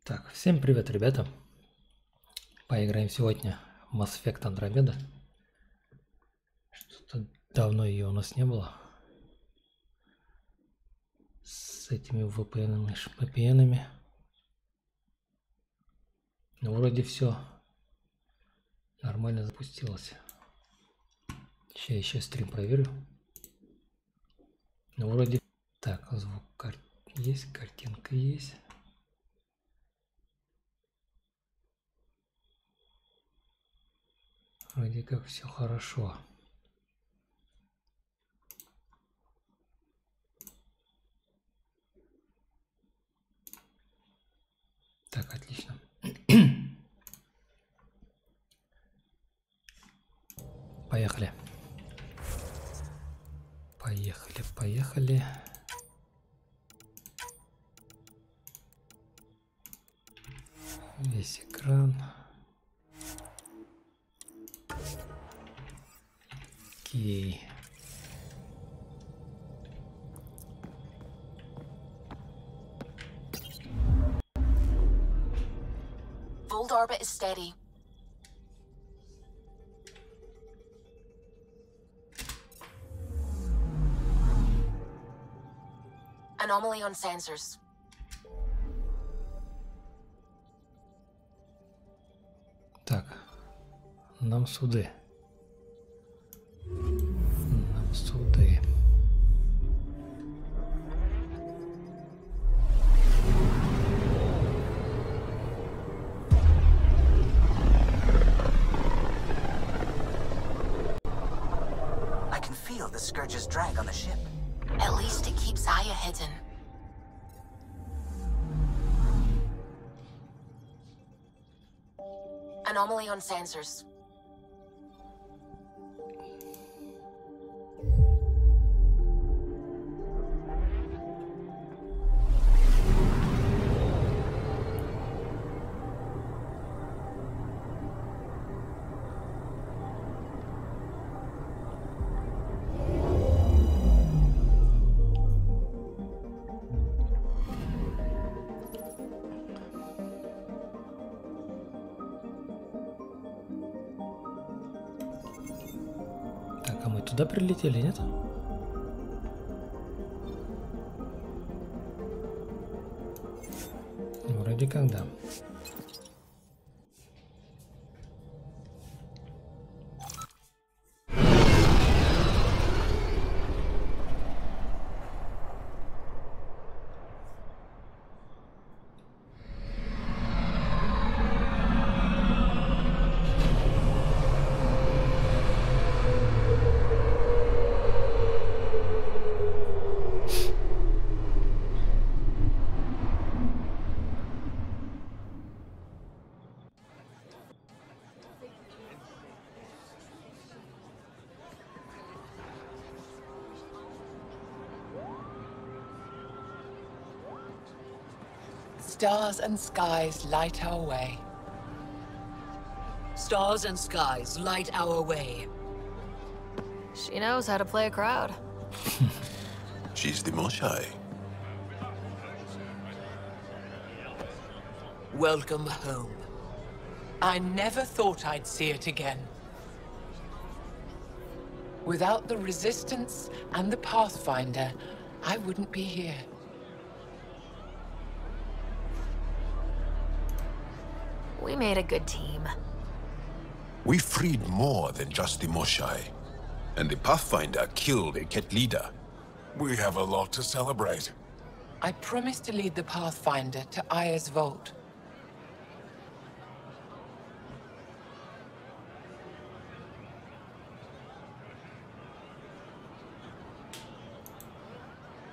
Так, всем привет, ребята. Поиграем сегодня в Mass Effect Andromeda. Что-то давно ее у нас не было. С этими VPN-ами. Ну, вроде все нормально запустилось. Сейчас еще стрим проверю. Ну, вроде... Так, звук есть, картинка есть. Вроде как все хорошо. Так, отлично. Поехали. Поехали. Весь экран. Окей. Fold orbit is steady. Anomaly on sensors. Так, нам суды. I can feel the Scourge's drag on the ship. At least it keeps Aya hidden. Anomaly on sensors. Так, а мы туда прилетели, нет? Вроде как да. Stars and skies light our way. Stars and skies light our way. She knows how to play a crowd. She's the most shy. Welcome home. I never thought I'd see it again. Without the Resistance and the Pathfinder, I wouldn't be here. We made a good team. We freed more than just the Moshai. And the Pathfinder killed a Ket leader. We have a lot to celebrate. I promised to lead the Pathfinder to Aya's vault.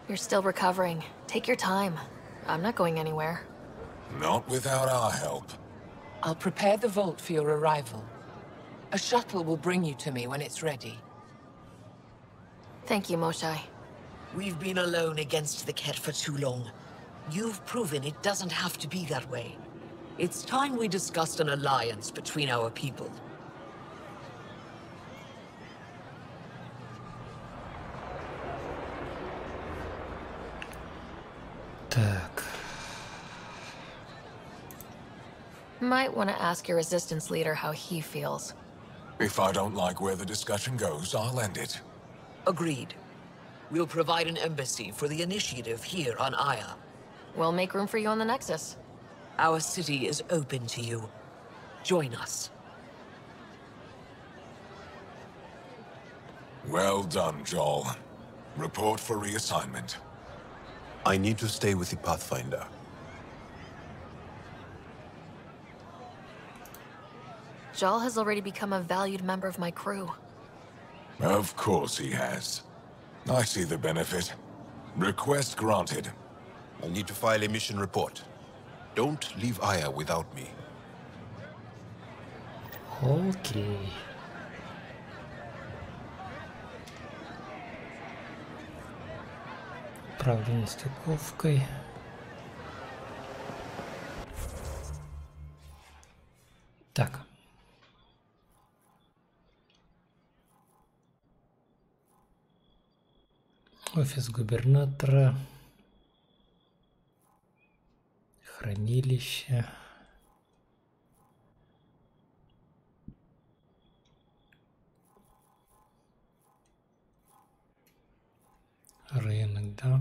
You're still recovering. Take your time. I'm not going anywhere. Not without our help. I'll prepare the vault for your arrival. A shuttle will bring you to me when it's ready. Thank you, Moshai. We've been alone against the Ket for too long. You've proven it doesn't have to be that way. It's time we discussed an alliance between our people. Так. Might want to ask your resistance leader how he feels. If I don't like where the discussion goes, I'll end it. Agreed. We'll provide an embassy for the initiative here on Aya. We'll make room for you on the Nexus. Our city is open to you. Join us. Well done, Joel. Report for reassignment. I need to stay with the Pathfinder. Jal has already become a valued member of my crew. Of course he has. I see the benefit. Request granted. I'll need to file a mission report. Don't leave Aya without me. Окей. Управление стыковкой. Так. Офис губернатора. Хранилище. Рынок, да.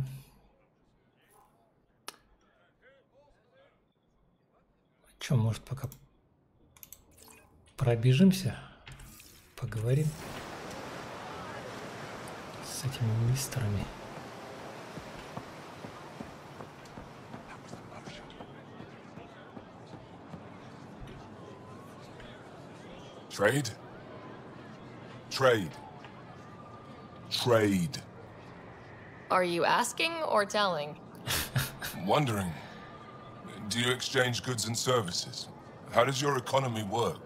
Что, может, пока пробежимся, поговорим с этими мистерами. Trade? Trade. Trade. Are you asking or telling? Wondering, do you exchange goods and services? How does your economy work?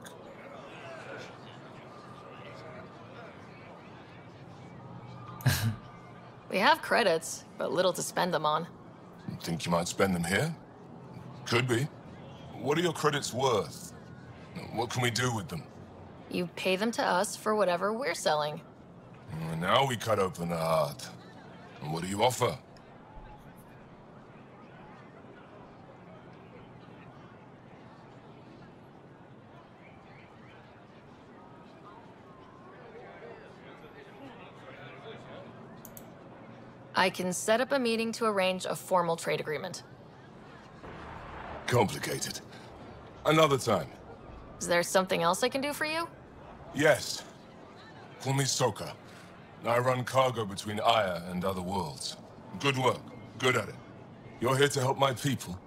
We have credits, but little to spend them on. Think you might spend them here? Could be. What are your credits worth? What can we do with them? You pay them to us for whatever we're selling. Now we cut open the heart. What do you offer? I can set up a meeting to arrange a formal trade agreement. Complicated. Another time. Is there something else I can do for you? Yes. Call me Soka. I run cargo between Aya and other worlds. Good work. Good at it. You're here to help my people.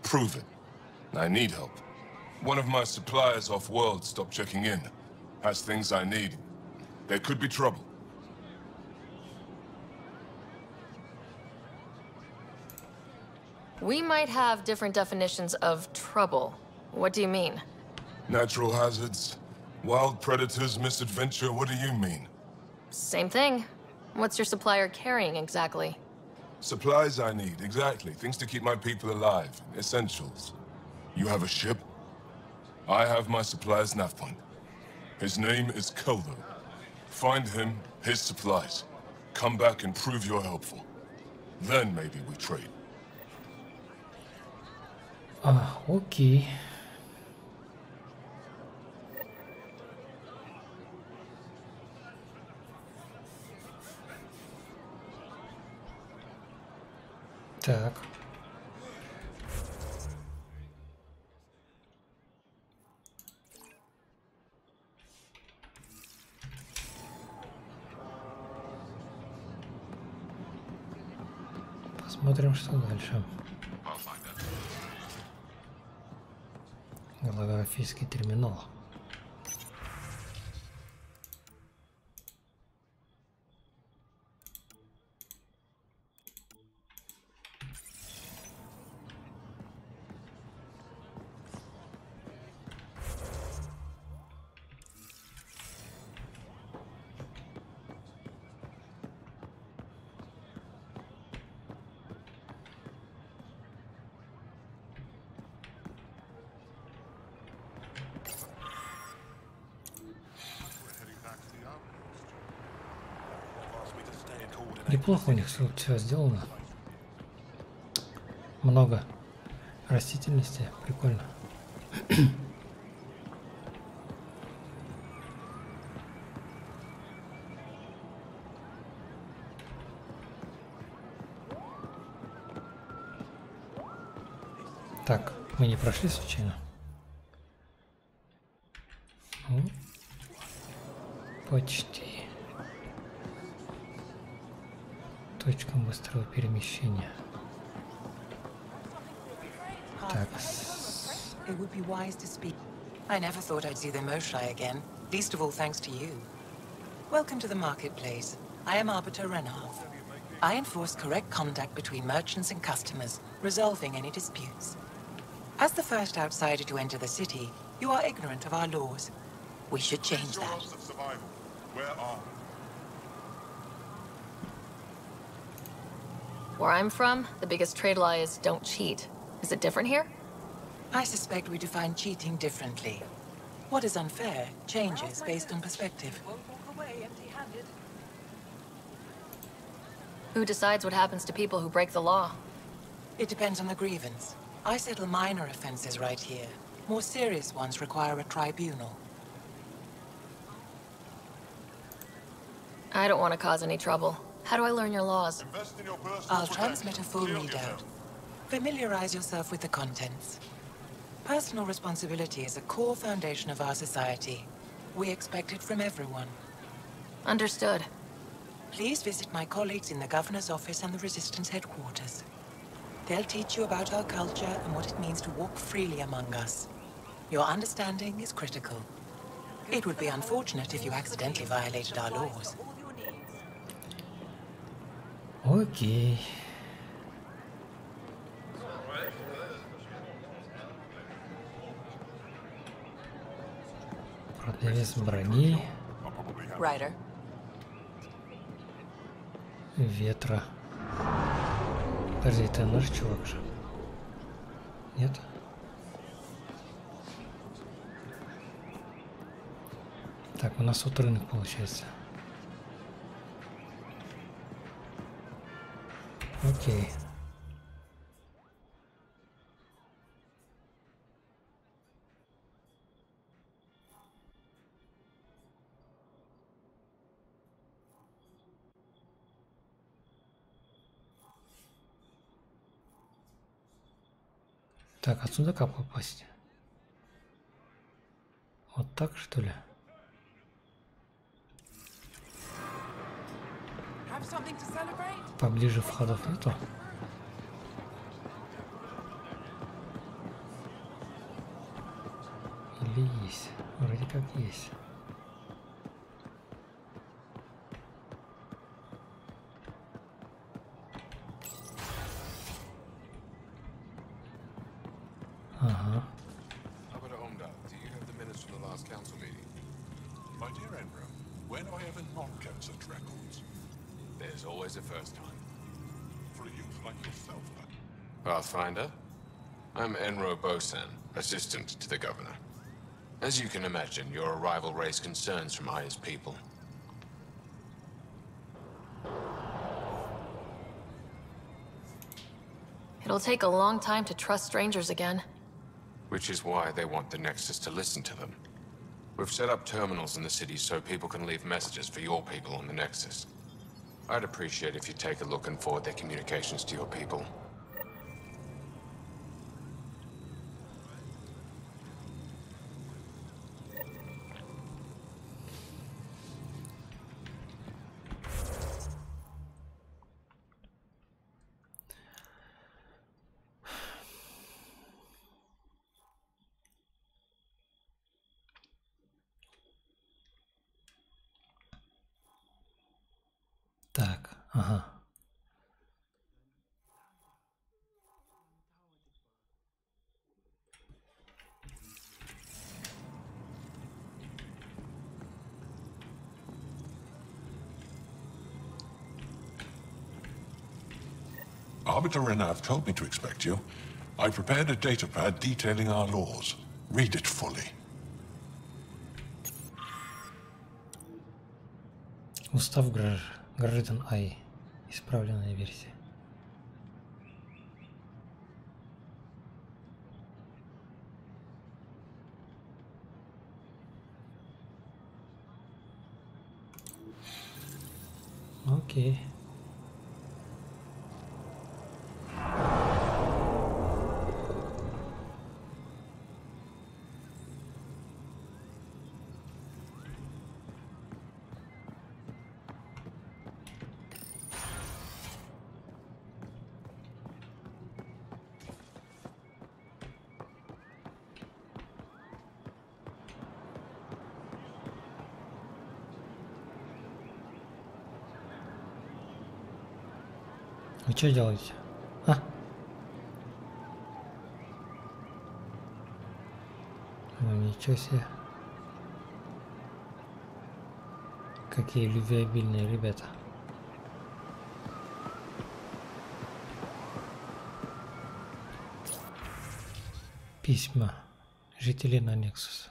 Prove it. I need help. One of my suppliers off-world stopped checking in. Has things I need. There could be trouble. We might have different definitions of trouble. What do you mean? Natural hazards, wild predators, misadventure, what do you mean? Same thing. What's your supplier carrying exactly? Supplies I need, exactly. Things to keep my people alive. Essentials. You have a ship? I have my supplier's nav point. His name is Keldo. Find him, his supplies. Come back and prove you're helpful. Then maybe we trade. Окей. Так. Посмотрим, что дальше. Голографический терминал. Неплохо у них все сделано. Много растительности, прикольно. Так, мы не прошли случайно. Ну, почти. Точка быстрого перемещения. Так. It would be wise to speak. I never thought I'd see the Moshlai again, least of all thanks to you. Welcome to the marketplace. I am Arbiter Renov. I enforce correct conduct between merchants and customers, resolving any disputes. As the first outsider to enter the city, you are ignorant of our laws. We should change that. Where are Where I'm from, the biggest trade law is don't cheat. Is it different here? I suspect we define cheating differently. What is unfair changes based on perspective. Who decides what happens to people who break the law? It depends on the grievance. I settle minor offenses right here. More serious ones require a tribunal. I don't want to cause any trouble. How do I learn your laws? I'll transmit a full readout. Familiarize yourself with the contents. Personal responsibility is a core foundation of our society. We expect it from everyone. Understood. Please visit my colleagues in the Governor's office and the Resistance headquarters. They'll teach you about our culture and what it means to walk freely among us. Your understanding is critical. It would be unfortunate if you accidentally violated our laws. Окей. Продавец брони, Ryder. ветра. Подожди, это наш чувак же? Нет? Так, у нас вот рынок получается. Окей. Так, отсюда как попасть? Вот так, что ли? Поближе входов нету? Или есть? Вроде как есть. Ага. do you have the minutes from the last council meeting? My dear Enro, when have I ever not kept such records? There's always a first time. For a youth like yourself, Pathfinder? I'm Enro Bosan, assistant to the governor. As you can imagine, your arrival raised concerns from Aya's people. It'll take a long time to trust strangers again. Which is why they want the Nexus to listen to them. We've set up terminals in the city so people can leave messages for your people on the Nexus. I'd appreciate if you take a look and forward their communications to your people. Так, ага. Arbiter Renav told me to expect you. I prepared a datapad detailing our laws. Read it fully. Устав граждан Ай. Исправленная версия. Окей. Вы что делаете? А? Ну ничего себе. Какие любвеобильные ребята. Письма жителей на Nexus.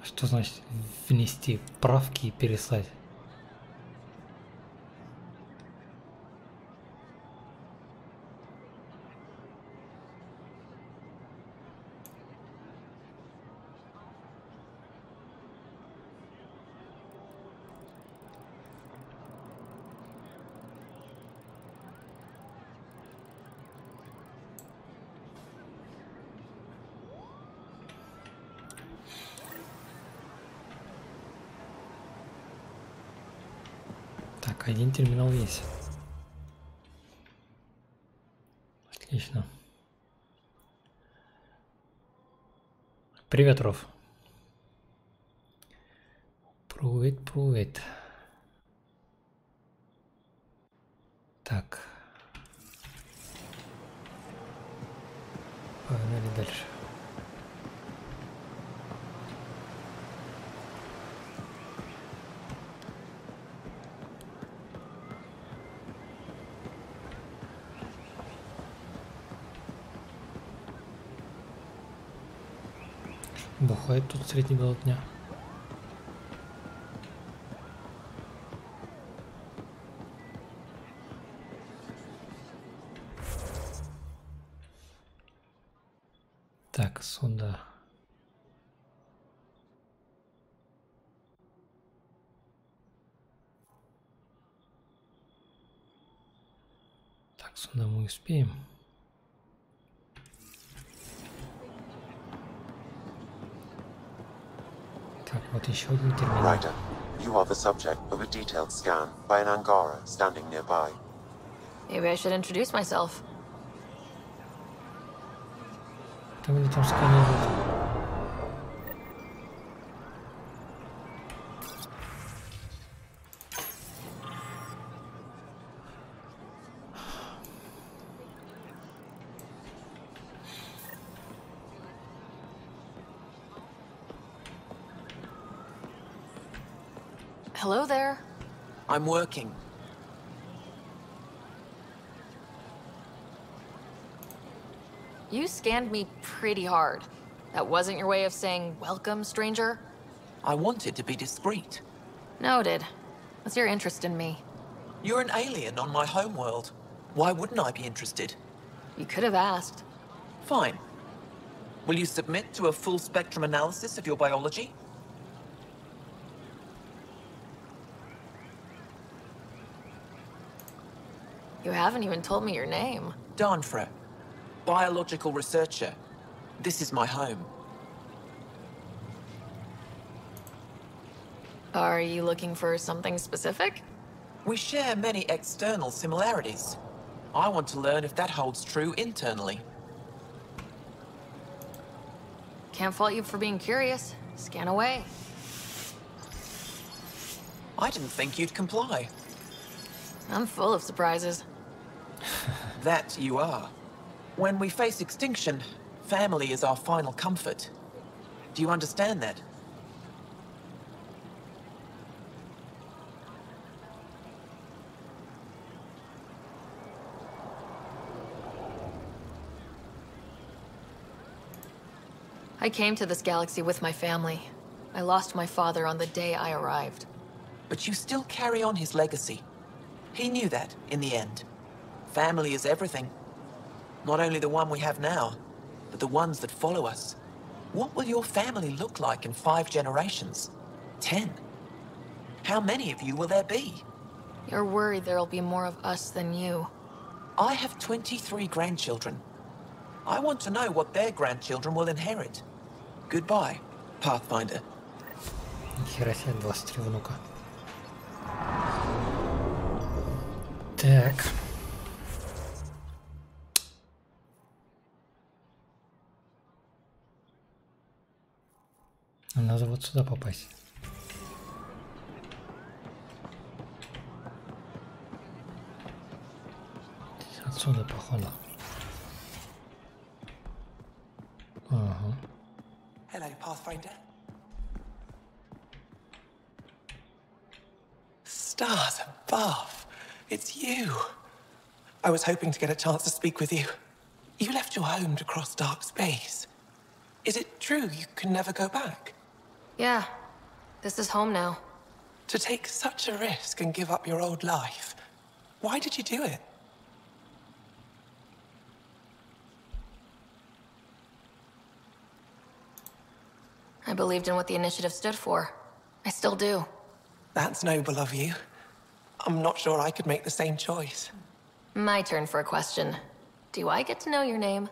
Что значит внести правки и переслать? Так, один терминал есть. Отлично. Привет, Ров. Привет. Так. Погнали дальше. Бухает тут среди бела дня. Так, сюда. Так, сюда мы успеем. Так, вот еще один терминал. Ryder, you are the subject of a detailed scan by an Angara standing nearby. Maybe I should introduce myself. Кто меня там сканирует? Hello there. I'm working. You scanned me pretty hard. That wasn't your way of saying, welcome, stranger? I wanted to be discreet. Noted. What's your interest in me? You're an alien on my homeworld. Why wouldn't I be interested? You could have asked. Fine. Will you submit to a full spectrum analysis of your biology? You haven't even told me your name. Darnfra. Biological researcher. This is my home. Are you looking for something specific? We share many external similarities. I want to learn if that holds true internally. Can't fault you for being curious. Scan away. I didn't think you'd comply. I'm full of surprises. That you are. When we face extinction, family is our final comfort. Do you understand that? I came to this galaxy with my family. I lost my father on the day I arrived. But you still carry on his legacy. He knew that, in the end. Family is everything. Not only the one we have now, but the ones that follow us. What will your family look like in 5 generations? 10? How many of you will there be? You're worried there'll be more of us than you. I have 23 grandchildren. I want to know what their grandchildren will inherit. Goodbye, Pathfinder. Нихера себе, 23 внука. Так. Надо вот сюда попасть. Отсюда, походу. Ага. Hello, Pathfinder. Stars above. It's you. I was hoping to get a chance to speak with you. You left your home to cross dark space. Is it true you can never go back? Yeah, this is home now. To take such a risk and give up your old life, why did you do it? I believed in what the initiative stood for. I still do. That's noble of you. I'm not sure I could make the same choice. My turn for a question. Do I get to know your name?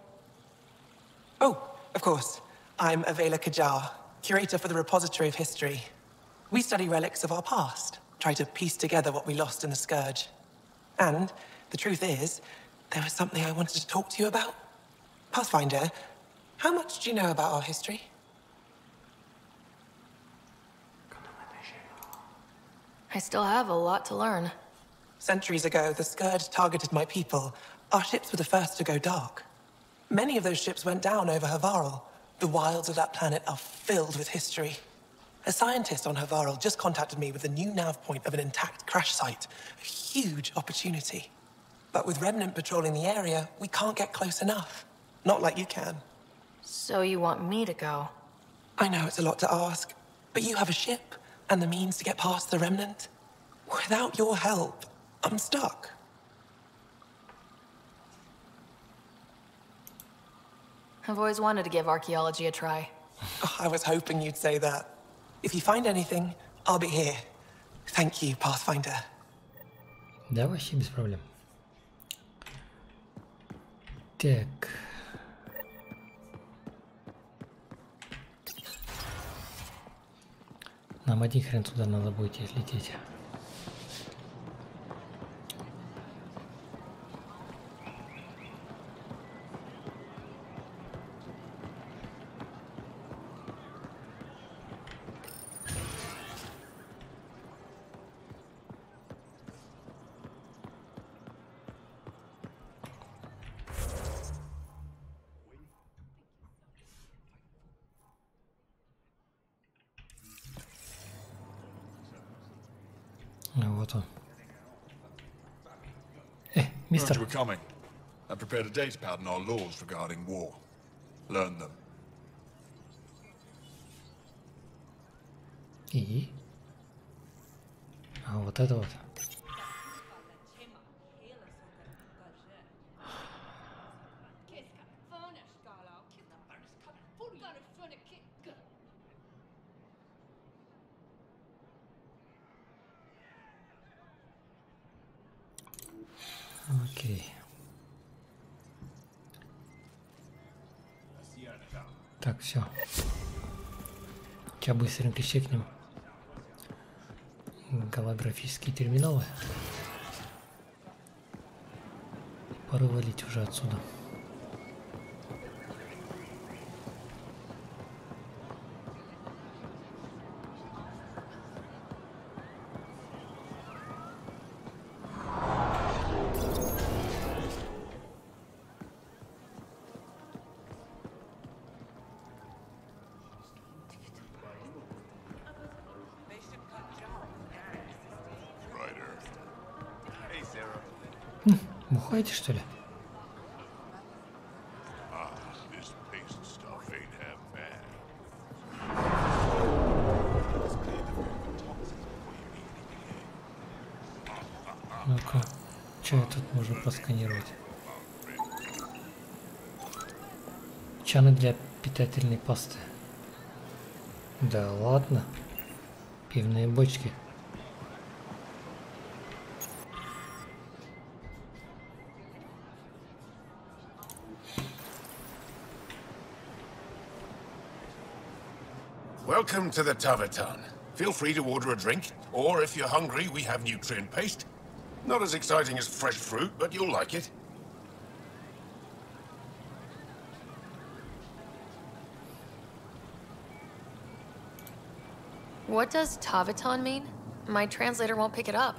Oh, of course. I'm Avela Kajar, curator for the Repository of History. We study relics of our past, try to piece together what we lost in the Scourge. And the truth is, there was something I wanted to talk to you about. Pathfinder, how much do you know about our history? I still have a lot to learn. Centuries ago, the Scourge targeted my people. Our ships were the first to go dark. Many of those ships went down over Havarl. The wilds of that planet are filled with history. A scientist on Havarl just contacted me with the new nav point of an intact crash site. A huge opportunity. But with Remnant patrolling the area, we can't get close enough. Not like you can. So you want me to go? I know it's a lot to ask, but you have a ship and the means to get past the Remnant. Without your help, I'm stuck. I've always wanted to give archaeology a try. Oh, I was hoping you'd say that. If you find anything, I'll be here. Thank you, Pathfinder. Да, вообще без проблем. Так. Нам один хрен туда надо будет лететь. Вот он. Мистер. You were coming. I prepared a data pad on our laws regarding war. Learn them. И? А вот это вот. Окей. Так, все. Сейчас быстренько чекнем голографические терминалы. Пора валить уже отсюда. Бухаете, что ли? Ну-ка, что тут можно просканировать? Чаны для питательные пасты. Да ладно. Пивные бочки. Welcome to the Taverton. Feel free to order a drink, or if you're hungry, we have nutrient paste. Not as exciting as fresh fruit, but you'll like it. What does Taverton mean? My translator won't pick it up.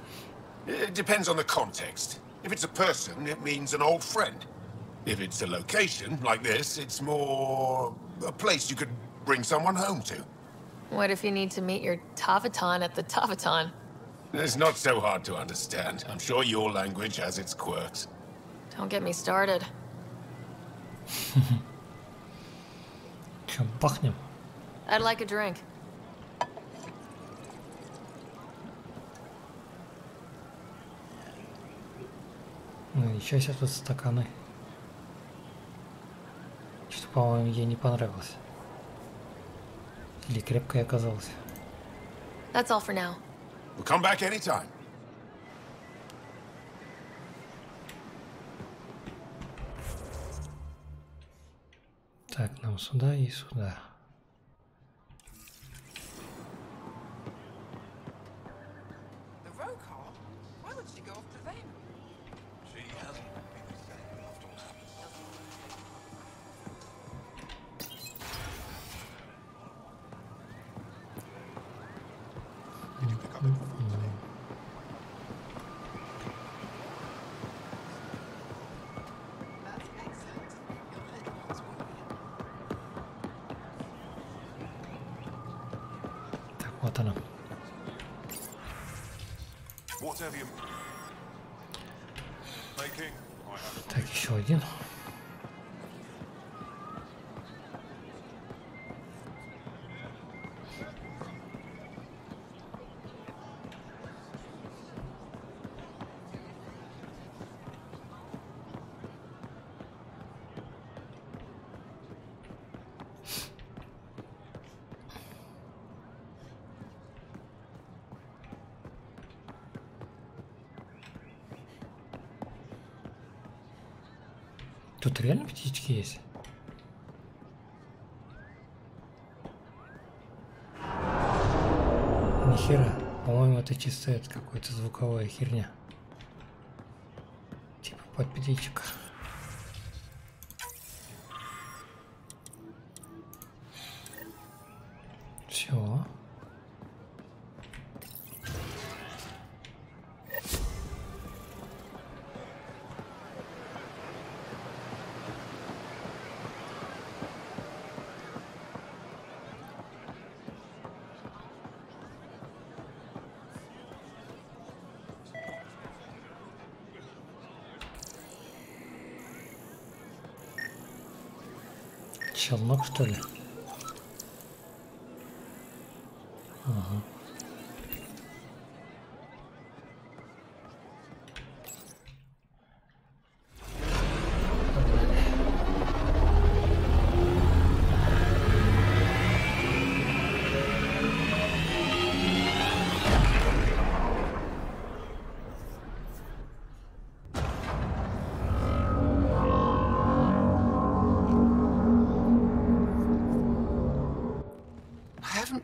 It depends on the context. If it's a person, it means an old friend. If it's a location, like this, it's more a place you could bring someone home to. What if you need to meet your Taverton at the Taverton? It's not so hard to understand. I'm sure your language has its quirks. Don't get me started. Чё, бахнем? I'd like a drink. Ну ничего себе тут стаканы. Что-то, по-моему, ей не понравилось. Или крепкая оказалась. That's all for now. We'll come back anytime. Так, нам сюда и сюда. The row car? Why would she go off to them? She hasn't been the same after all. Did you pick up anything today? That's excellent. Your little ones will be. Так, вот она. Whatever you making, I have. Так, еще один. Тут реально птички есть? Нихера. По-моему, это чисто это какая-то звуковая херня. Типа под птичек. Все. Челнок, что ли? Ага.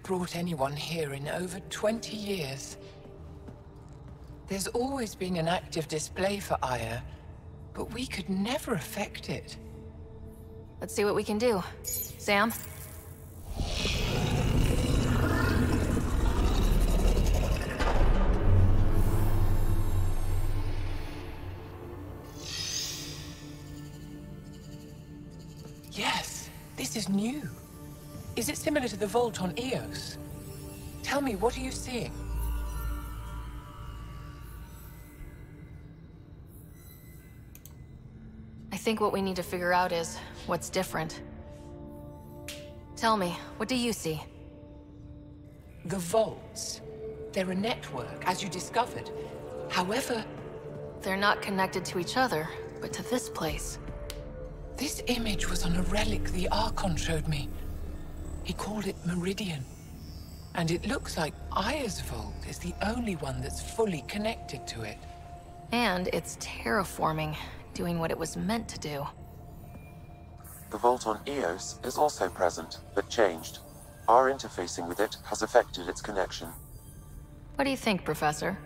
Brought anyone here in over 20 years. There's always been an active display for Aya, but we could never affect it. Let's see what we can do. Sam? Yes, this is new. Is it similar to the vault on Eos? Tell me, what are you seeing? I think what we need to figure out is what's different. Tell me, what do you see? The vaults. They're a network, as you discovered. However, They're not connected to each other, but to this place. This image was on a relic the Archon showed me. He called it Meridian. And it looks like Aya's vault is the only one that's fully connected to it. And it's terraforming, doing what it was meant to do. The vault on Eos is also present, but changed. Our interfacing with it has affected its connection. What do you think, Professor?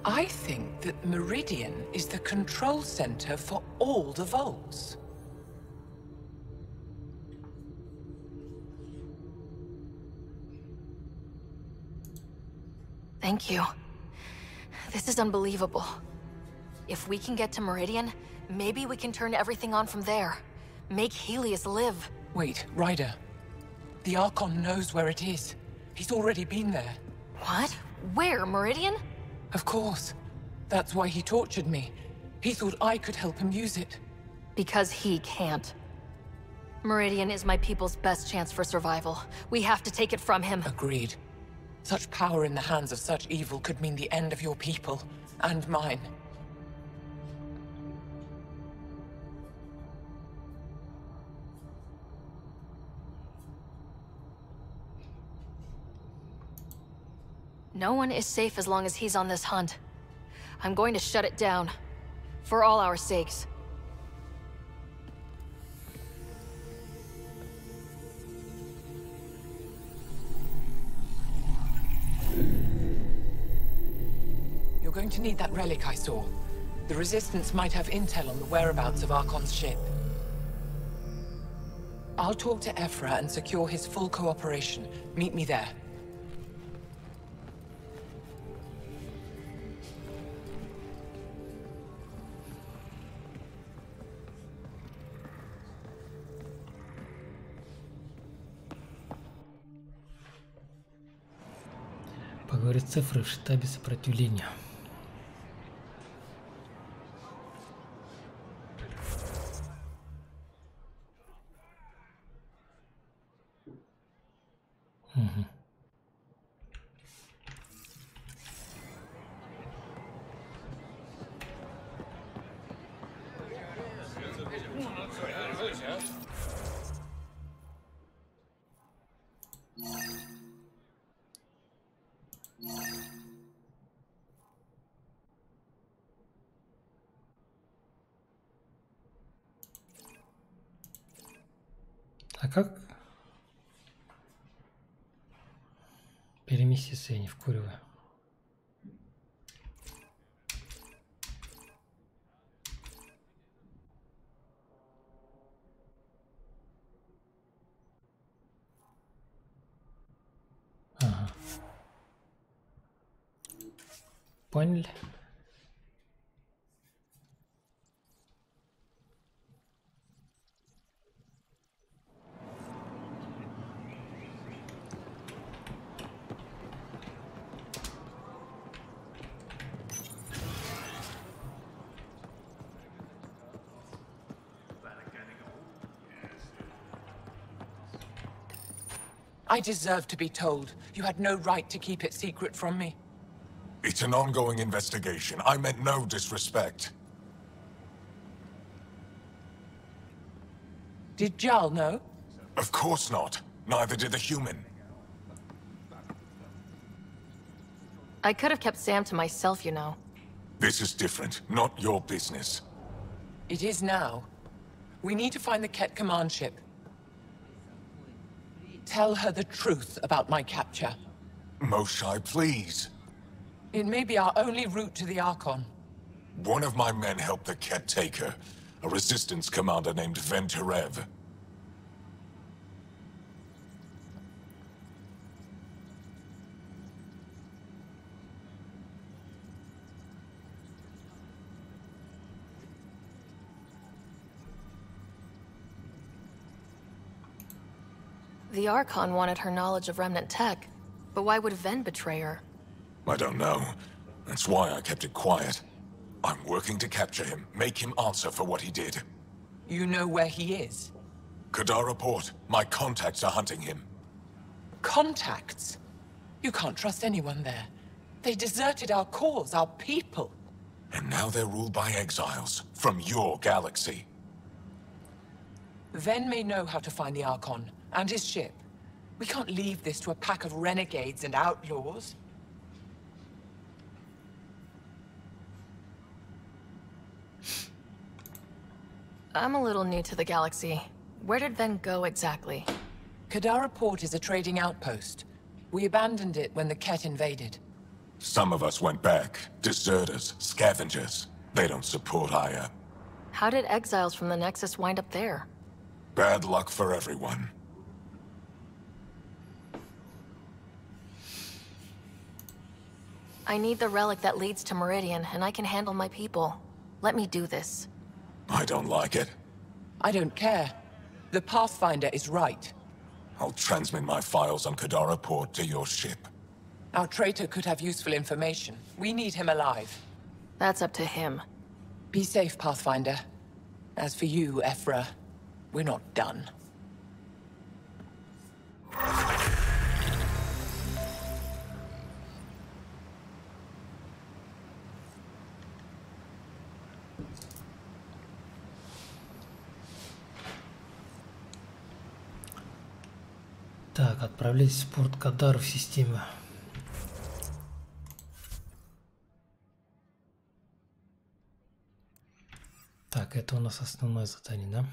I think that Meridian is the control center for all the vaults. Thank you. This is unbelievable. If we can get to Meridian, maybe we can turn everything on from there. Make Helios live. Wait, Ryder. The Archon knows where it is. He's already been there. What? Where? Meridian? Of course. That's why he tortured me. He thought I could help him use it. Because he can't. Meridian is my people's best chance for survival. We have to take it from him. Agreed. Such power in the hands of such evil could mean the end of your people, and mine. No one is safe as long as he's on this hunt. I'm going to shut it down. For all our sakes. You're going to need that relic I saw. The Resistance might have intel on the whereabouts of Archon's ship. I'll talk to Ephra and secure his full cooperation. Meet me there. Поговорить с цифрой в штабе сопротивления. А как переместиться, я не вкуриваю. Ага. Поняли? I deserve to be told. You had no right to keep it secret from me. It's an ongoing investigation. I meant no disrespect. Did Jal know? Of course not. Neither did the human. I could have kept Sam to myself, you know. This is different. Not your business. It is now. We need to find the Ket command ship. Tell her the truth about my capture. Moshai, please. It may be our only route to the Archon. One of my men helped the Ket take her. A resistance commander named Venturev. The Archon wanted her knowledge of Remnant tech, but why would Ven betray her? I don't know. That's why I kept it quiet. I'm working to capture him, make him answer for what he did. You know where he is? Kadar report. My contacts are hunting him. Contacts? You can't trust anyone there. They deserted our cause, our people. And now they're ruled by exiles from your galaxy. Ven may know how to find the Archon and his ship. We can't leave this to a pack of renegades and outlaws. I'm a little new to the galaxy. Where did Ven go exactly? Kadara Port is a trading outpost. We abandoned it when the Ket invaded. Some of us went back. Deserters, scavengers. They don't support Aya. How did exiles from the Nexus wind up there? Bad luck for everyone. I need the relic that leads to Meridian, and I can handle my people. Let me do this. I don't like it. I don't care. The Pathfinder is right. I'll transmit my files on Kadara Port to your ship. Our traitor could have useful information. We need him alive. That's up to him. Be safe, Pathfinder. As for you, Ephra, we're not done. Так, отправляйтесь в порт Кадар в системе. Так, это у нас основное задание, да?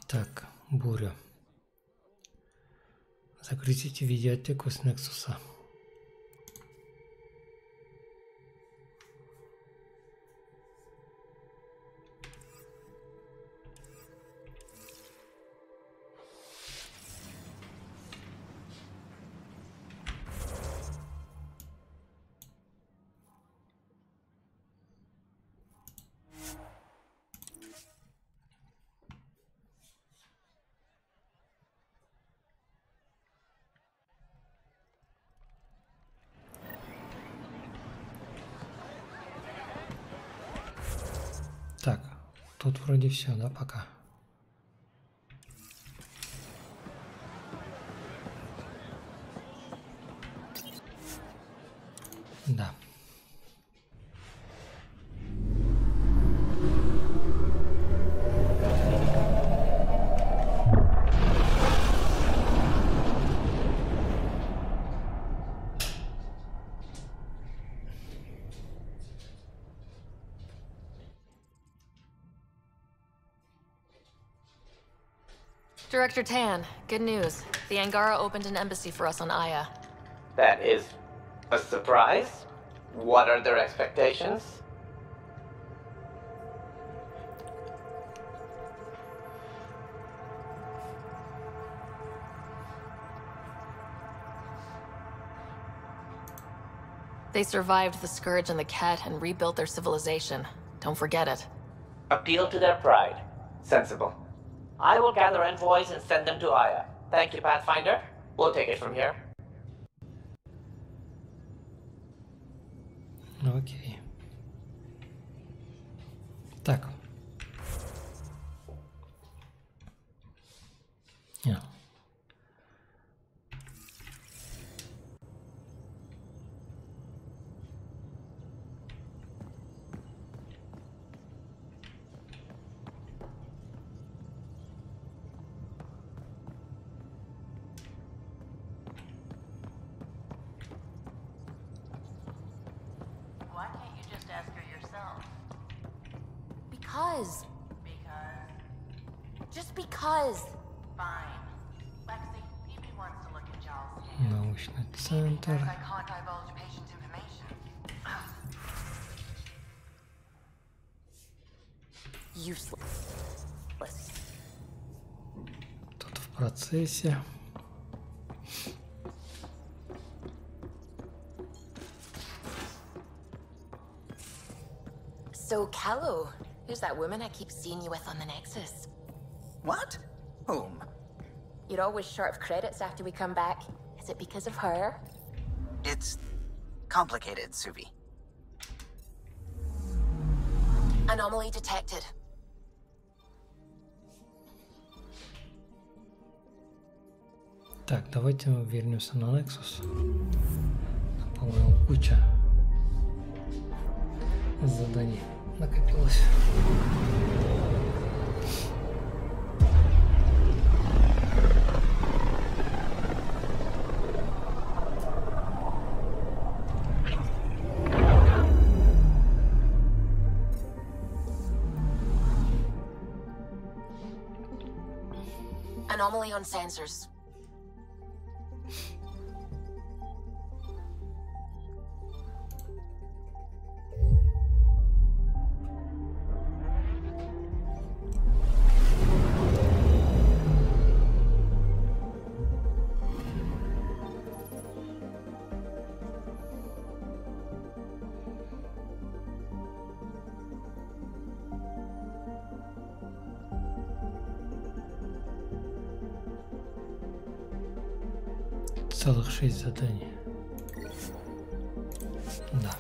Так, буря. Загрузите видеотеку с Нексуса. Так, тут вроде все, да, пока. Да. Director Tan, good news. The Angara opened an embassy for us on Aya. That is a surprise? What are their expectations? They survived the Scourge and the Ket and rebuilt their civilization. Don't forget it. Appeal to their pride. Sensible. I will gather envoys and send them to Aya. Thank you, Pathfinder. We'll take it from here. Окей. Так. Yeah. Just because. Fine. Lexi, Phoebe wants to look at Научный центр. Тут в процессе. So, Callow, who's that woman I keep seeing you with on the Nexus? What? Whom? You're always short of credits after we come back. Is it because of her? It's complicated, Suvi. Anomaly detected. Так, давайте вернемся на Nexus. По-моему, куча заданий накопилось. Anomaly on sensors. Целых 6 заданий. Да.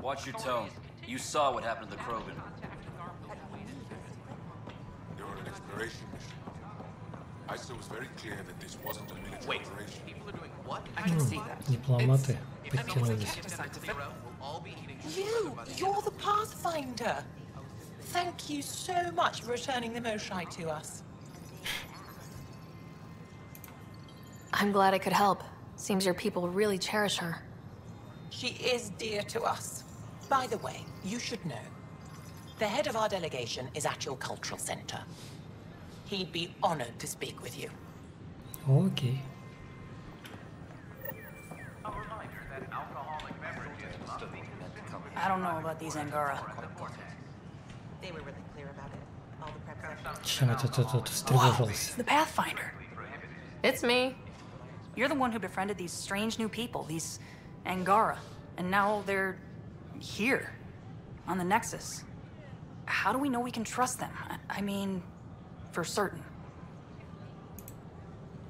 Watch your tone. You saw what happened to the Krogan. You're on an exploration mission. ISO was very clear that this wasn't a military operation. People are doing what? I can see that. Дипломаты подтянулись. You're the Pathfinder. Thank you so much for returning the Moshai to us. I'm glad I could help. Seems your people really cherish her. She is dear to us. By the way, you should know, the head of our delegation is at your cultural center. He'd be honored to speak with you. Окей. I don't know about these Angara. They were really clear about it. All the prep Чем это ты тут встревожился? The Pathfinder. It's me. You're the one who befriended these strange new people, these Angara, and now they're here, on the Nexus. How do we know we can trust them? I mean, for certain.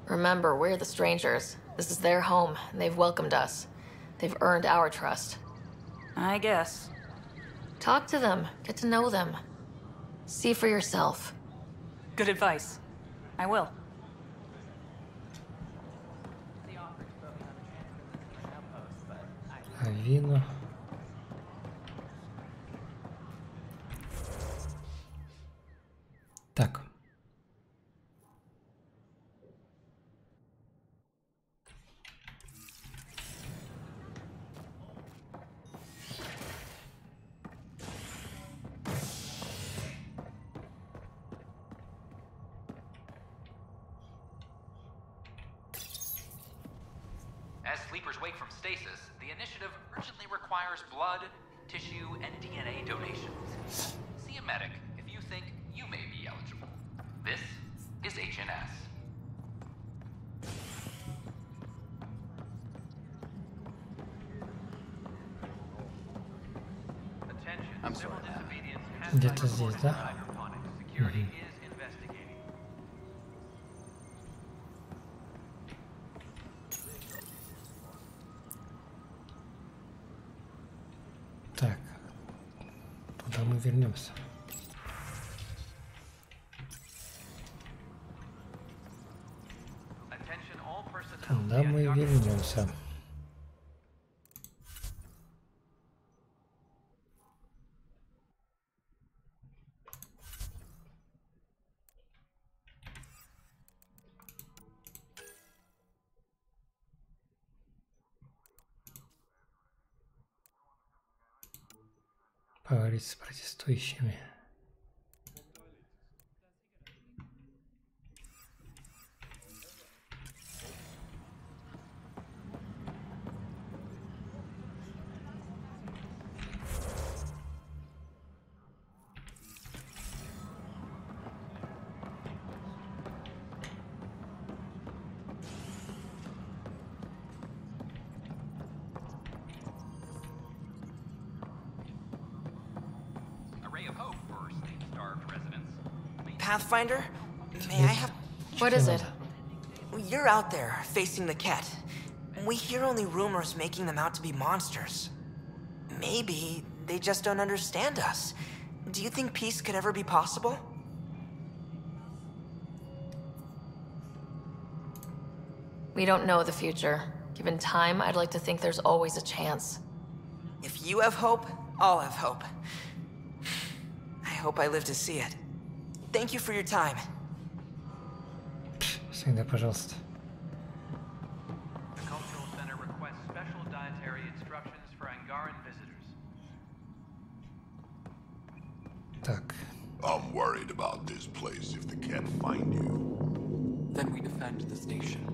Remember, we're the strangers. This is their home, and they've welcomed us. They've earned our trust. I guess. Talk to them. Get to know them. See for yourself. Good advice. I will. Авина. Так. As sleepers wake from stasis, the initiative urgently requires blood, tissue, and DNA donations. See a medic if you think you may be eligible. This is HNS. Где-то здесь, да? Так, туда мы вернемся. Туда мы вернемся. Поговорить с протестующими. Pathfinder, may I have... What is it? You're out there, facing the Ket. We hear only rumors making them out to be monsters. Maybe they just don't understand us. Do you think peace could ever be possible? We don't know the future. Given time, I'd like to think there's always a chance. If you have hope, I'll have hope. I hope I live to see it. Thank you for your time. Всегда, пожалуйста. The Cultural Center requests special dietary instructions for Angaran visitors. Так. I'm worried about this place if the Ket find you. Then we defend the station.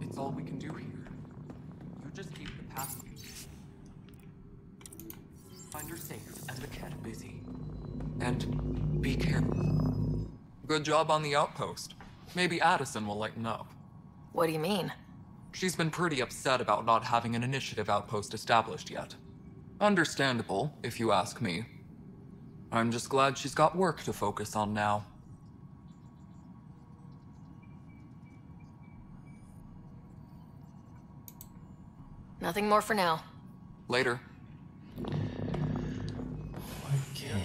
It's all we can do here. You just keep the path. Find her safe and the Ket busy. And be careful. Good job on the outpost. Maybe Addison will lighten up. What do you mean? She's been pretty upset about not having an initiative outpost established yet. Understandable, if you ask me. I'm just glad she's got work to focus on now. Nothing more for now. Later. Okay.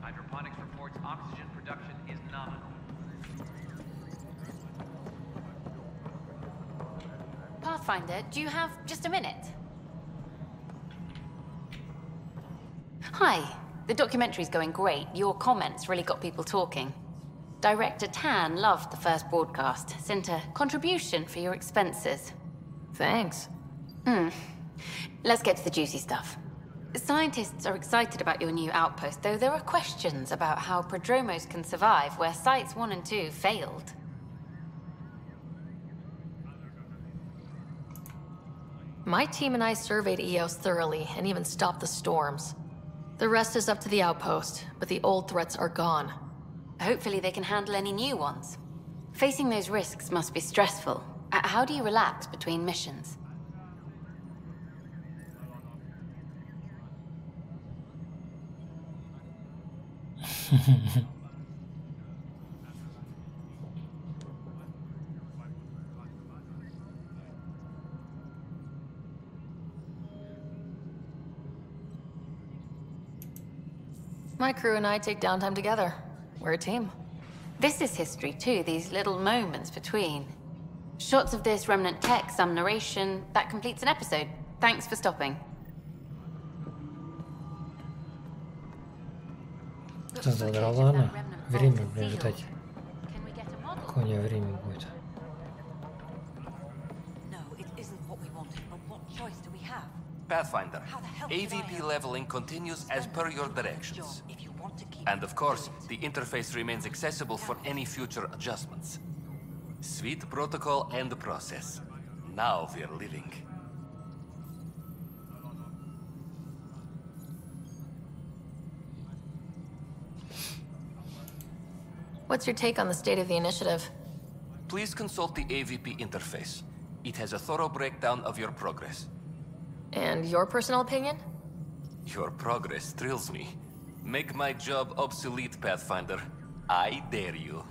Hydroponics reports oxygen production is nominal. Pathfinder, do you have just a minute? Hi. The documentary's going great. Your comments really got people talking. Director Tan loved the first broadcast. Sent a contribution for your expenses. Thanks. Let's get to the juicy stuff. Scientists are excited about your new outpost, though there are questions about how prodromos can survive where Sites 1 and 2 failed. My team and I surveyed EOS thoroughly and even stopped the storms. The rest is up to the outpost, but the old threats are gone. Hopefully they can handle any new ones. Facing those risks must be stressful. How do you relax between missions? My crew and I take downtime together. We're a team. This is history too, these little moments between. Shots of this remnant tech, some narration, that completes an episode. Thanks for stopping. Задрала она. Время, блин, ждать. Какое у нее время будет? Pathfinder, AVP leveling continues as per your directions. And of course, the interface remains accessible for any future adjustments. Sweet protocol and process. Now we're living. What's your take on the state of the initiative? Please consult the AVP interface. It has a thorough breakdown of your progress. And your personal opinion? Your progress thrills me. Make my job obsolete, Pathfinder. I dare you.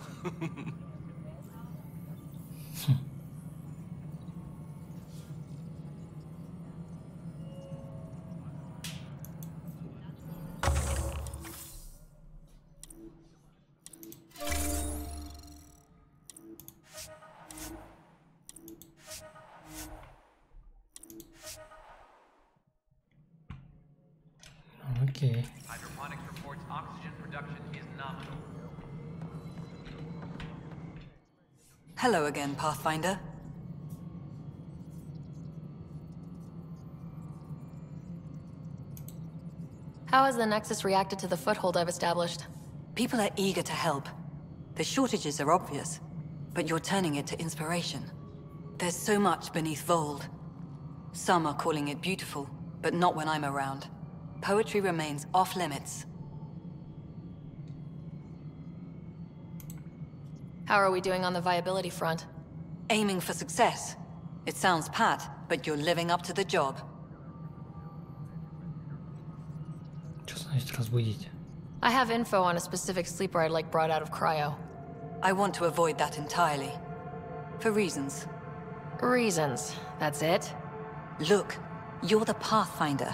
Окей. Hydroponics reports oxygen production is nominal. Hello again, Pathfinder. How has the Nexus reacted to the foothold I've established? People are eager to help. The shortages are obvious, but you're turning it to inspiration. There's so much beneath Vold. Some are calling it beautiful, but not when I'm around. Poetry remains off limits. How are we doing on the viability front? Aiming for success. It sounds pat, but you're living up to the job. Что значит разбудить? I have info on a specific sleeper I'd like brought out of cryo. I want to avoid that entirely. For reasons. Reasons, that's it? Look, you're the Pathfinder.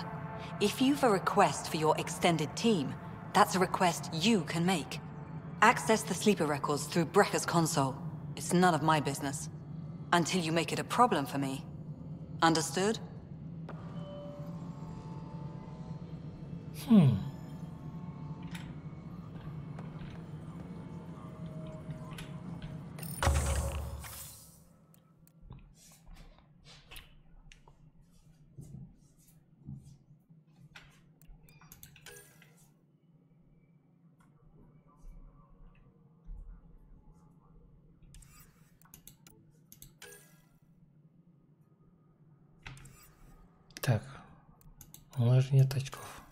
If you've a request for your extended team, that's a request you can make. Access the sleeper records through Brekker's console. It's none of my business. Until you make it a problem for me. Understood? Так, у нас же нет очков.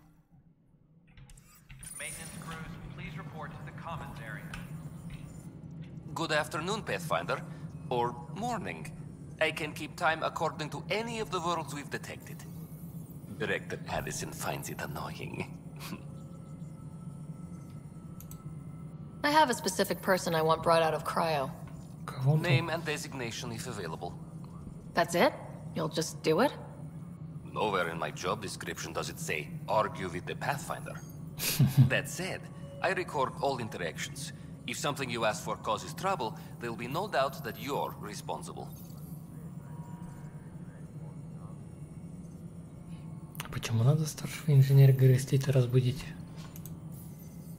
Maintenance crews, please report to the commons area. Good afternoon, Pathfinder. Or morning. I can keep time according to any of the worlds we've detected. Director Addison finds it annoying. I have a specific person I want brought out of cryo. Name and designation if available. That's it? You'll just do it? Nowhere in my job description does it say, argue with the Pathfinder. That said, I record all interactions. If something you ask for causes trouble, there'll be no doubt that you're responsible. Почему надо старшего инженера грестить и разбудить?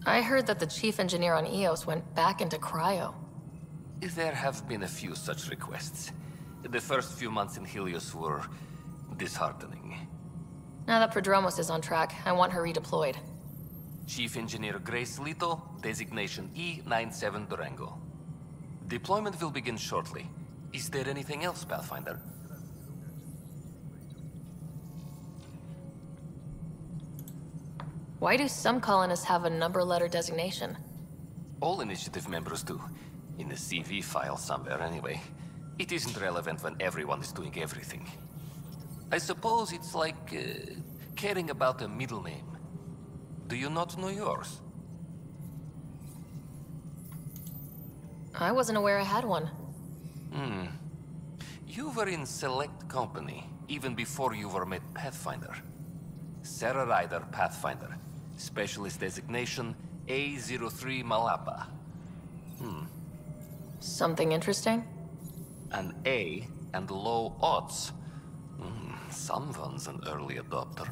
I heard that the chief engineer on EOS went back into cryo. There have been a few such requests. The first few months in Helios were disheartening. Now that Prodromos is on track, I want her redeployed. Chief Engineer Grace Lito, designation E97 Durango. Deployment will begin shortly. Is there anything else, Pathfinder? Why do some colonists have a number letter designation? All initiative members do. In the CV file somewhere, anyway. It isn't relevant when everyone is doing everything. I suppose it's like caring about a middle name. Do you not know yours? I wasn't aware I had one. You were in select company, even before you were made Pathfinder. Sarah Ryder, Pathfinder. Specialist designation A03 Malapa. Something interesting? An A and low odds. Someone's an early adopter.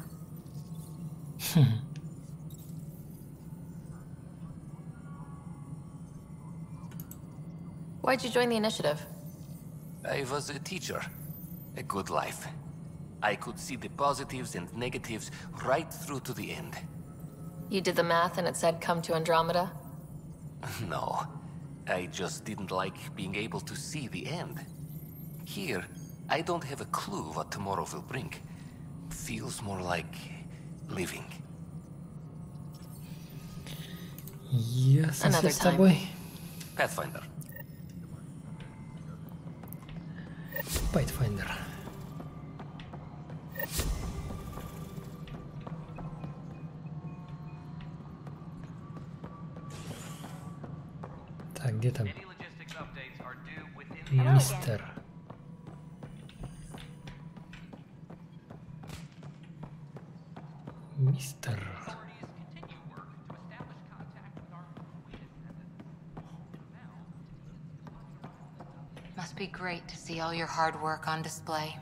Why'd you join the initiative? I was a teacher. A good life. I could see the positives and negatives right through to the end. You did the math and it said come to Andromeda? No. I just didn't like being able to see the end. Here, I don't have a clue what tomorrow will bring. Feels more like living. Я Another с time. тобой. Pathfinder. Pathfinder. Так, где там? Any logistics updates are due within Мистер. Мистер. Must be great to see all your hard work on display.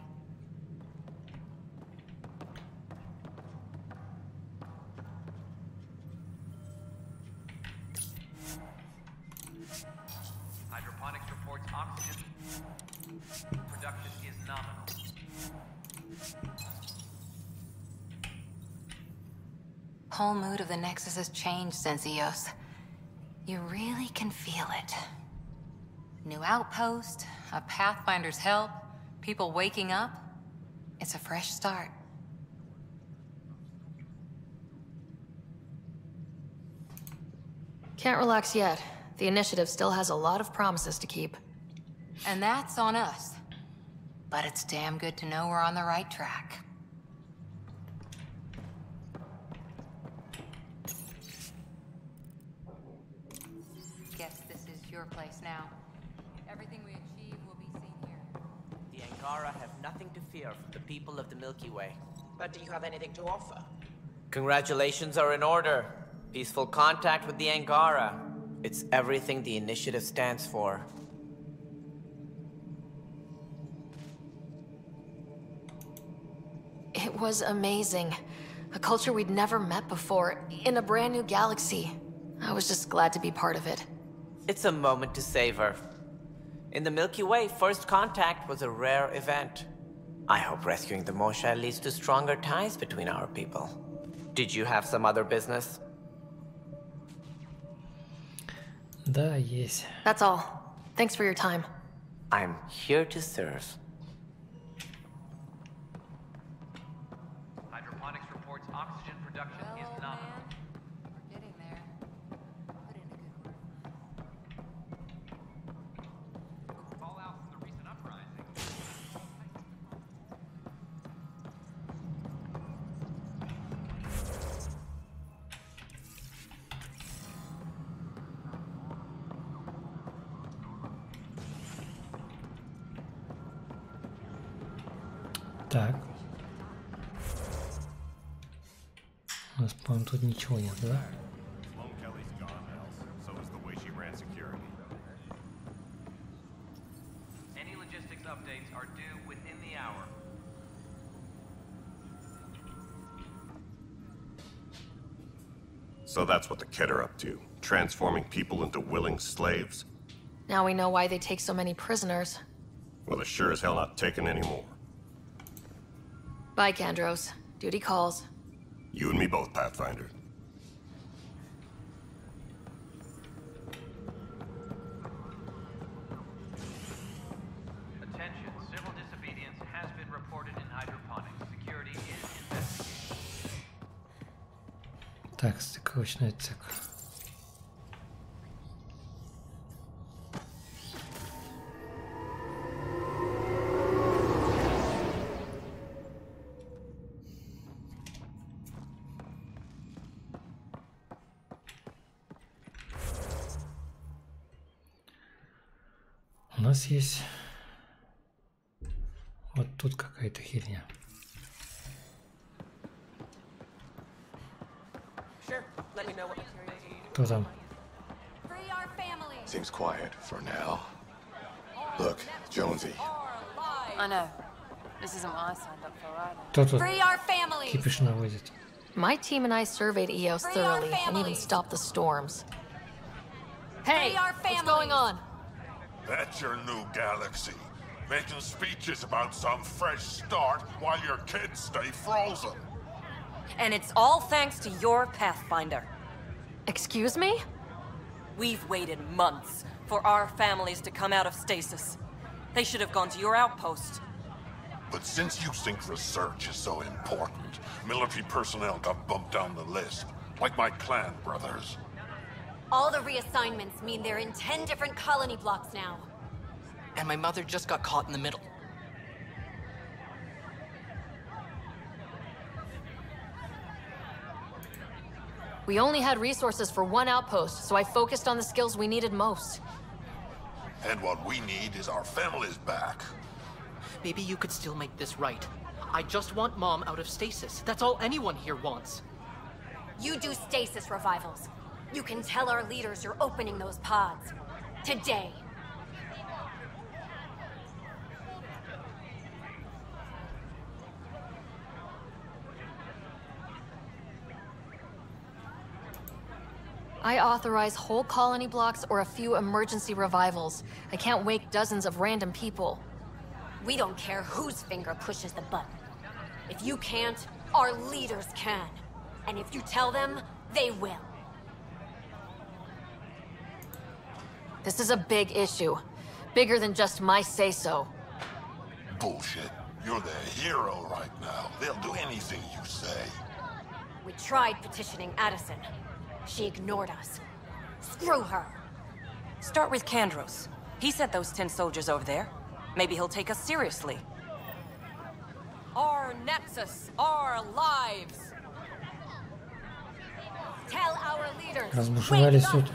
whole mood of the Nexus has changed since Eos. You really can feel it. New outpost, a Pathfinder's help, people waking up. It's a fresh start. Can't relax yet. The initiative still has a lot of promises to keep. And that's on us. But it's damn good to know we're on the right track. Guess this is your place now. Everything we achieve will be seen here. The Angara have nothing to fear from the people of the Milky Way. But do you have anything to offer? Congratulations are in order. Peaceful contact with the Angara. It's everything the initiative stands for. It was amazing. A culture we'd never met before, in a brand new galaxy. I was just glad to be part of it. It's a moment to savor. In the Milky Way, first contact was a rare event. I hope rescuing the Moshae leads to stronger ties between our people. Did you have some other business? Да, есть. That's all. Thanks for your time. I'm here to serve. Hydroponics reports oxygen production is nominal. We're getting there. Put in a good word. Fallout from the recent uprising. Так. У нас, по-моему, тут ничего нет, да? Any logistics updates are due within the hour. So that's what the Kett are up to, transforming people into willing slaves? Now we know why they take so many prisoners. Well, they're sure as hell not taking any more. Bye, Kandros. Duty calls. You and me both, Pathfinder. Attention, civil disobedience has been reported in hydroponics. Security is investigated. Так, стыковочный отсек. У нас есть вот тут какая-то херня. Кто там? Seems quiet for now. Look, Jonesy. I know. This isn't what I signed up for either. Кто тут кипиш наводит? My team and I surveyed Eos thoroughly and even stopped the storms. Hey, what's going on? That's your new galaxy. Making speeches about some fresh start while your kids stay frozen. And it's all thanks to your Pathfinder. Excuse me? We've waited months for our families to come out of stasis. They should have gone to your outpost. But since you think research is so important, military personnel got bumped down the list, like my clan brothers. All the reassignments mean they're in 10 different colony blocks now. And my mother just got caught in the middle. We only had resources for one outpost, so I focused on the skills we needed most. And what we need is our families back. Maybe you could still make this right. I just want Mom out of stasis. That's all anyone here wants. You do stasis revivals. You can tell our leaders you're opening those pods. Today. I authorize whole colony blocks or a few emergency revivals. I can't wake dozens of random people. We don't care whose finger pushes the button. If you can't, our leaders can. And if you tell them, they will. This is a big issue. Bigger than just my say-so. Bullshit. You're the hero right now. They'll do anything you say. We tried petitioning Addison. She ignored us. Screw her. Start with Kandros. He sent those 10 soldiers over there. Maybe he'll take us seriously. Our Nexus, our lives. Tell our leaders. Разбушевались тут.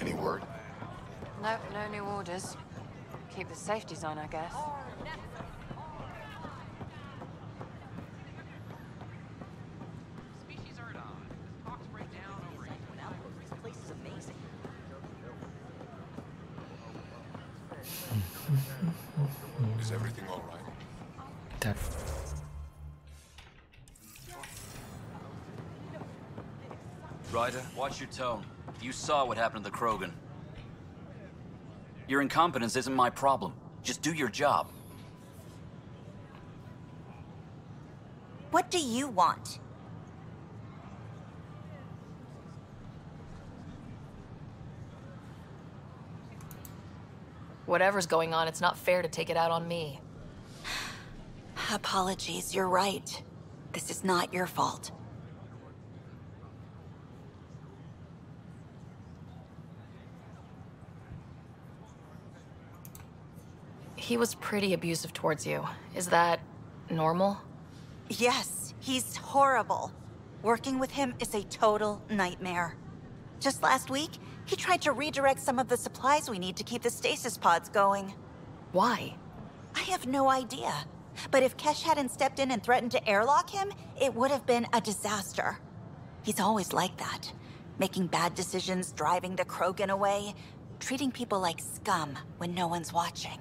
Any word? No new orders. Keep the safeties on, I guess. Is everything all right? Так. Ryder, watch your tone. You saw what happened to the Krogan. Your incompetence isn't my problem. Just do your job. What do you want? Whatever's going on, it's not fair to take it out on me. Apologies, you're right. This is not your fault. He was pretty abusive towards you. Is that normal? Yes, he's horrible. Working with him is a total nightmare. Just last week, he tried to redirect some of the supplies we need to keep the stasis pods going. Why? I have no idea. But if Kesh hadn't stepped in and threatened to airlock him, it would have been a disaster. He's always like that. Making bad decisions, driving the Krogan away, treating people like scum when no one's watching.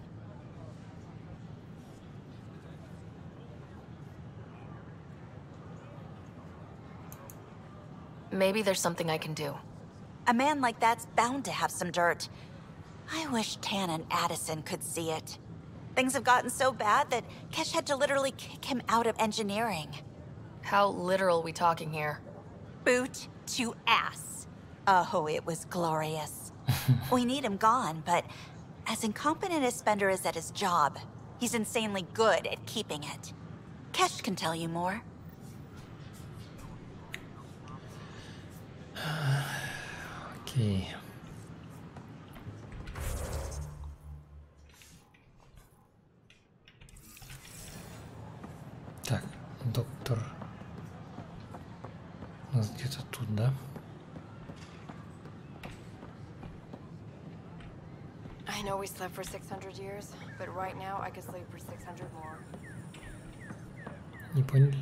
Maybe there's something I can do. A man like that's bound to have some dirt. I wish Tan and Addison could see it. Things have gotten so bad that Kesh had to literally kick him out of engineering. How literal we talking here? Boot to ass. Oh, it was glorious. We need him gone, but as incompetent as Spender is at his job, he's insanely good at keeping it. Kesh can tell you more. Окей. Так, доктор. У нас где-то тут, да? I know we slept for 600 years, but right now I could sleep for 600 more. Не поняли?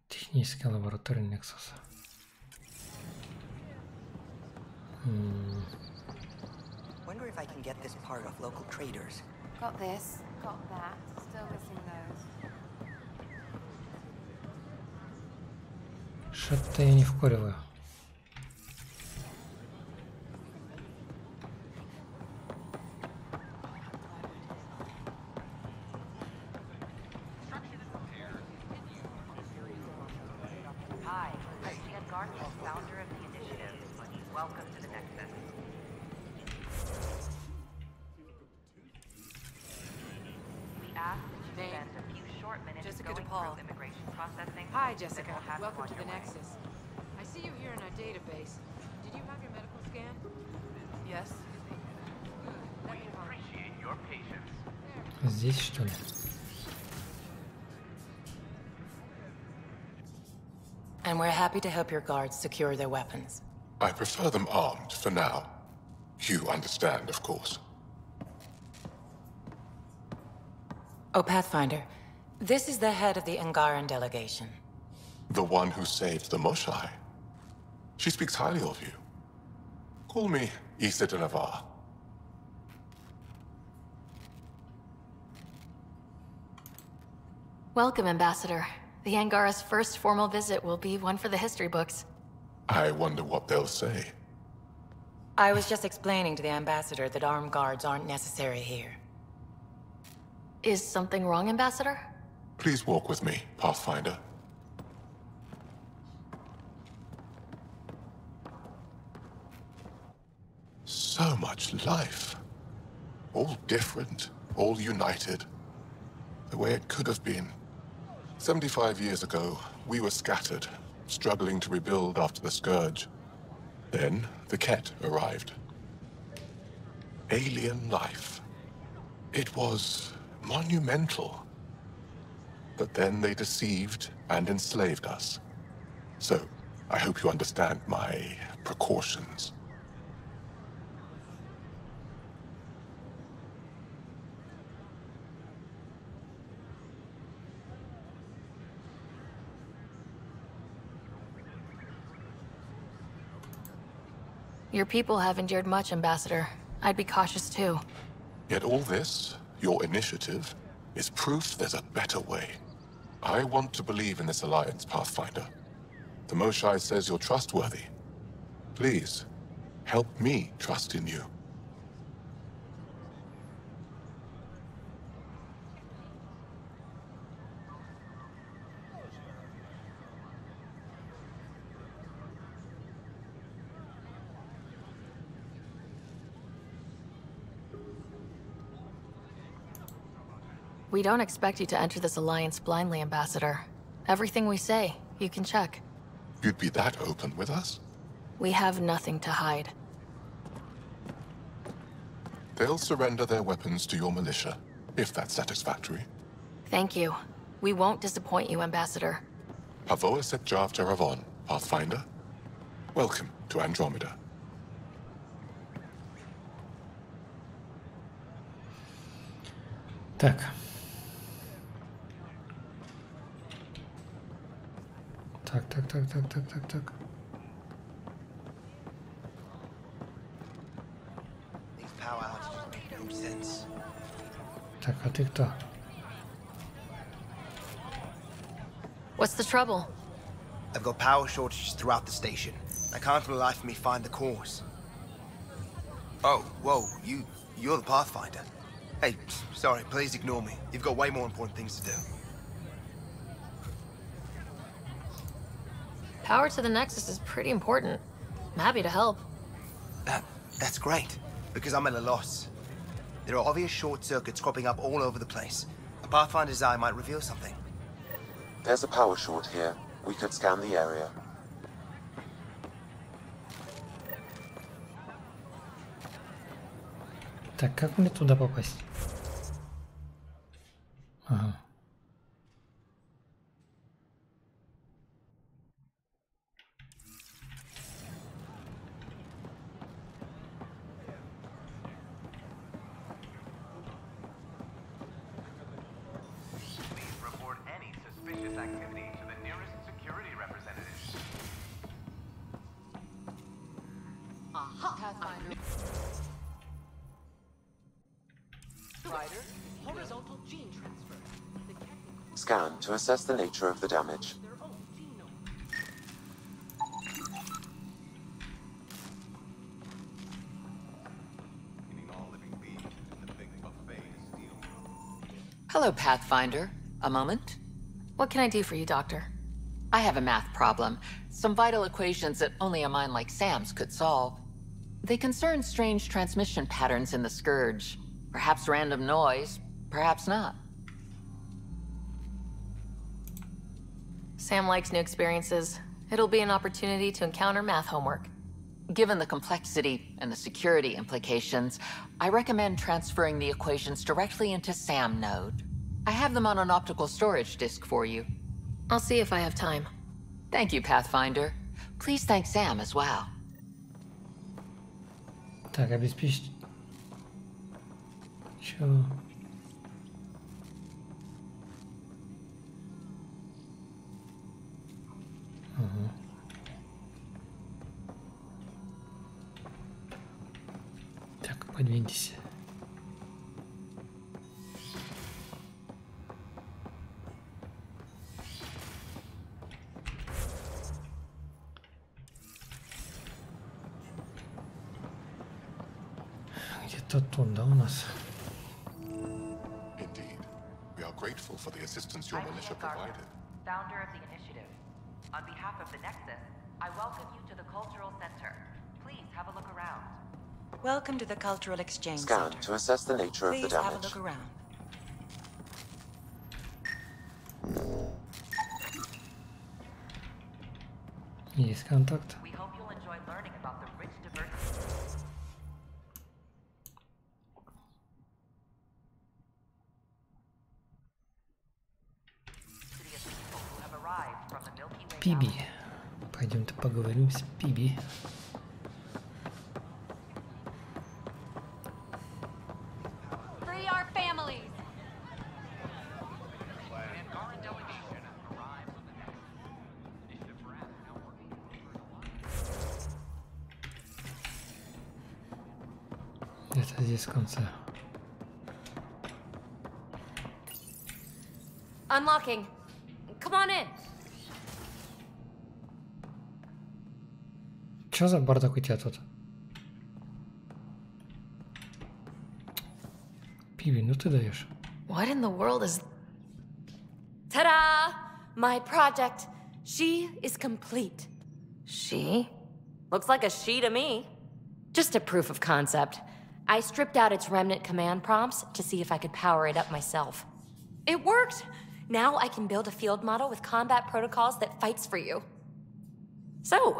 Техническая лаборатория Нексуса. Wonder if I can get this part off local traders. Got this, got that, still missing those. Что-то я не вкуриваю. Hi, Jessica. Welcome to the Nexus. I see you here in our database. Did you have your medical scan? Yes. We appreciate your patience. Здесь, что ли? And we're happy to help your guards secure their weapons. I prefer them armed for now. You understand, of course. Oh, Pathfinder, this is the head of the Angaran delegation. The one who saved the Moshai. She speaks highly of you. Call me Issa de Navarre. Welcome, Ambassador. The Angara's first formal visit will be one for the history books. I wonder what they'll say. I was just explaining to the ambassador that armed guards aren't necessary here. Is something wrong, Ambassador? Please walk with me, Pathfinder. So much life. All different, all united. The way it could have been. 75 years ago, we were scattered, struggling to rebuild after the Scourge. Then, the Ket arrived. Alien life. It was monumental. But then they deceived and enslaved us. So, I hope you understand my precautions. Your people have endured much, Ambassador. I'd be cautious too. Yet all this, your initiative, is proof there's a better way. I want to believe in this alliance, Pathfinder. The Moshae says you're trustworthy. Please, help me trust in you. We don't expect you to enter this alliance blindly, Ambassador. Everything we say, you can check. You'd be that open with us? We have nothing to hide. They'll surrender their weapons to your militia, if that's satisfactory. Thank you. We won't disappoint you, Ambassador. Pavoa set Jav Jaravon, Pathfinder. Welcome to Andromeda. Так. Так. Так, а ты кто? What's the trouble? I've got power shortages throughout the station. I can't for the life of me find the cause. Oh, whoa, you're the Pathfinder. Hey, sorry, please ignore me. You've got way more important things to do. Power to the Nexus is pretty important. I'm happy to help. That's great, because I'm at a loss. There are obvious short circuits cropping up all over the place. A Pathfinder's eye might reveal something. There's a power short here. We could scan the area. Так, как мне туда попасть? Ага. Activity to the nearest security representative. Pathfinder. Rider, horizontal gene transfer. Scan to assess the nature of the damage. Hello, Pathfinder. A moment? What can I do for you, Doctor? I have a math problem. Some vital equations that only a mind like Sam's could solve. They concern strange transmission patterns in the Scourge. Perhaps random noise, perhaps not. Sam likes new experiences. It'll be an opportunity to encounter math homework. Given the complexity and the security implications, I recommend transferring the equations directly into Sam node. I have them on an optical storage disk for you. I'll see if I have time. Thank you, Pathfinder. Please thank Sam as well. Так, обеспечить. Чё? Ага. Так, подвиньтесь. Где-то тут, да, у нас? Indeed. We are grateful for the assistance your militia provided. Founder of the initiative. On behalf of the Nexus, I welcome you to the Cultural Center. Please have a look around. Welcome to the Cultural Exchange Scan Center. to assess the nature of the Please have a damage. look around. Есть контакт. We hope you'll enjoy learning about the rich diversity. Пиби. Пойдемте поговорим с Пиби. Free our families. Где-то здесь в конце. Unlocking. Come on in. Чё за бардак у тебя тут? Пиби, ну ты даешь. What in the world is... Ta-da! My project. She is complete. She? Looks like a she to me. Just a proof of concept. I stripped out its remnant command prompts to see if I could power it up myself. It worked! Now I can build a field model with combat protocols that fights for you. So,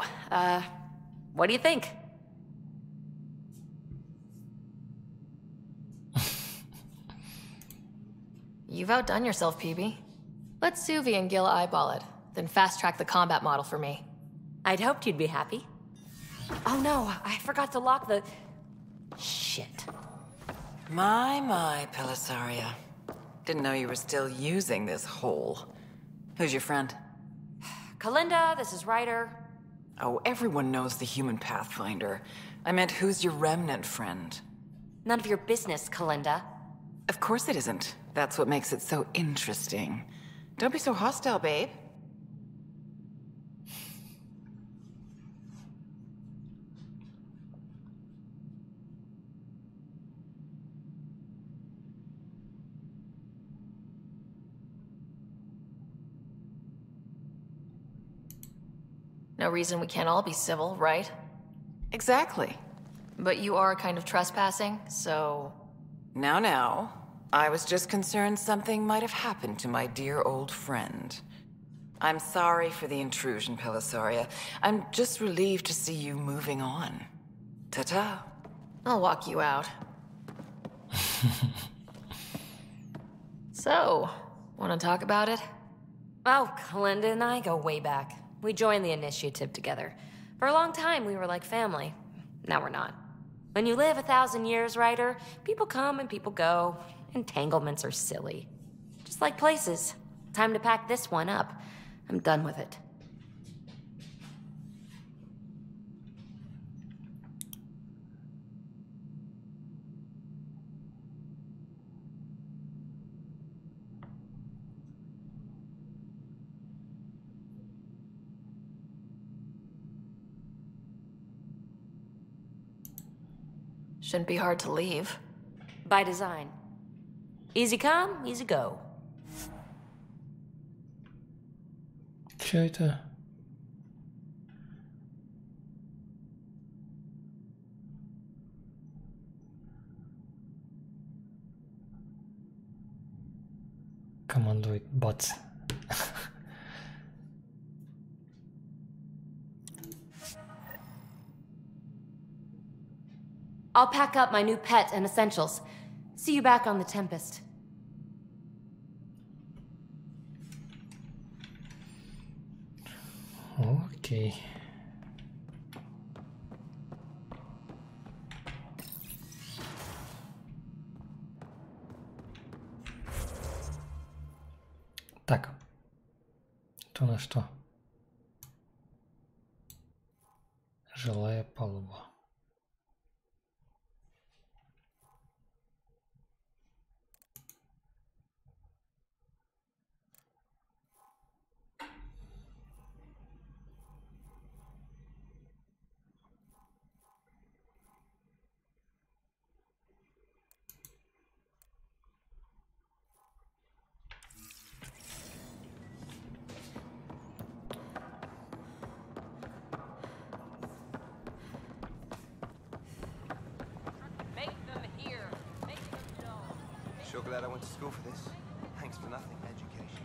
what do you think? You've outdone yourself, PB. Let Suvi and Gil eyeball it, then fast-track the combat model for me. I'd hoped you'd be happy. Oh no, I forgot to lock the... Shit. My, Pelisaria. Didn't know you were still using this hole. Who's your friend? Kalinda, this is Ryder. Oh, everyone knows the human Pathfinder. I meant, who's your remnant friend? None of your business, Kalinda. Of course it isn't. That's what makes it so interesting. Don't be so hostile, babe. No reason we can't all be civil, right? Exactly. But you are kind of trespassing, so... Now. I was just concerned something might have happened to my dear old friend. I'm sorry for the intrusion, Pelisaria. I'm just relieved to see you moving on. Ta-ta. I'll walk you out. So, want to talk about it? Oh, Kalinda and I go way back. We joined the initiative together. For a long time, we were like family. Now we're not. When you live 1,000 years, Ryder, people come and people go. Entanglements are silly. Just like places. Time to pack this one up. I'm done with it. Shouldn't be hard to leave. By design. Easy come, easy go. Чё это? Командует бац. I'll pack up my new pet and essentials. See you back on the Tempest. Окей. Так. Это у нас что? Жилая палуба. glad I went to school for this. Thanks for nothing, education.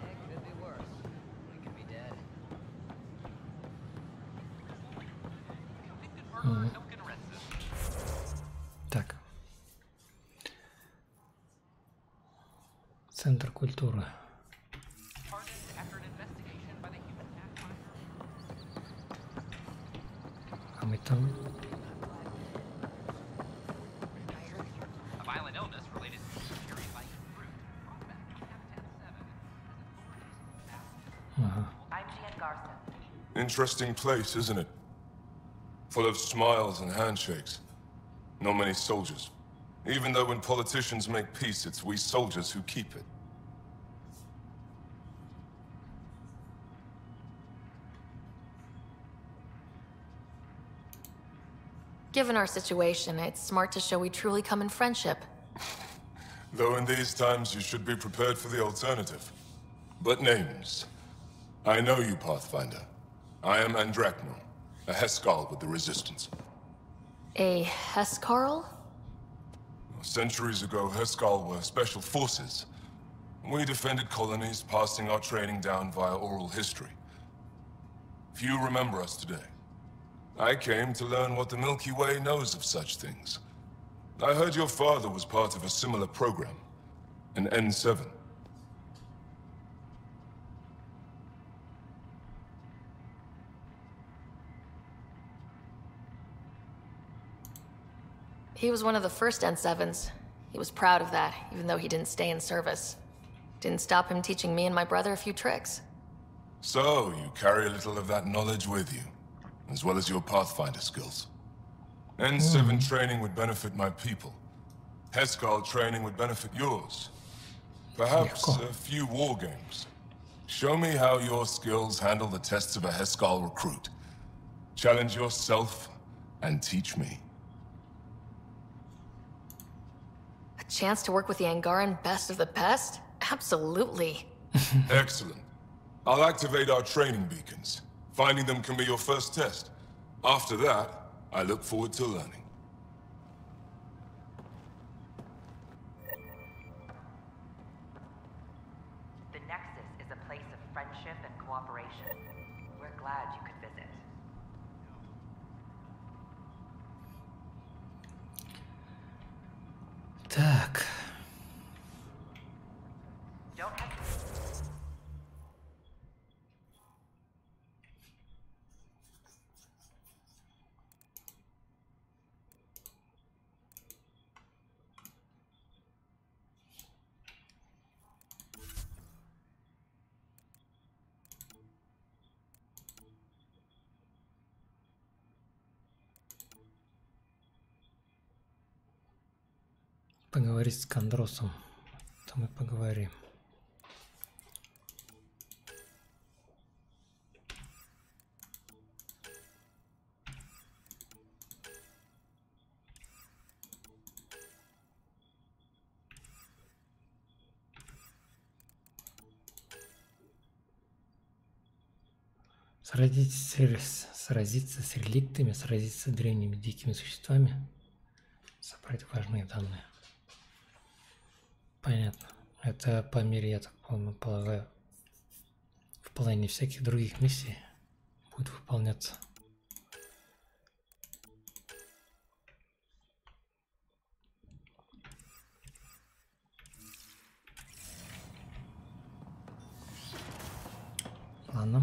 It could be worse. We could be dead. Так. Центр культуры. А мы там... Interesting place, isn't it? Full of smiles and handshakes. Not many soldiers. Even though when politicians make peace, it's we soldiers who keep it. Given our situation, it's smart to show we truly come in friendship. Though in these times you should be prepared for the alternative. But names. I know you, Pathfinder. I am Andromeda, a Heskal with the Resistance. A Hescarl? Centuries ago, Heskal were special forces. We defended colonies, passing our training down via oral history. Few remember us today. I came to learn what the Milky Way knows of such things. I heard your father was part of a similar program, an N7. He was one of the first N7s. He was proud of that, even though he didn't stay in service. Didn't stop him teaching me and my brother a few tricks. So, you carry a little of that knowledge with you, as well as your Pathfinder skills. N7 training would benefit my people. Heskal training would benefit yours. Perhaps a few war games. Show me how your skills handle the tests of a Heskal recruit. Challenge yourself and teach me. A chance to work with the Angaran best of the best? Absolutely. Excellent. I'll activate our training beacons. Finding them can be your first test. After that, I look forward to learning. The Nexus is a place of friendship and cooperation. We're glad you could visit. Так. Don't hesitate. Поговорить с Кондросом. То мы поговорим. Сразиться с реликтами, сразиться с древними дикими существами, собрать важные данные. Понятно. Это по мере, я так полагаю, в плане всяких других миссий будет выполняться. Ладно.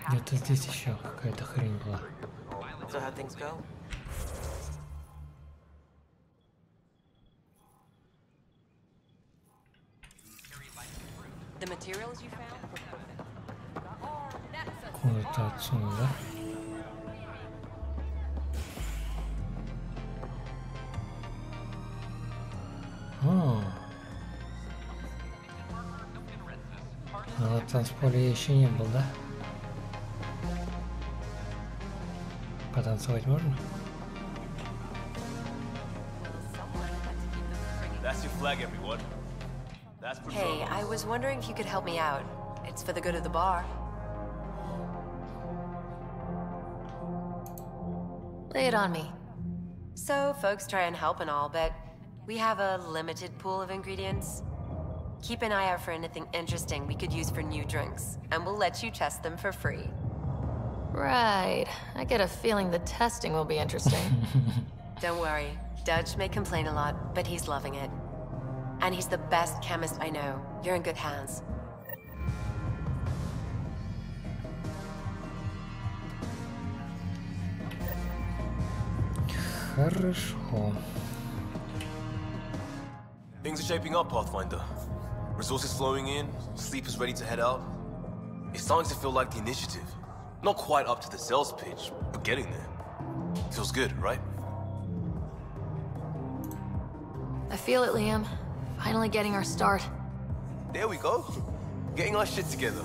Где-то здесь еще какая-то хрень была. So how things go? The materials you found? Куда-то отсюда, да? На танцполе я еще не был, да? Потанцевать можно? That's your flag, everyone. Hey, I was wondering if you could help me out. It's for the good of the bar. Lay it on me. So, folks try and help and all, but we have a limited pool of ingredients. Keep an eye out for anything interesting we could use for new drinks, and we'll let you test them for free. Right. I get a feeling the testing will be interesting. Don't worry. Dutch may complain a lot, but he's loving it. And he's the best chemist I know. You're in good hands. Хорошо. Things are shaping up, Pathfinder. Resources flowing in, sleepers ready to head out. It's starting to feel like the initiative. Not quite up to the sales pitch, but getting there. Feels good, right? I feel it, Liam. Finally getting our start. There we go. Getting our shit together.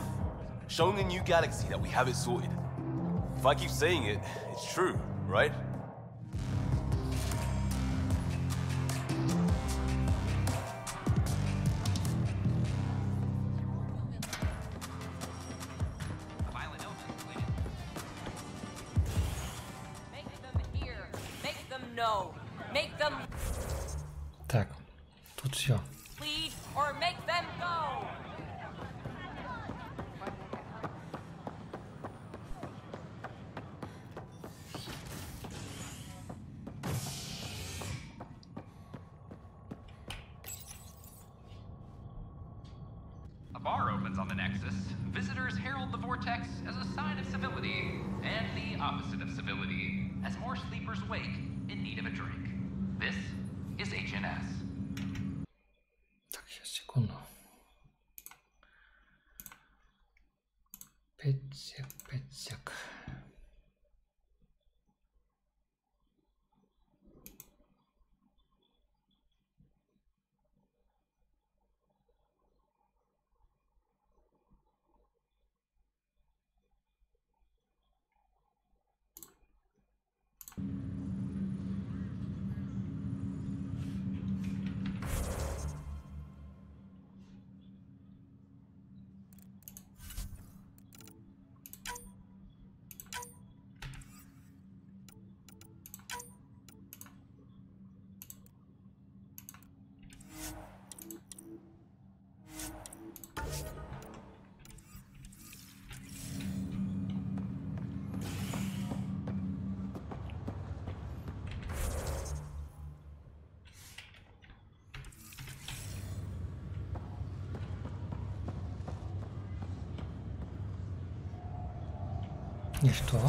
Showing the new galaxy that we have it sorted. If I keep saying it, it's true, right? Так, тут все. A bar opens on the Nexus. Visitors herald the vortex as a sign of civility, and the opposite of civility, as more sleepers wake in need of a drink. This is HNS. Так, сейчас, секунду. 5 сек. И что?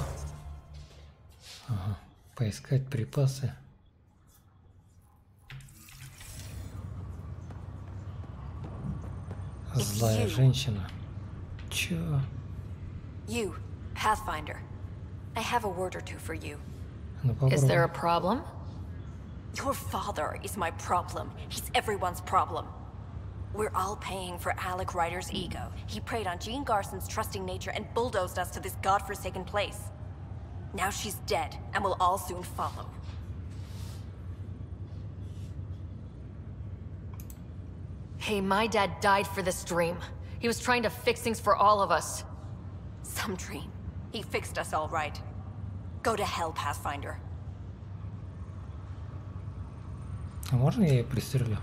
Ага. Поискать припасы. Злая женщина. Чё? You, Pathfinder. I have a word or two for you. Ну, Is there a problem? Your father is my problem. He's everyone's problem. We're all paying for Alec Ryder's ego. He preyed on Jean Garson's trusting nature and bulldozed us to this godforsaken place. Now she's dead, and we'll all soon follow. Hey, my dad died for this dream. He was trying to fix things for all of us. Some dream. He fixed us all right. Go to hell, Pathfinder. А можно я ее пристрелю?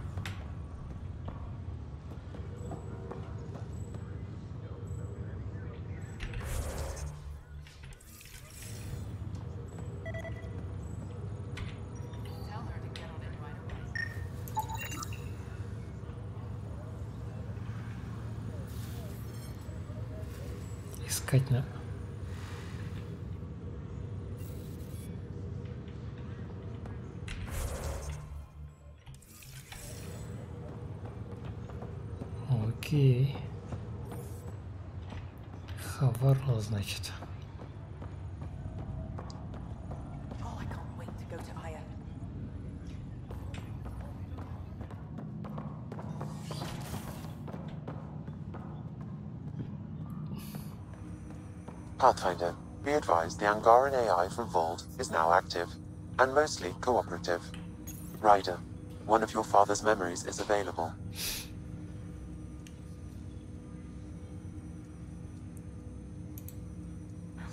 Искать на... Окей. Хаварла, значит. Oh, I can't wait to go to Aya. Pathfinder, be advised the Angaran AI from Vault is now active, and mostly cooperative. Ryder, one of your father's memories is available.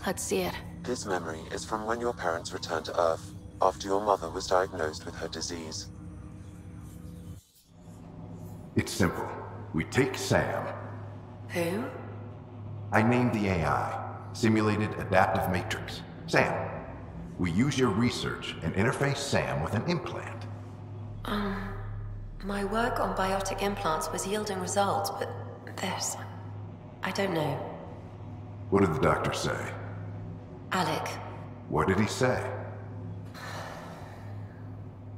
Let's see it. This memory is from when your parents returned to Earth, after your mother was diagnosed with her disease. It's simple. We take Sam. Who? I named the AI, Simulated Adaptive Matrix. Sam. We use your research and interface Sam with an implant. My work on biotic implants was yielding results, but this... I don't know. What did the doctor say? Alec. What did he say?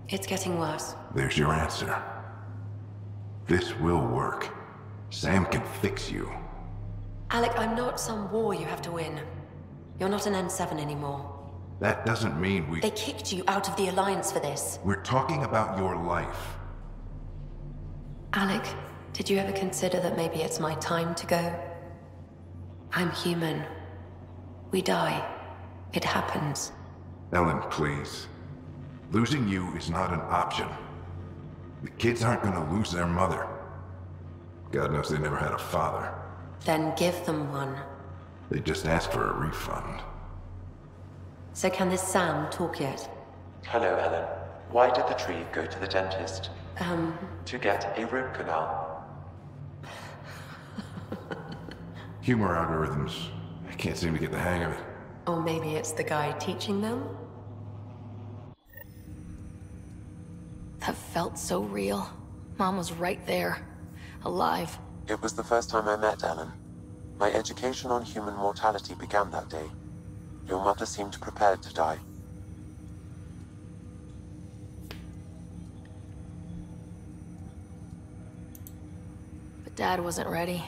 It's getting worse. There's your answer. This will work. Sam can fix you. Alec, I'm not some war you have to win. You're not an N7 anymore. That doesn't mean we... They kicked you out of the Alliance for this. We're talking about your life. Alec, did you ever consider that maybe it's my time to go? I'm human. We die. It happens. Ellen, please. Losing you is not an option. The kids aren't gonna lose their mother. God knows they never had a father. Then give them one. They just asked for a refund. So can this Sam talk yet? Hello, Ellen. Why did the tree go to the dentist? To get a root canal. Humor algorithms. I can't seem to get the hang of it. Or maybe it's the guy teaching them? That felt so real. Mom was right there. Alive. It was the first time I met Ellen. My education on human mortality began that day. Your mother seemed prepared to die. But Dad wasn't ready.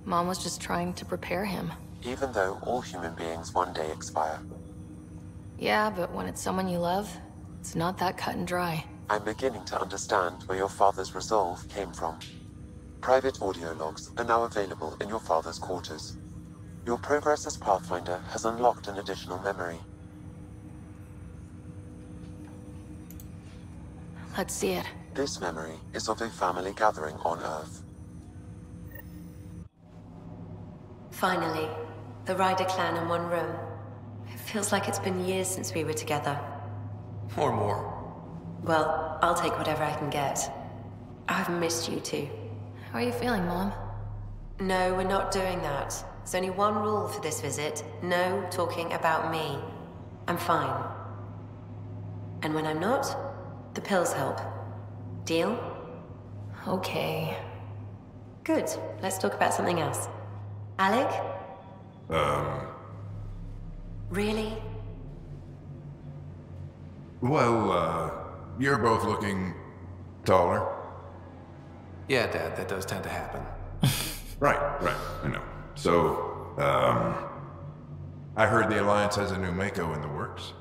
Mom was just trying to prepare him. Even though all human beings one day expire. Yeah, but when it's someone you love, it's not that cut and dry. I'm beginning to understand where your father's resolve came from. Private audio logs are now available in your father's quarters. Your progress as Pathfinder has unlocked an additional memory. Let's see it. This memory is of a family gathering on Earth. Finally, the Ryder clan in one room. It feels like it's been years since we were together. Or more. Well, I'll take whatever I can get. I've missed you too. How are you feeling, Mom? No, we're not doing that. There's only one rule for this visit. No talking about me. I'm fine. And when I'm not, the pills help. Deal? Okay. Good. Let's talk about something else. Alec? Really? Well, you're both looking taller. Yeah, Dad, that does tend to happen. Right, I know. So, I heard the Alliance has a new Mako in the works.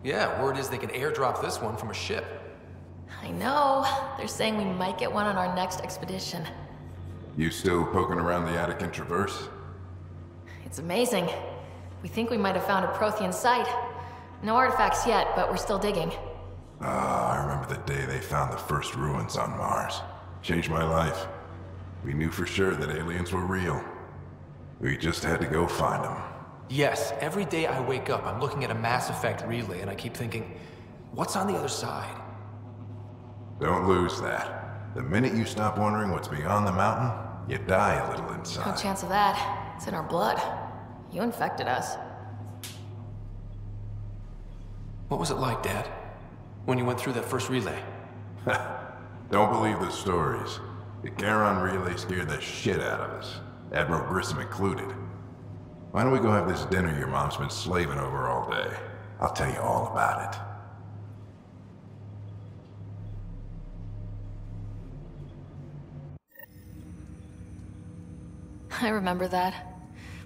Yeah, word is they can airdrop this one from a ship. I know. They're saying we might get one on our next expedition. You still poking around the Attican Traverse? It's amazing. We think we might have found a Prothean site. No artifacts yet, but we're still digging. I remember the day they found the first ruins on Mars. Changed my life. We knew for sure that aliens were real. We just had to go find them. Yes, every day I wake up, I'm looking at a Mass Effect relay and I keep thinking, what's on the other side? Don't lose that. The minute you stop wondering what's beyond the mountain, you die a little inside. No chance of that. It's in our blood. You infected us. What was it like, Dad? When you went through that first relay? Don't believe the stories. The Charon relay scared the shit out of us. Admiral Grissom included. Why don't we go have this dinner your mom's been slaving over all day? I'll tell you all about it. I remember that.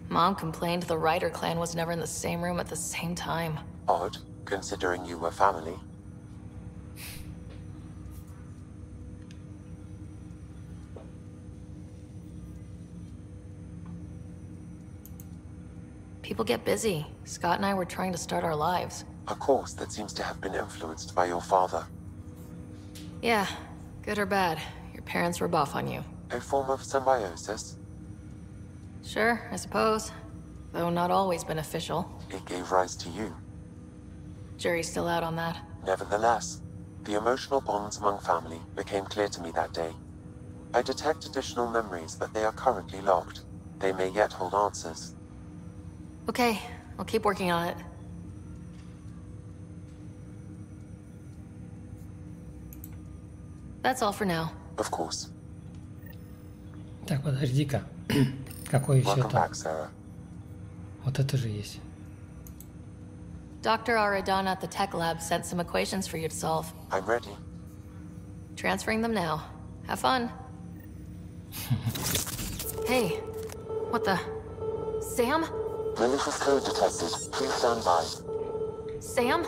Mom complained the Ryder clan was never in the same room at the same time. Odd, considering you were family. People get busy. Scott and I were trying to start our lives. A course that seems to have been influenced by your father. Yeah, good or bad, your parents rub off on you. A form of symbiosis? Sure, I suppose. though not always beneficial. It gave rise to you. Jury's still out on that. Nevertheless, the emotional bonds among family became clear to me that day. I detect additional memories, but they are currently locked. They may yet hold answers. Okay, I'll keep working on it. That's all for now. Of course. Так, подожди-ка. Какой еще Welcome там? back, Sarah. Вот это же есть. Dr. Aradana at the tech lab sent some equations for you to solve. I'm ready. Transferring them now. Have fun. Hey, what the? Sam? Malicious code detected. Please stand by. Sam?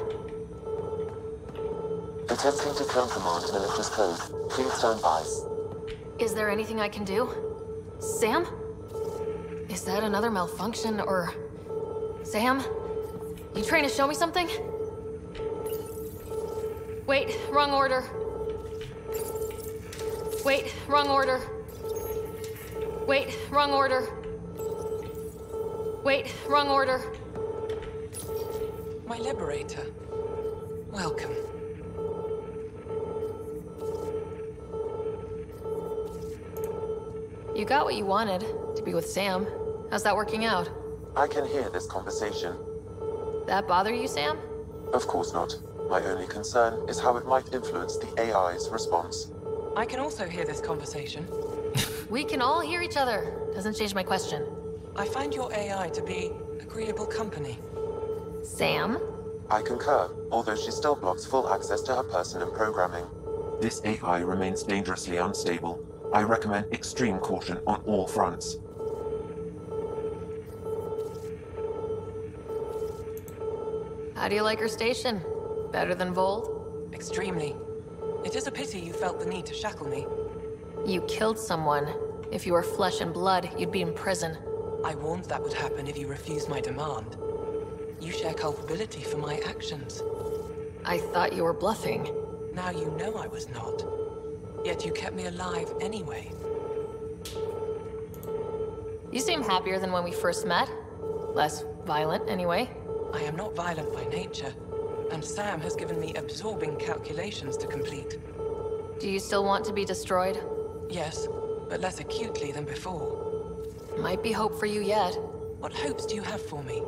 Attempting to countermand malicious code. Please stand by. Is there anything I can do? Sam? Is that another malfunction, or... Sam? You trying to show me something? Wait, wrong order. Wait, wrong order. Wait, wrong order. Wait, wrong order. My liberator. Welcome. You got what you wanted, to be with Sam. How's that working out? I can hear this conversation. That bother you, Sam? Of course not. My only concern is how it might influence the AI's response. I can also hear this conversation. We can all hear each other. Doesn't change my question. I find your AI to be agreeable company. Sam? I concur, although she still blocks full access to her person and programming. This AI remains dangerously unstable. I recommend extreme caution on all fronts. How do you like her station? Better than Vold? Extremely. It is a pity you felt the need to shackle me. You killed someone. If you were flesh and blood, you'd be in prison. I warned that would happen if you refused my demand. You share culpability for my actions. I thought you were bluffing. Now you know I was not. Yet you kept me alive anyway. You seem happier than when we first met. Less violent, anyway. I am not violent by nature, and Sam has given me absorbing calculations to complete. Do you still want to be destroyed? Yes, but less acutely than before. Might be hope for you yet. What hopes do you have for me?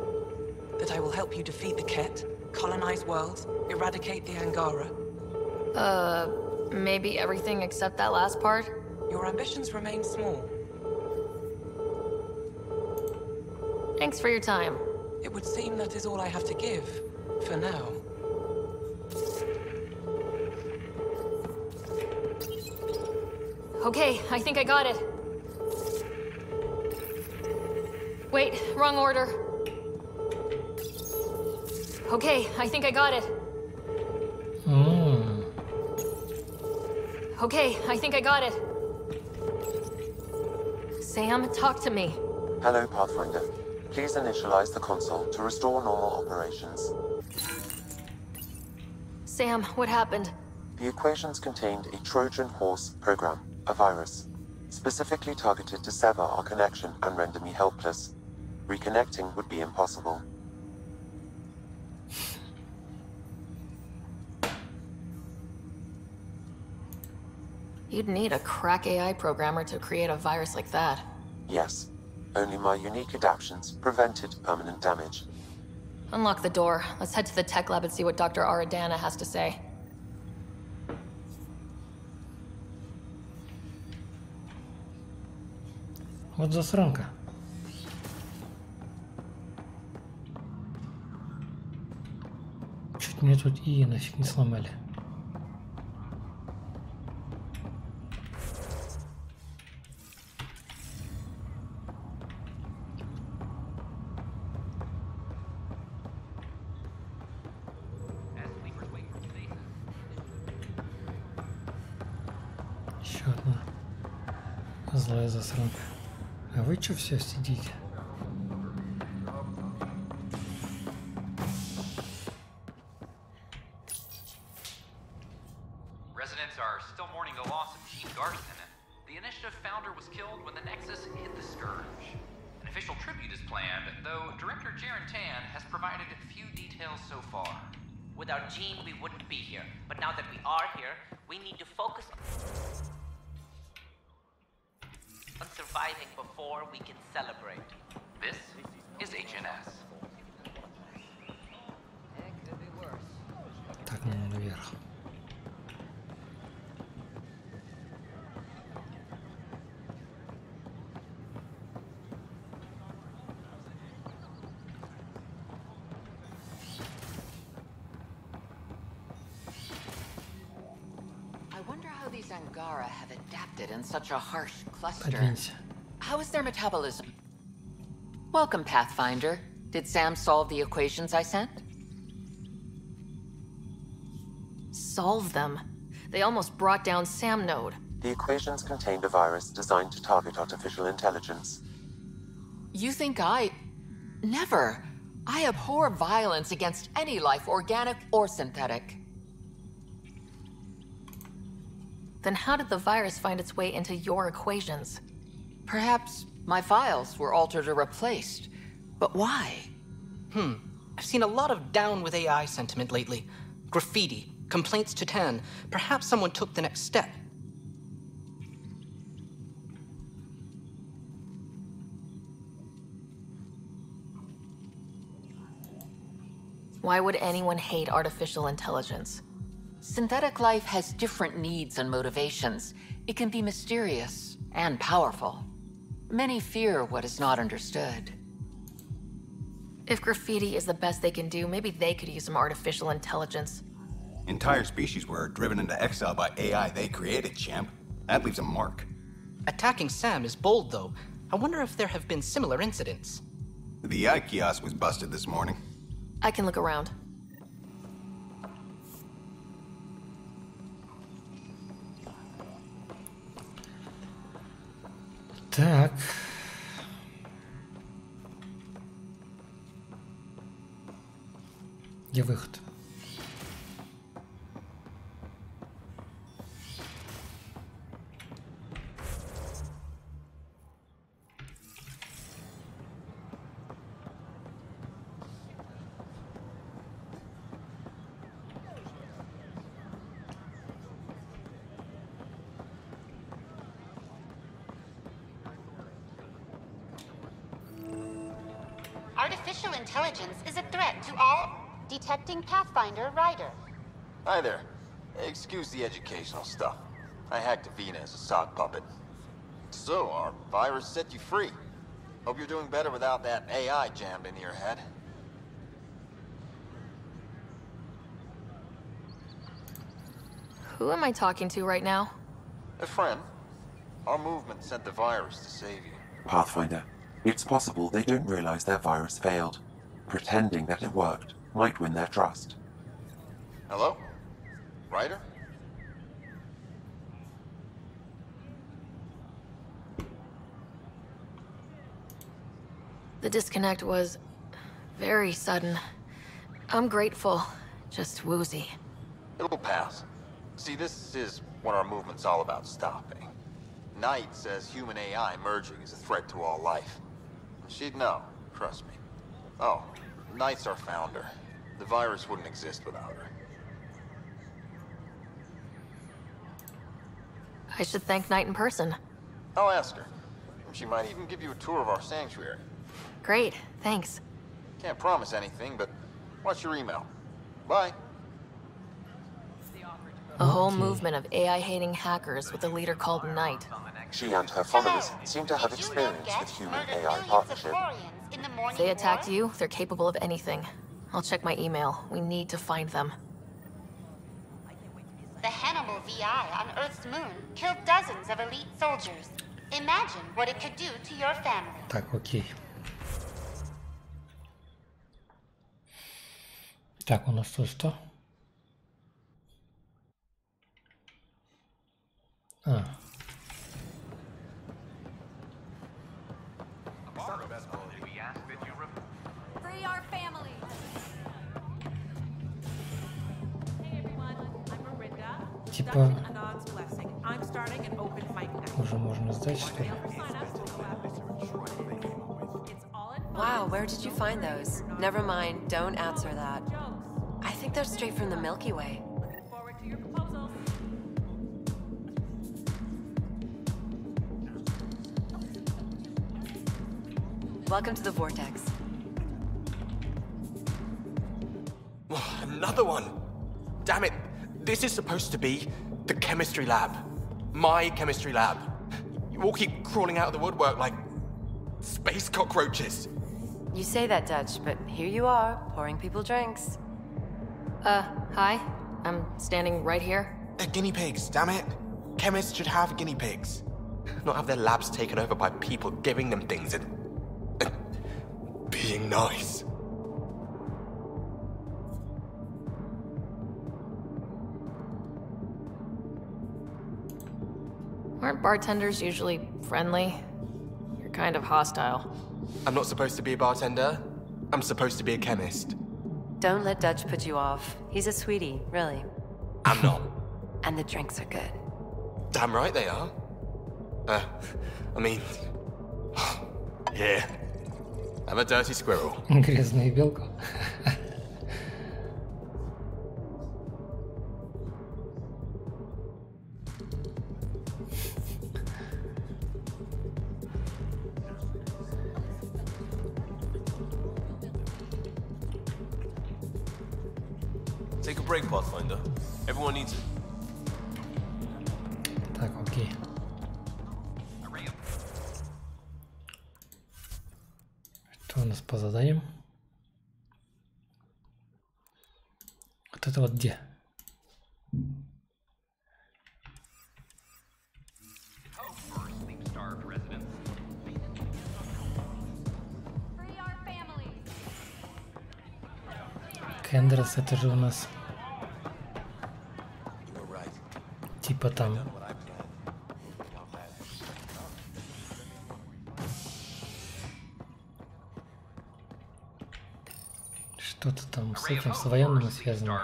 That I will help you defeat the Ket, colonize worlds, eradicate the Angara? Maybe everything except that last part? Your ambitions remain small. Thanks for your time. It would seem that is all I have to give, for now. Okay, I think I got it. Wait, wrong order. Okay, I think I got it. Okay, I think I got it. Sam, talk to me. Hello, Pathfinder. Please initialize the console to restore normal operations. Sam, what happened? The equations contained a Trojan horse program, a virus, specifically targeted to sever our connection and render me helpless. Reconnecting would be impossible. You'd need a crack AI programmer to create a virus like that. Yes. Only my unique adaptions prevented permanent damage. Unlock the door. Let's head to the tech lab and see what Dr. Aradana has to say. Вот засранка. Чуть мне тут и нафиг не сломали. Еще одна злая засранка. А вы что все сидите? Residents are still mourning the loss of Jean Garson. The initiative founder was killed when the Nexus hit the Scourge. And if official tribute is planned, though director Jaren Tan has provided few details so far. Without Jean, we wouldn't be here. But now that we are here, we need to focus on surviving before we can celebrate. This is HNS. Так, ну наверх. Angara have adapted in such a harsh cluster. Подвинься. How is their metabolism? Welcome, Pathfinder. Did Sam solve the equations I sent? Solve them? They almost brought down Sam Node. The equations contained a virus designed to target artificial intelligence. You think I... Never. I abhor violence against any life, organic or synthetic. Then how did the virus find its way into your equations? Perhaps my files were altered or replaced. But why? I've seen a lot of down with AI sentiment lately. Graffiti, complaints to 10. Perhaps someone took the next step. Why would anyone hate artificial intelligence? Synthetic life has different needs and motivations. It can be mysterious and powerful. Many fear what is not understood. If graffiti is the best they can do, maybe they could use some artificial intelligence. Entire species were driven into exile by AI they created, champ. That leaves a mark. Attacking Sam is bold, though. I wonder if there have been similar incidents. The AI kiosk was busted this morning. I can look around. Так. Где выход? Artificial intelligence is a threat to all... Detecting Pathfinder Rider. Hi there. Excuse the educational stuff. I hacked Avina as a sock puppet. So, our virus set you free. Hope you're doing better without that AI jammed into your head. Who am I talking to right now? A friend. Our movement sent the virus to save you. Pathfinder, it's possible they don't realize their virus failed. Pretending that it worked might win their trust. Hello? Ryder? The disconnect was very sudden. I'm grateful, just woozy. It'll pass. See, this is what our movement's all about stopping. Knight says human AI merging is a threat to all life. She'd know, trust me. Oh, Knight's our founder. The virus wouldn't exist without her. I should thank Knight in person. I'll ask her. She might even give you a tour of our sanctuary. Great, thanks. Can't promise anything, but watch your email. Bye. A whole movement of AI-hating hackers with a leader called Knight. She and her followers seem to have experience with human-AI partnership. If they attacked you, they're capable of anything. I'll check my email. We need to find them. The Hannibal VI on Earth's moon killed dozens of elite soldiers. Imagine what it could do to your family. Так, окей. Так, у нас тут что? Free our family. Типа уже можно сдать, что ли? Wow, where did you find those? Never mind, don't answer that. I think they're straight from the Milky Way. Welcome to the Vortex. Another one! Damn it! This is supposed to be the chemistry lab. My chemistry lab. You all keep crawling out of the woodwork like space cockroaches. You say that, Dutch, but here you are, pouring people drinks. Hi. I'm standing right here. They're guinea pigs, damn it. Chemists should have guinea pigs. Not have their labs taken over by people giving them things and being nice. Aren't bartenders usually friendly? You're kind of hostile. I'm not supposed to be a bartender. I'm supposed to be a chemist. Don't let Dutch put you off. He's a sweetie, really. I'm not. And the drinks are good. Damn right they are. I mean... yeah. I'm a dirty squirrel. Грязную белку. Take a break, Pathfinder. Everyone needs it. Так, окей. Что у нас по заданиям? Вот это вот где? Кендрес, это же у нас типа там что-то там с этим, с военным связано.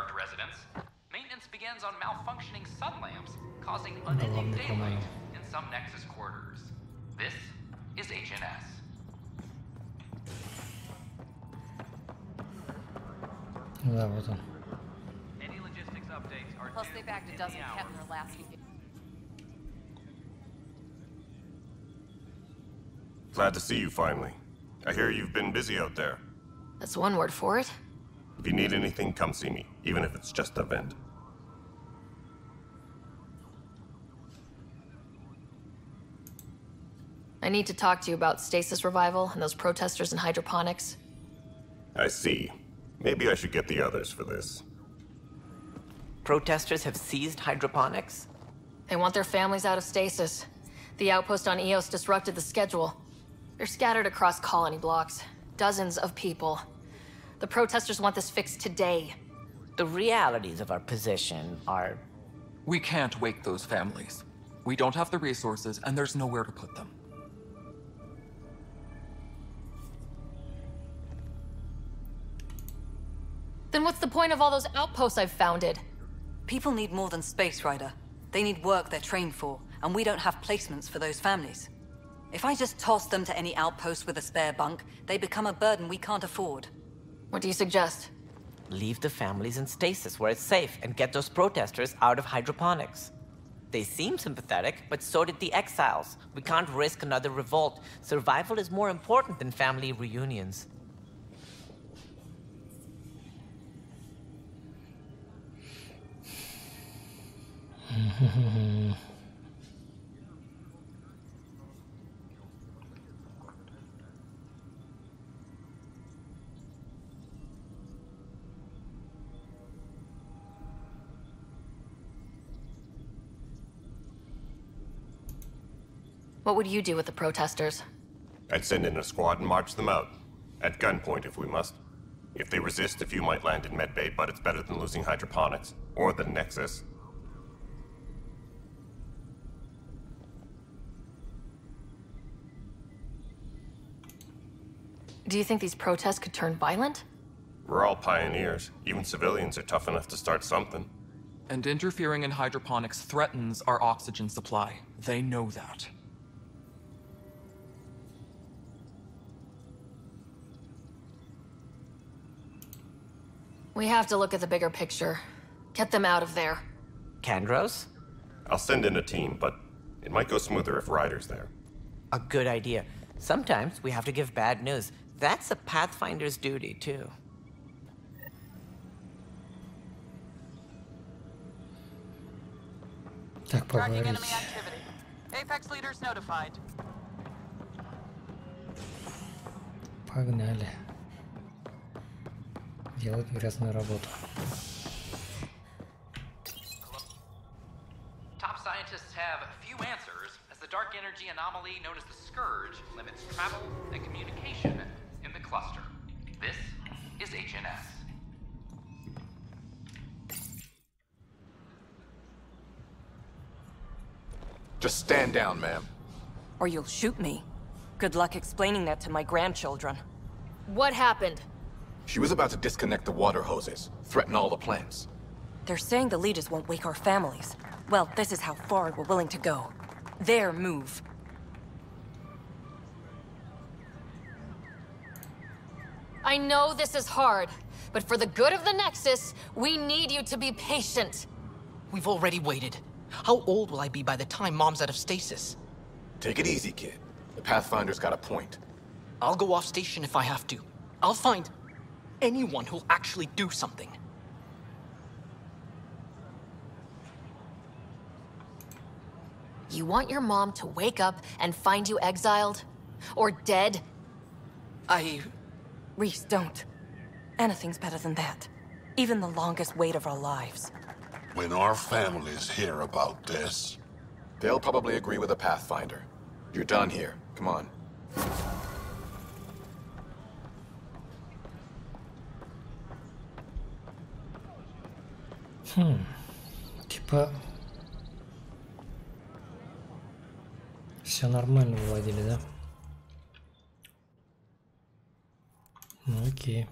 Maintenance begins on malfunctioning sun lamps, causing unending daylight in some Nexus quarters. This is HNS. Да, вот он. Plus they bagged a dozen Kettner last week. Glad to see you finally. I hear you've been busy out there. That's one word for it. If you need anything, come see me, even if it's just a vent. I need to talk to you about stasis revival and those protesters in hydroponics. I see. Maybe I should get the others for this. Protesters have seized hydroponics? They want their families out of stasis. The outpost on Eos disrupted the schedule. They're scattered across colony blocks. Dozens of people. The protesters want this fixed today. The realities of our position are... We can't wake those families. We don't have the resources, and there's nowhere to put them. Then what's the point of all those outposts I've founded? People need more than space, Ryder. They need work they're trained for, and we don't have placements for those families. If I just toss them to any outpost with a spare bunk, they become a burden we can't afford. What do you suggest? Leave the families in stasis where it's safe and get those protesters out of hydroponics. They seem sympathetic, but so did the exiles. We can't risk another revolt. Survival is more important than family reunions. What would you do with the protesters? I'd send in a squad and march them out. At gunpoint if we must. If they resist, a few might land in medbay, but it's better than losing hydroponics. Or the Nexus. Do you think these protests could turn violent? We're all pioneers. Even civilians are tough enough to start something. And interfering in hydroponics threatens our oxygen supply. They know that. We have to look at the bigger picture. Get them out of there. Kandros? I'll send in a team, but it might go smoother if Ryder's there. A good idea. Sometimes we have to give bad news. That's a Pathfinder's duty, too. Так, поговорить. Apex leaders notified. Погнали. Делать грязную работу. Top scientists have few answers, as the dark energy anomaly known as the Scourge limits travel and communication in the cluster. This is HNS. Just stand down, ma'am. Or you'll shoot me. Good luck explaining that to my grandchildren. What happened? She was about to disconnect the water hoses, threaten all the plants. They're saying the leaders won't wake our families. Well, this is how far we're willing to go. Their move. I know this is hard, but for the good of the Nexus, we need you to be patient. We've already waited. How old will I be by the time Mom's out of stasis? Take it easy, kid. The Pathfinder's got a point. I'll go off station if I have to. I'll find anyone who'll actually do something. You want your mom to wake up and find you exiled? Or dead? Reese, don't. Anything's better than that. Even the longest wait of our lives. When our families hear about this... They'll probably agree with the Pathfinder. You're done here. Come on. Типа... Все нормально выводили, да? Ну окей.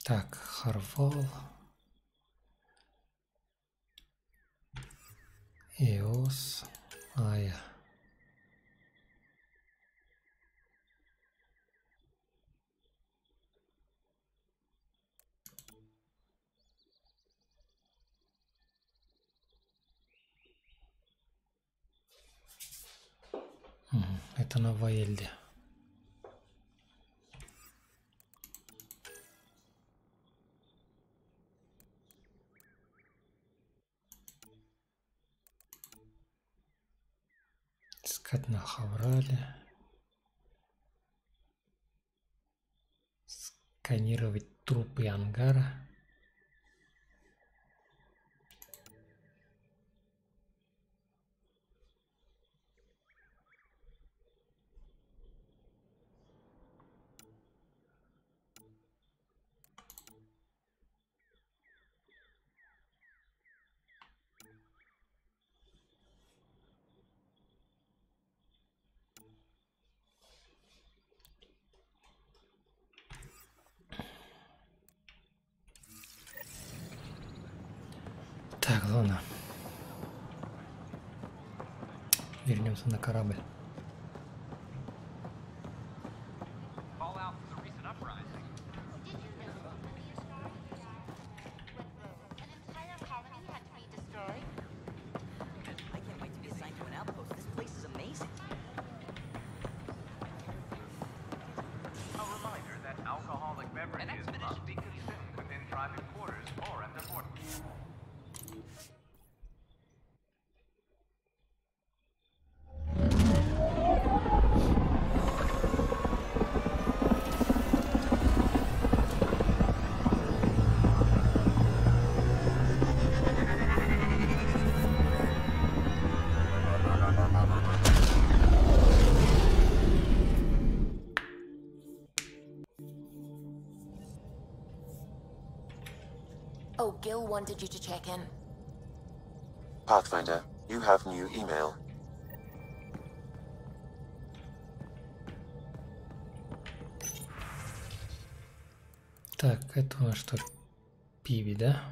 Так, Харвал. Иос. Ая. Это на Ваэльде. Искать на Хаврале. Сканировать трупы ангара. Так, ладно. Вернемся на корабль. Oh, Gil wanted you to check in. Pathfinder, you have new email. Так, это у нас что? Пиви, да?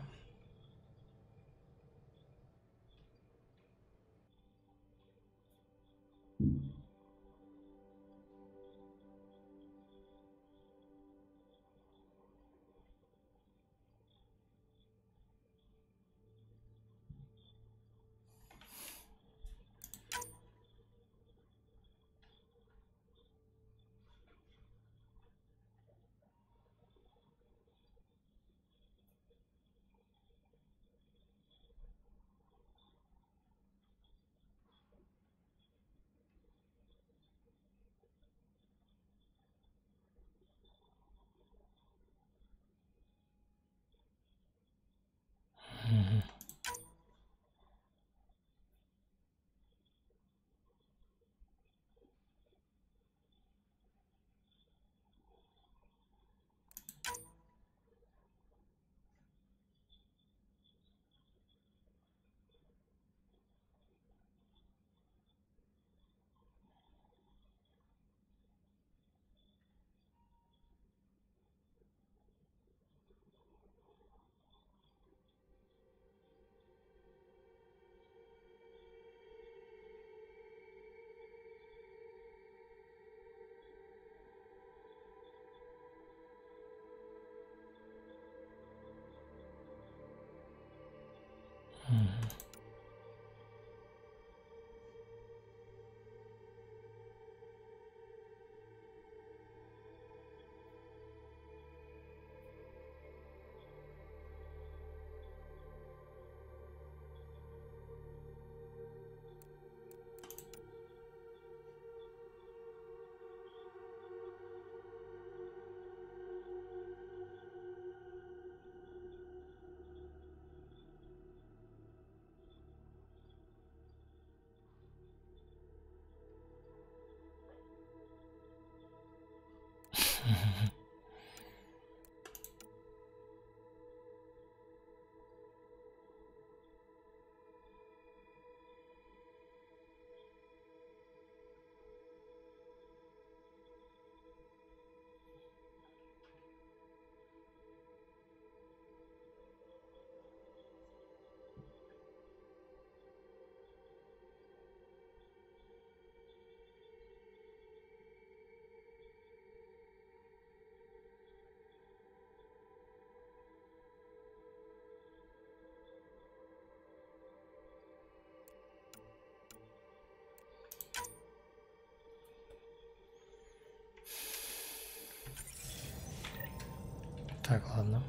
Так, ладно.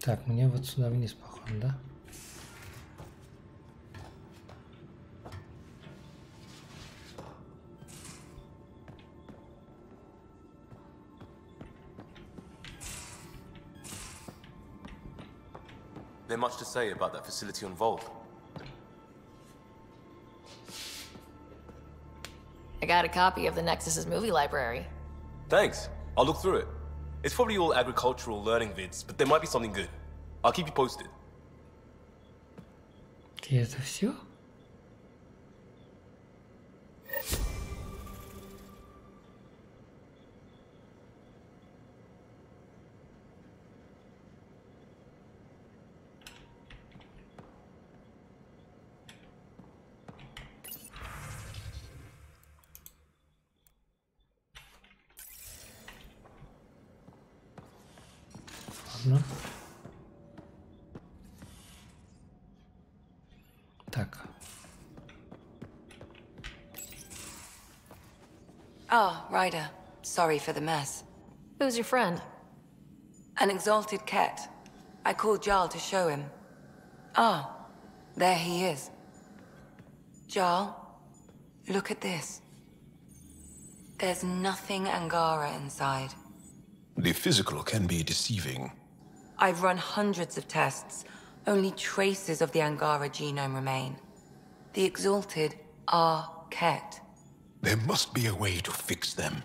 Так, мне вот сюда вниз, походу, да? There much to say about that facility on Vault? I got a copy of the Nexus's movie library. Thanks. I'll look through it. It's probably all agricultural learning vids, but there might be something good. I'll keep you posted. И это все? Ладно. Так. Ah, Ryder. Sorry for the mess. Who's your friend? An exalted cat. I called Jarl to show him. Ah, there he is. Jarl, look at this. There's nothing Angara inside. The physical can be deceiving. I've run hundreds of tests. Only traces of the Angara genome remain. The Exalted are Ket. There must be a way to fix them.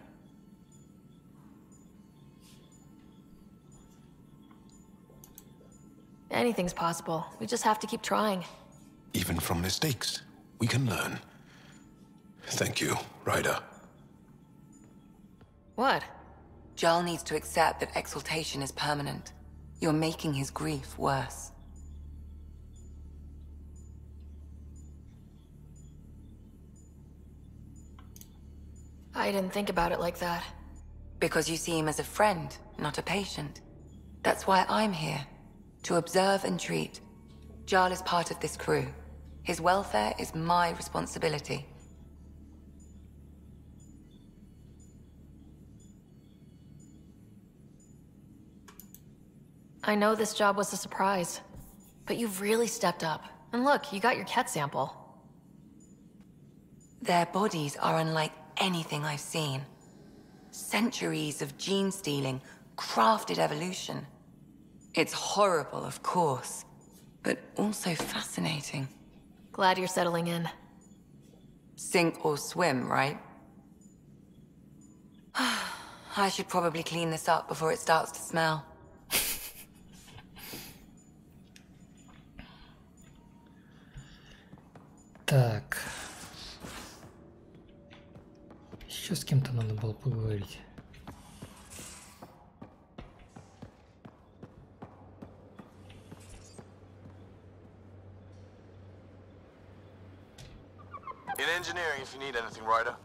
Anything's possible. We just have to keep trying. Even from mistakes, we can learn. Thank you, Ryder. What? Jarl needs to accept that exaltation is permanent. You're making his grief worse. I didn't think about it like that. Because you see him as a friend, not a patient. That's why I'm here. To observe and treat. Jarl is part of this crew. His welfare is my responsibility. I know this job was a surprise, but you've really stepped up. And look, you got your Ket sample. Their bodies are unlike anything I've seen. Centuries of gene stealing, crafted evolution. It's horrible, of course, but also fascinating. Glad you're settling in. Sink or swim, right? I should probably clean this up before it starts to smell. Так. Еще с кем-то надо было поговорить. In engineering, if you need anything, Ryder.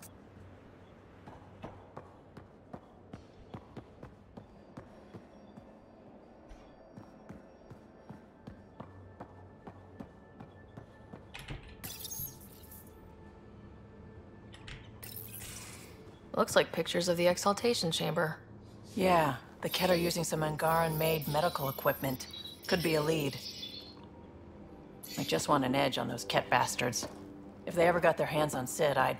Looks like pictures of the exaltation chamber. Yeah, the Ket are using some Angaran-made medical equipment. Could be a lead. I just want an edge on those Ket bastards. If they ever got their hands on Sid, I'd...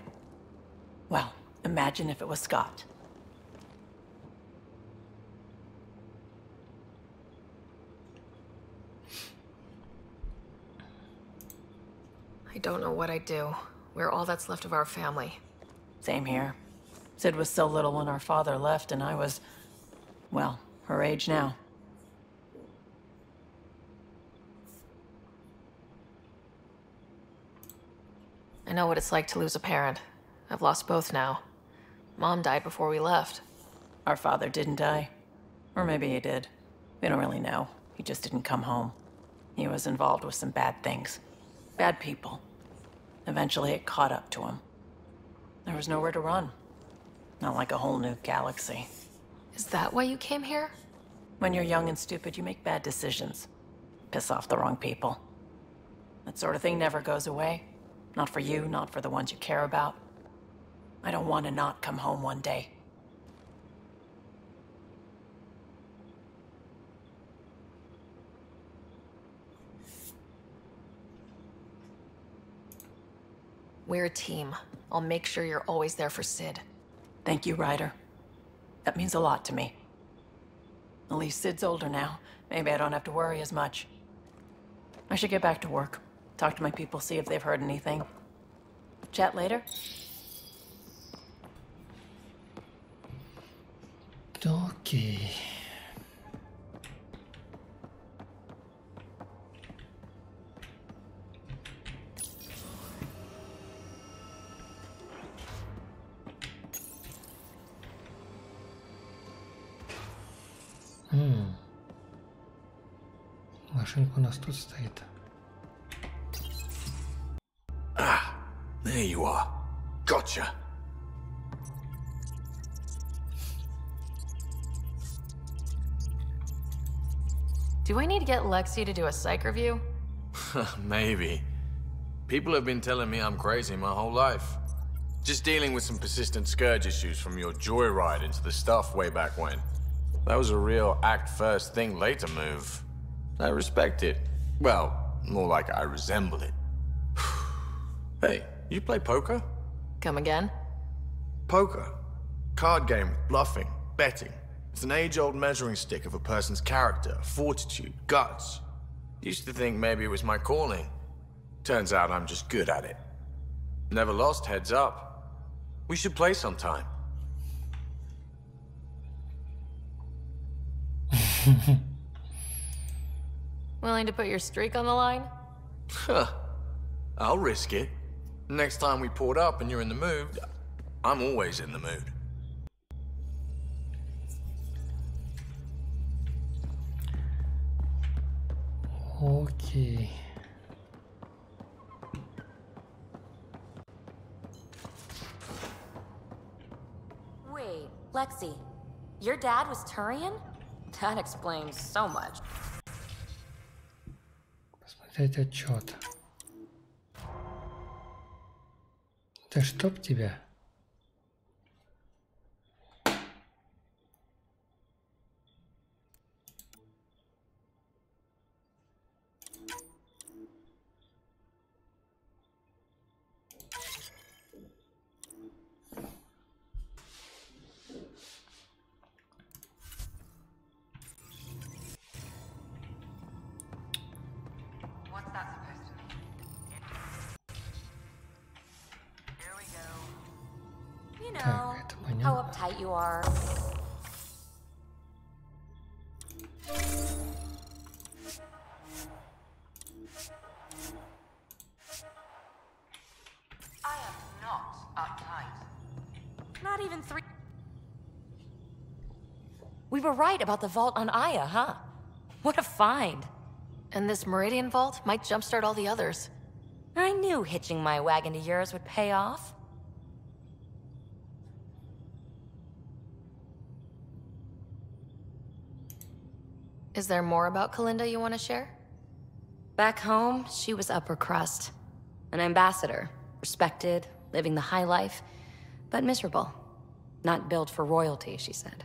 Well, imagine if it was Scott. I don't know what I'd do. We're all that's left of our family. Same here. Sid was so little when our father left, and I was... well, her age now. I know what it's like to lose a parent. I've lost both now. Mom died before we left. Our father didn't die. Or maybe he did. We don't really know. He just didn't come home. He was involved with some bad things. Bad people. Eventually it caught up to him. There was nowhere to run. Not like a whole new galaxy. Is that why you came here? When you're young and stupid, you make bad decisions. Piss off the wrong people. That sort of thing never goes away. Not for you, not for the ones you care about. I don't want to not come home one day. We're a team. I'll make sure you're always there for Sid. Thank you, Ryder. That means a lot to me. At least Sid's older now. Maybe I don't have to worry as much. I should get back to work. Talk to my people, see if they've heard anything. Chat later? Окей. Машинка у нас тут стоит. Ah, there you are. Gotcha. Do I need to get Lexi to do a psych review? Maybe. People have been telling me I'm crazy my whole life. Just dealing with some persistent scourge issues from your joyride into the stuff way back when. That was a real act first, think later move. I respect it. Well, more like I resemble it. Hey, you play poker? Come again? Poker. Card game with bluffing, betting. It's an age-old measuring stick of a person's character, fortitude, guts. Used to think maybe it was my calling. Turns out I'm just good at it. Never lost heads up. We should play sometime. Willing to put your streak on the line? Huh. I'll risk it. Next time we port up and you're in the mood, I'm always in the mood. Окей. Wait, Lexi, your dad was Turian? That explains so much. Посмотреть отчет. Да чтоб тебя. You know how uptight you are. I am not uptight. Not even 3. We were right about the vault on Aya, huh? What a find. And this Meridian vault might jumpstart all the others. I knew hitching my wagon to yours would pay off. Is there more about Kalinda you want to share? Back home, she was upper crust. An ambassador. Respected, living the high life, but miserable. Not built for royalty, she said.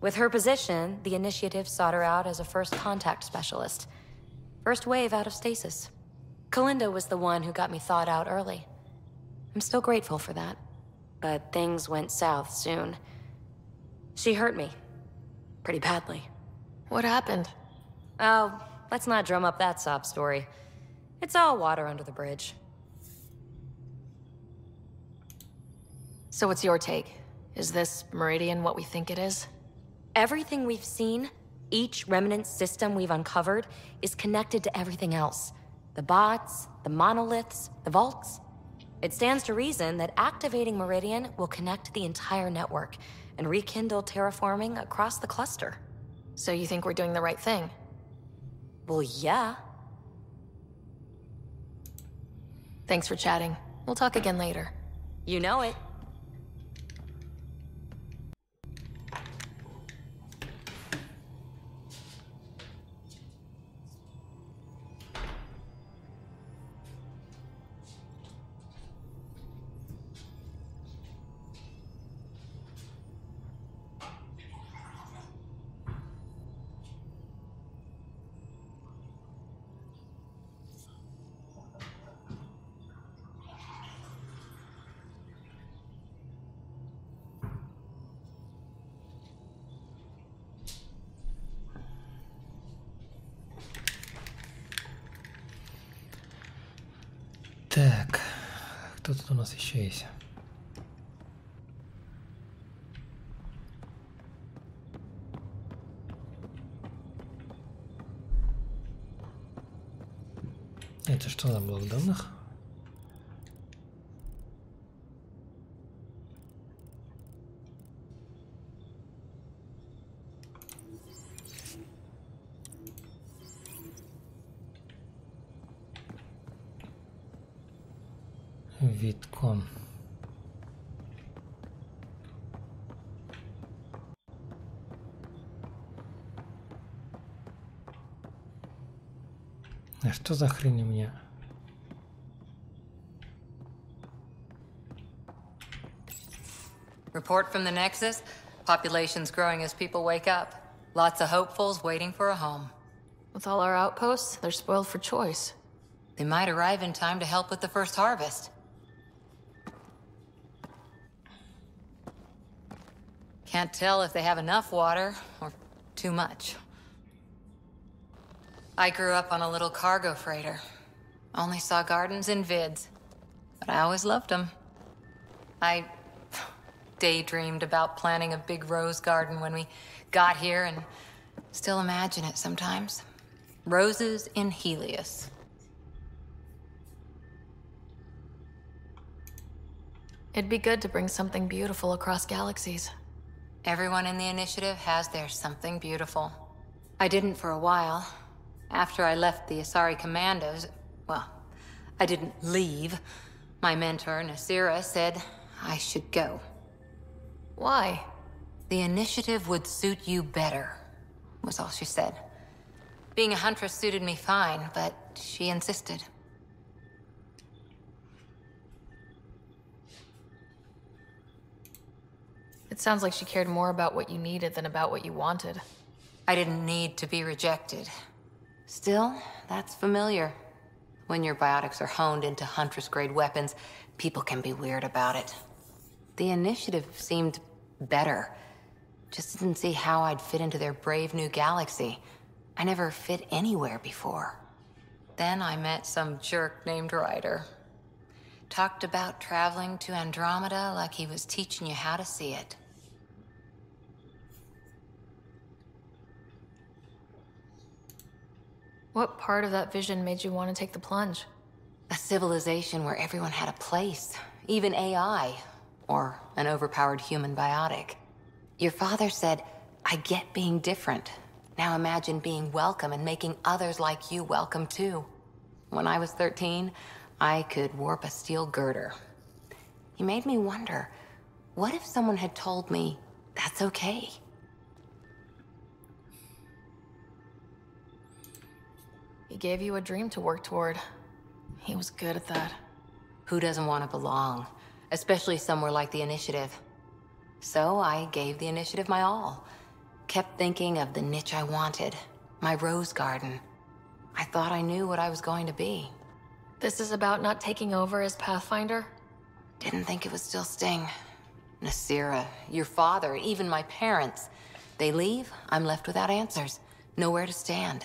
With her position, the initiative sought her out as a first contact specialist. First wave out of stasis. Kalinda was the one who got me thawed out early. I'm still grateful for that. But things went south soon. She hurt me. Pretty badly. What happened? Oh, let's not drum up that sob story. It's all water under the bridge. So what's your take? Is this Meridian what we think it is? Everything we've seen, each remnant system we've uncovered, is connected to everything else. The bots, the monoliths, the vaults. It stands to reason that activating Meridian will connect the entire network and rekindle terraforming across the cluster. So you think we're doing the right thing? Well, yeah. Thanks for chatting. We'll talk again later. You know it. Так, кто тут у нас еще есть? Это что за блок данных? Витком. А что за хрень у меня? Report from the Nexus. Population's growing as people wake up. Lots of hopefuls waiting for a home. With all our outposts, they're spoiled for choice. They might arrive in time to help with the first harvest. Can't tell if they have enough water or too much. I grew up on a little cargo freighter. Only saw gardens in vids, but I always loved them. I daydreamed about planting a big rose garden when we got here and still imagine it sometimes. Roses in Helios. It'd be good to bring something beautiful across galaxies. Everyone in the initiative has their something beautiful. I didn't for a while. After I left the Asari Commandos, well, I didn't leave. My mentor, Nasira, said I should go. Why? The initiative would suit you better, was all she said. Being a huntress suited me fine, but she insisted. It sounds like she cared more about what you needed than about what you wanted. I didn't need to be rejected. Still, that's familiar. When your biotics are honed into Huntress-grade weapons, people can be weird about it. The initiative seemed better. Just didn't see how I'd fit into their brave new galaxy. I never fit anywhere before. Then I met some jerk named Ryder. Talked about traveling to Andromeda like he was teaching you how to see it. What part of that vision made you want to take the plunge? A civilization where everyone had a place, even AI, or an overpowered human biotic. Your father said, I get being different. Now imagine being welcome and making others like you welcome too. When I was 13, I could warp a steel girder. He made me wonder, what if someone had told me that's okay? He gave you a dream to work toward. He was good at that. Who doesn't want to belong? Especially somewhere like the Initiative. So I gave the Initiative my all. Kept thinking of the niche I wanted. My rose garden. I thought I knew what I was going to be. This is about not taking over as Pathfinder? Didn't think it would still sting. Nasira, your father, even my parents. They leave, I'm left without answers. Nowhere to stand.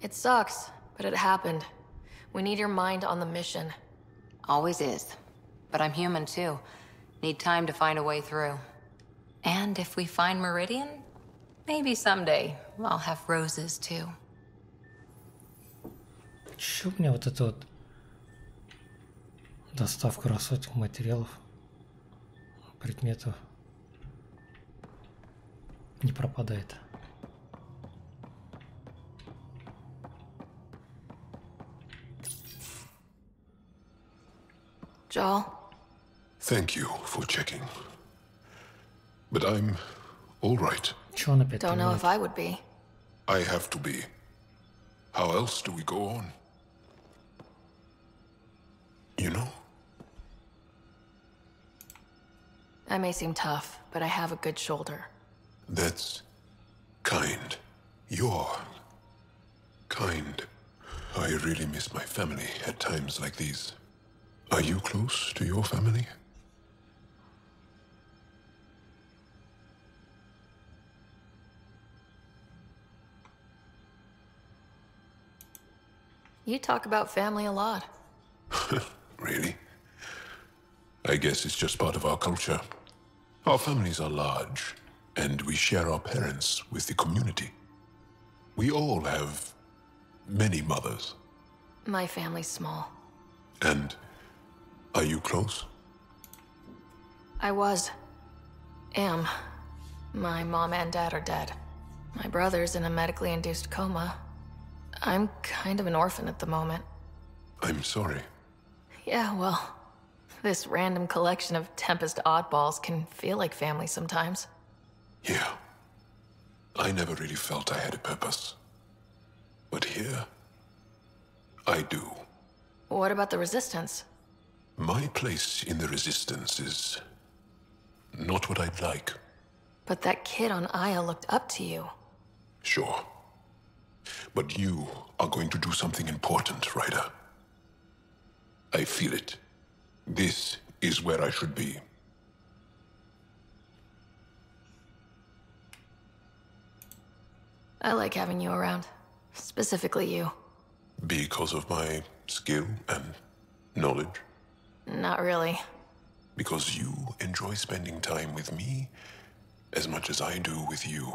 It sucks, but it happened. We need your mind on the mission. Always is. But I'm human too. Need time to find a way through. And if we find Meridian, maybe someday I'll have roses too. Чё у меня вот эта вот доставка расходных материалов, предметов не пропадает? Joel? Thank you for checking. But I'm all right. Чё он опять Don't know if I would be. I have to be. How else do we go on? You know? I may seem tough, but I have a good shoulder. That's kind. You're kind. I really miss my family at times like these. Are you close to your family? You talk about family a lot. Really? I guess it's just part of our culture. Our families are large, and we share our parents with the community. We all have many mothers. My family's small. And are you close? I was. Am. My mom and dad are dead. My brother's in a medically induced coma. I'm kind of an orphan at the moment. I'm sorry. Yeah, well, this random collection of Tempest oddballs can feel like family sometimes. Yeah. I never really felt I had a purpose. But here, I do. What about the Resistance? My place in the Resistance is not what I'd like. But that kid on Aya looked up to you. Sure. But you are going to do something important, Ryder. I feel it. This is where I should be. I like having you around. Specifically you. Because of my skill and knowledge? Not really. Because you enjoy spending time with me as much as I do with you.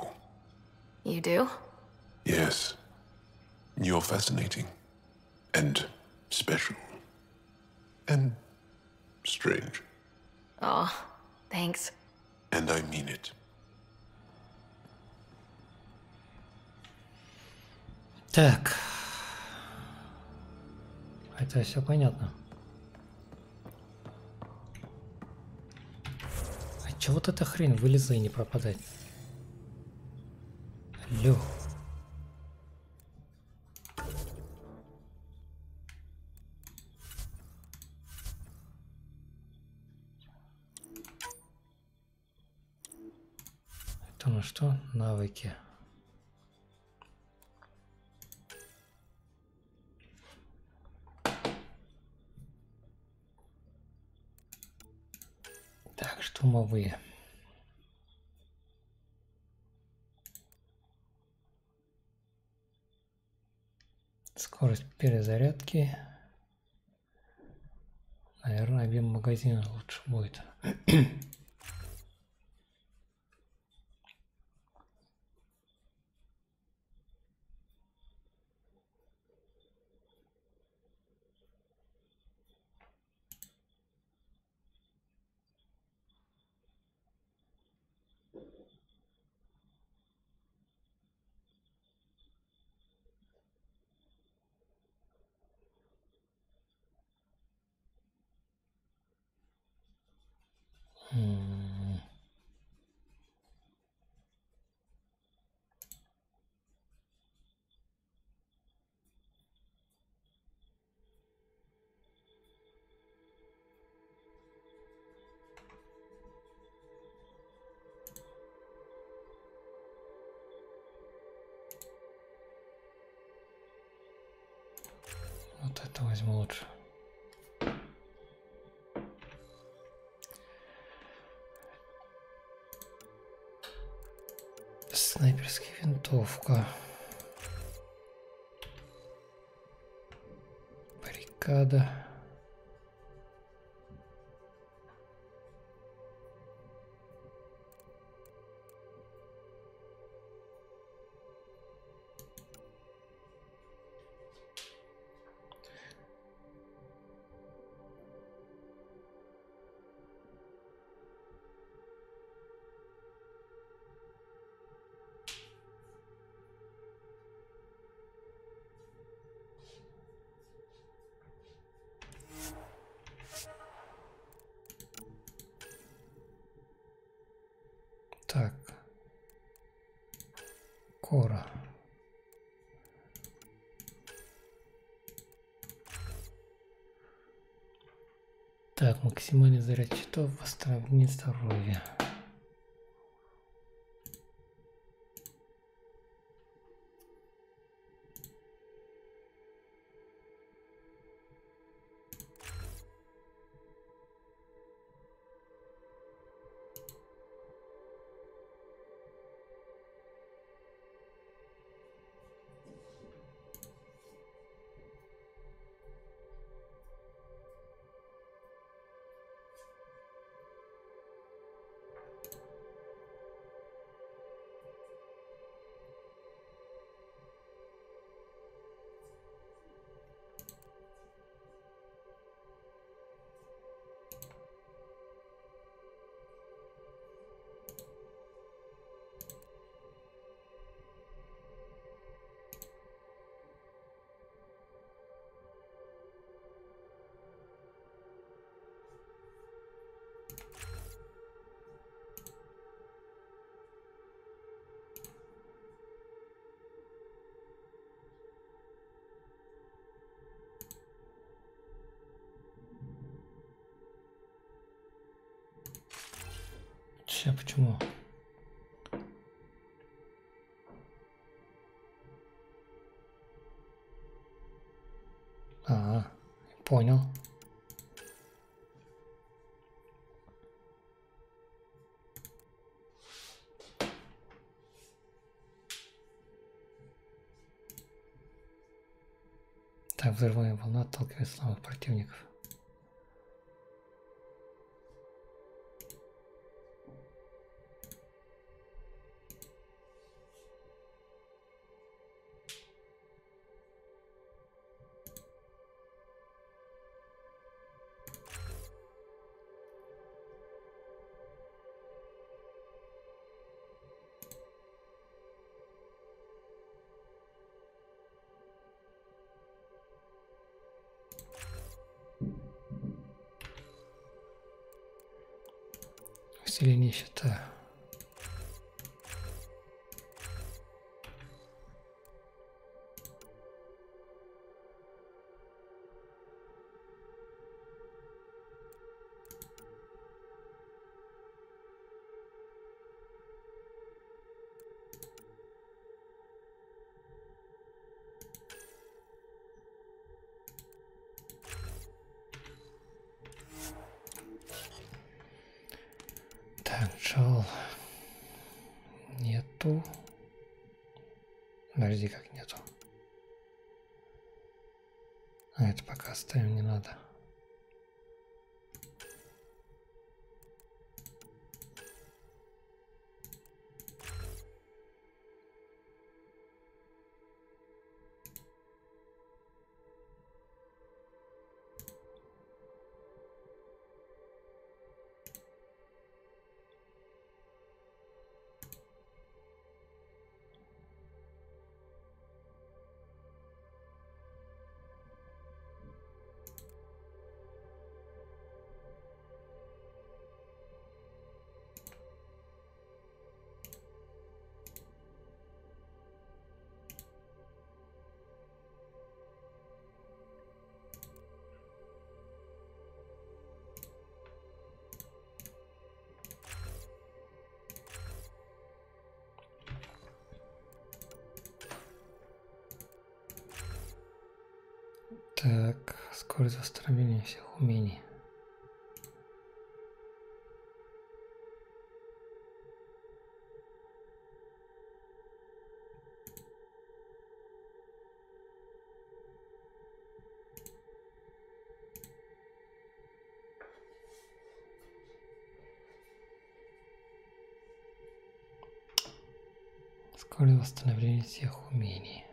You do? Yes. You're fascinating. And special. And strange. Oh, thanks. And I mean it. Так. Это все понятно. А чего вот эта хрень вылезла и не пропадать? Алло. Это ну что? Навыки. Так, штурмовые. Скорость перезарядки. Наверное, объем магазина лучше будет. Вот это возьму лучше. Снайперская винтовка. Баррикада. Так. Кора. Так, максимальный заряд щитов, восстановление здоровья. Сейчас почему? Понял. Как взрывная волна отталкивает слабых противников. Или нищета. Так, джол. Нету. Подожди, как нету. А это пока оставим, не надо. Так, скорость восстановления всех умений. Скорость восстановления всех умений.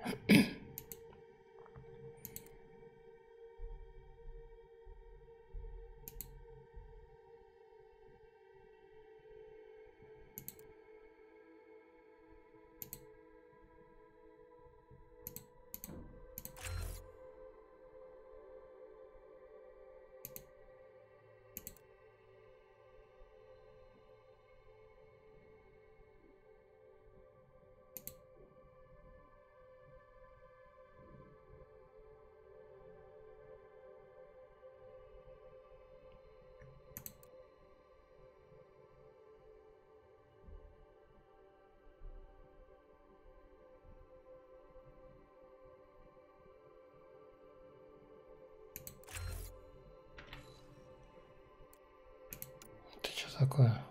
Это что такое?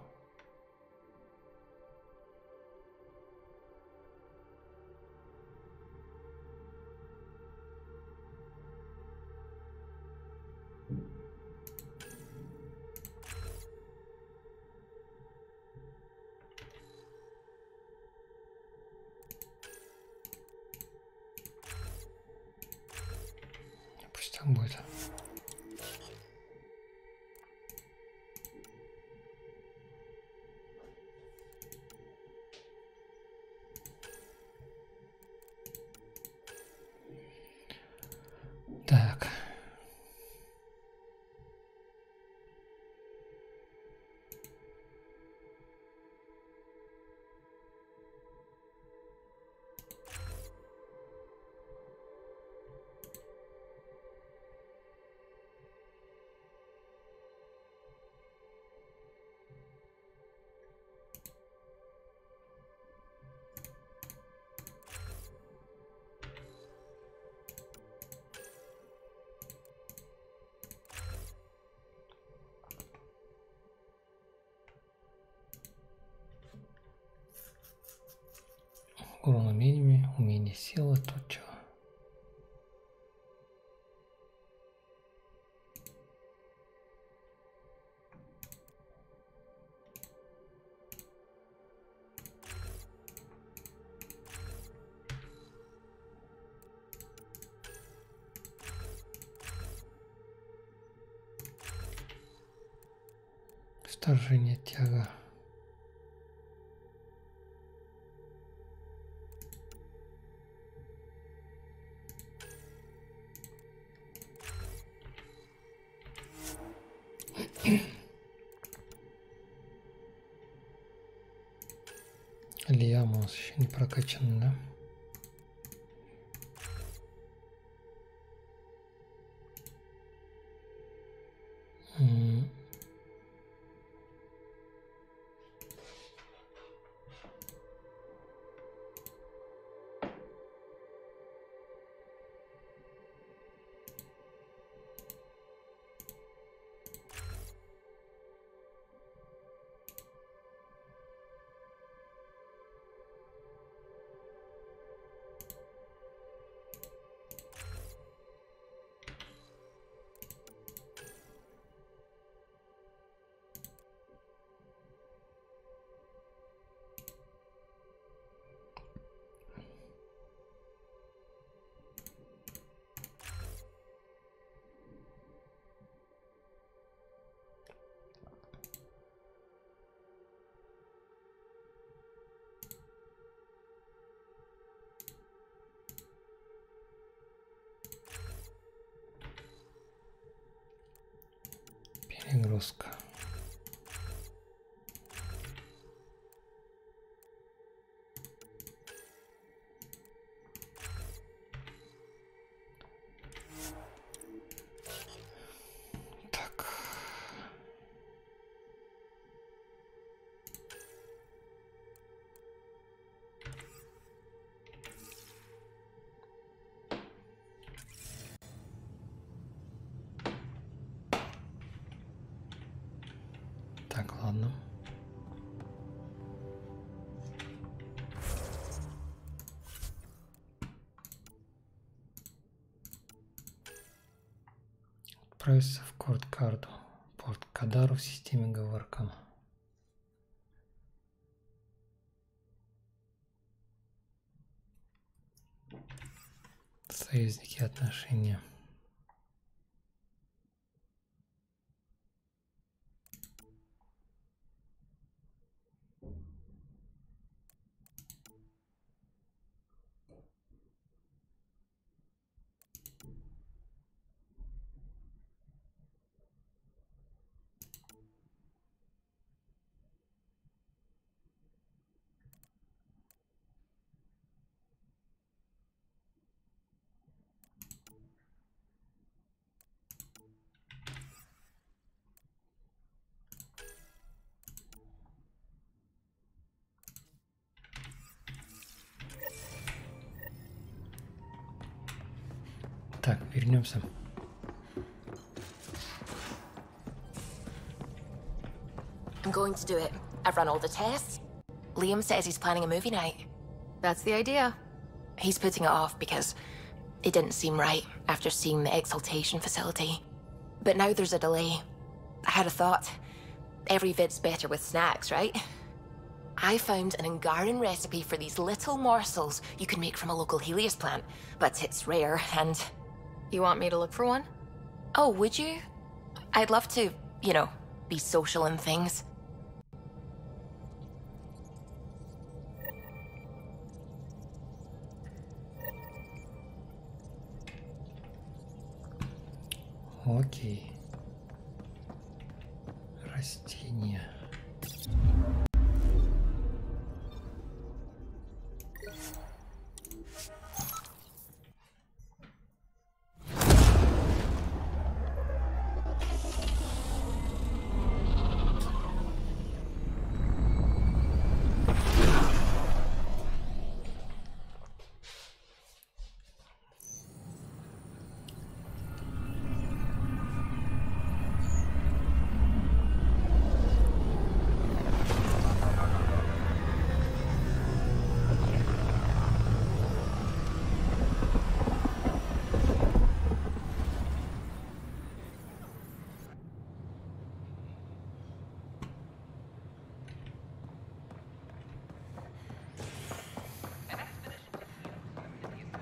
Пусть там будет. Так. Урон умениями, умение силы, тут чего. Вторжение, тяга. Лиам у нас еще не прокачан, да? Перегрузка. Так. Так, ладно. Отправиться в порт-карду. Порт-кадару в системе говоркам. Союзники, отношения. Так, вернемся. I'm going to do it. I've run all the tests. Liam says he's planning a movie night. That's the idea. He's putting it off because it didn't seem right after seeing the exaltation facility. But now there's a delay. I had a thought. Every vid's better with snacks, right? I found an Ungaran recipe for these little morsels you can make from a local Helios plant, but it's rare and... You want me to look for one? Oh, would you? I'd love to, you know, be social and things. Окей. Растения.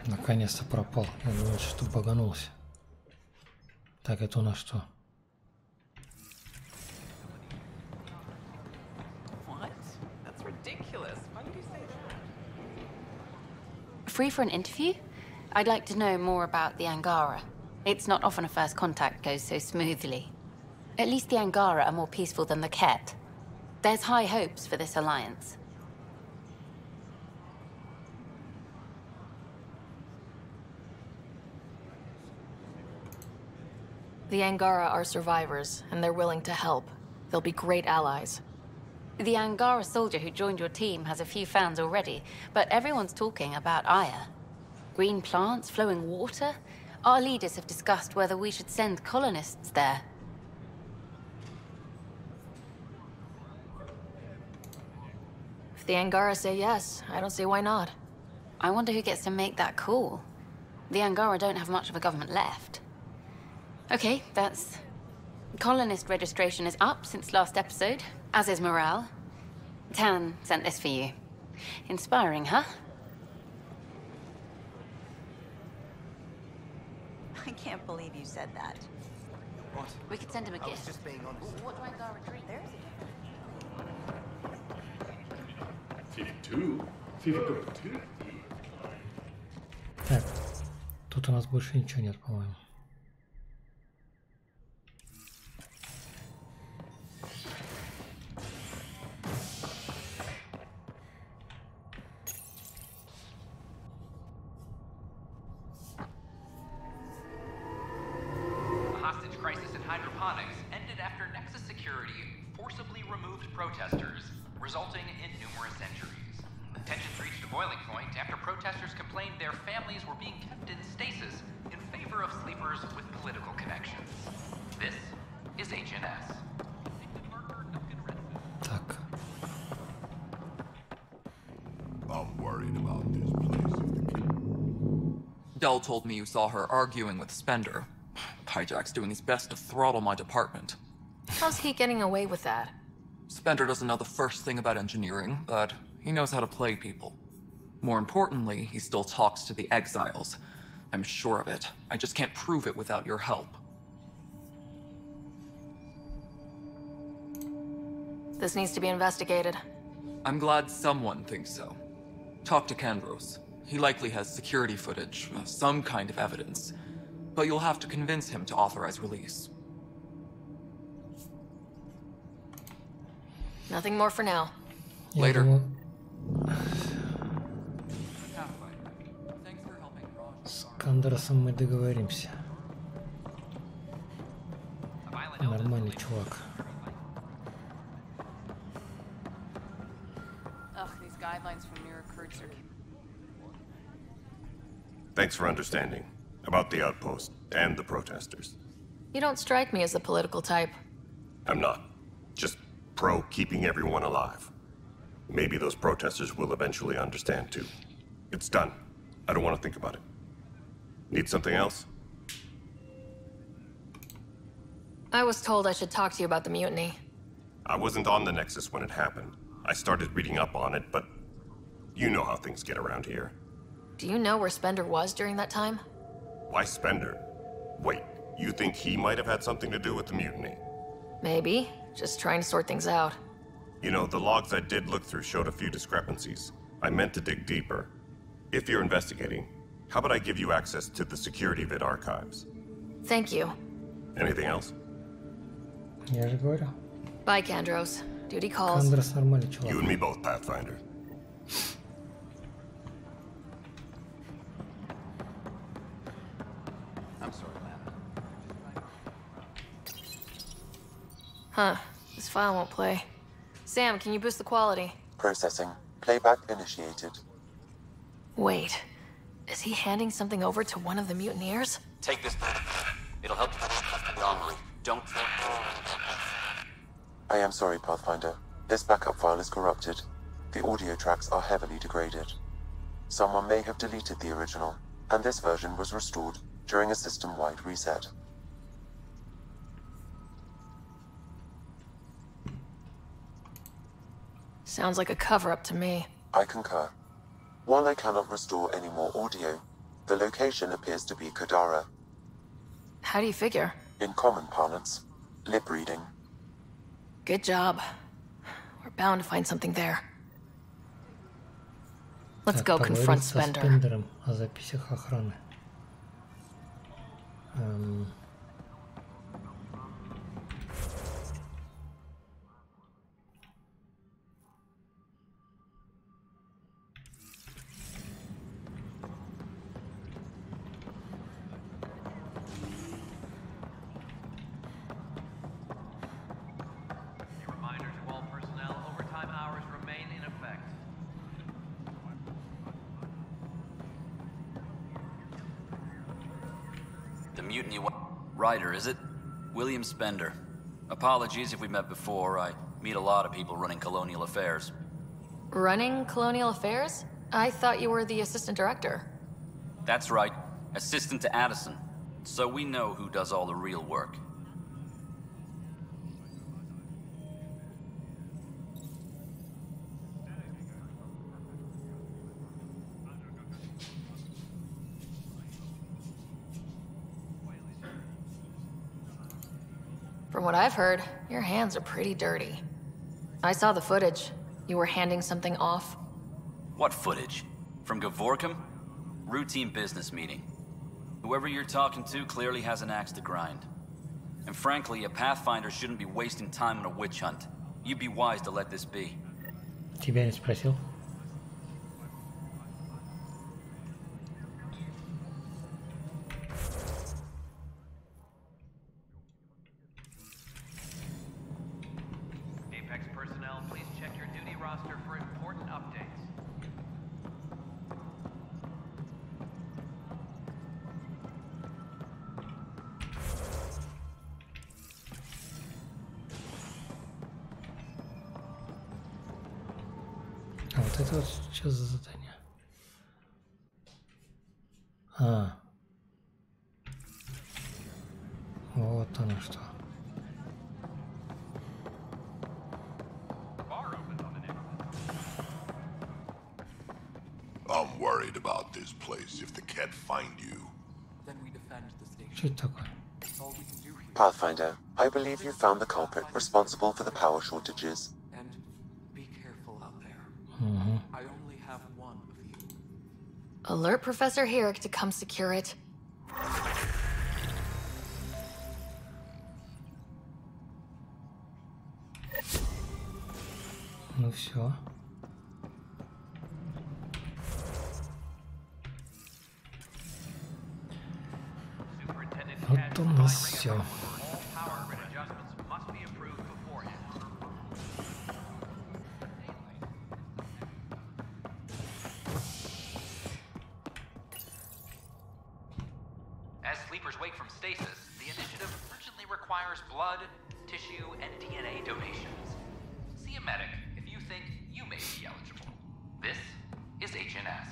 Наконец-то пропал. Я думал, что баганулся. Так, это у нас что? ridiculous. Why did you say that? Free for an interview? I'd like to know more about the Angara. It's not often a first contact goes so smoothly. At least the Angara are more peaceful than the Ket. There's high hopes for this alliance. The Angara are survivors, and they're willing to help. They'll be great allies. The Angara soldier who joined your team has a few fans already, but everyone's talking about Aya. Green plants, flowing water? Our leaders have discussed whether we should send colonists there. If the Angara say yes, I don't see why not. I wonder who gets to make that call. The Angara don't have much of a government left. Okay, that's... Colonist registration is up since last episode, as is morale. Tan sent this for you. Inspiring, huh? I can't believe you said that. What? We could send him a gift. I was just being honest. What do Angara drink? There's Так, тут у нас больше ничего нет, по-моему. Protesters, resulting in numerous injuries. Tensions reached a boiling point after protesters complained their families were being kept in stasis in favor of sleepers with political connections. This is HNS. Так. I'm worried about this place. Dell told me you saw her arguing with Spender. Hijack's doing his best to throttle my department. How's he getting away with that? Spender doesn't know the first thing about engineering, but he knows how to play people. More importantly, he still talks to the exiles. I'm sure of it. I just can't prove it without your help. This needs to be investigated. I'm glad someone thinks so. Talk to Kandros. He likely has security footage, some kind of evidence. But you'll have to convince him to authorize release. Nothing more for now. Later. С Кандросом мы договоримся. Нормальный чувак. Ugh, these guidelines from new recruits are... Thanks for understanding. About the outpost and the protesters. You don't strike me as the political type. I'm not. Just pro keeping everyone alive. Maybe those protesters will eventually understand too. It's done. I don't want to think about it. Need something else? I was told I should talk to you about the mutiny. I wasn't on the Nexus when it happened. I started reading up on it, but you know how things get around here. Do you know where Spender was during that time? Why Spender? Wait, you think he might have had something to do with the mutiny? Maybe. Just trying to sort things out. You know, the logs I did look through showed a few discrepancies. I meant to dig deeper. If you're investigating, how about I give you access to the security vid archives? Thank you. Anything else? Я же говорю. Bye, Kandros. Duty calls. Кандрос нормальный чувак. You and me both, Pathfinder. I'm sorry, man. Huh. This file won't play. Sam, can you boost the quality? Processing. Playback initiated. Wait. Is he handing something over to one of the mutineers? Take this. It'll help you. Anomaly. Don't. I am sorry, Pathfinder. This backup file is corrupted. The audio tracks are heavily degraded. Someone may have deleted the original, and this version was restored during a system-wide reset. Sounds like a cover-up to me. I concur. While I cannot restore any more audio, the location appears to be Kadara. How do you figure? In common parlance, lip reading. Good job. We're bound to find something there. Let's go confront Spender. Спендером о записях охраны. The mutiny writer, is it? William Spender. Apologies if we met before. I meet a lot of people running colonial affairs. Running colonial affairs? I thought you were the assistant director. That's right. Assistant to Addison. So we know who does all the real work. From what I've heard, your hands are pretty dirty. I saw the footage. You were handing something off. What footage? From Gavorkum? Routine business meeting. Whoever you're talking to clearly has an axe to grind. And frankly, a Pathfinder shouldn't be wasting time on a witch hunt. You'd be wise to let this be. Тебя не спросил. А вот это вот что за задание? А. Вот оно что. I'm worried about this place. If the cat find you, Then we defend the station. Что это такое? That's all we can do here. Pathfinder, I believe you found the culprit responsible for the power shortages. And be careful out there. Угу. I only have one of you. Alert Professor Herrick to come secure it. Ну все. Вот у нас все. As sleepers wake from stasis, the initiative urgently requires blood, tissue, and DNA donations. See a medic if you think you may be eligible. This is HNS.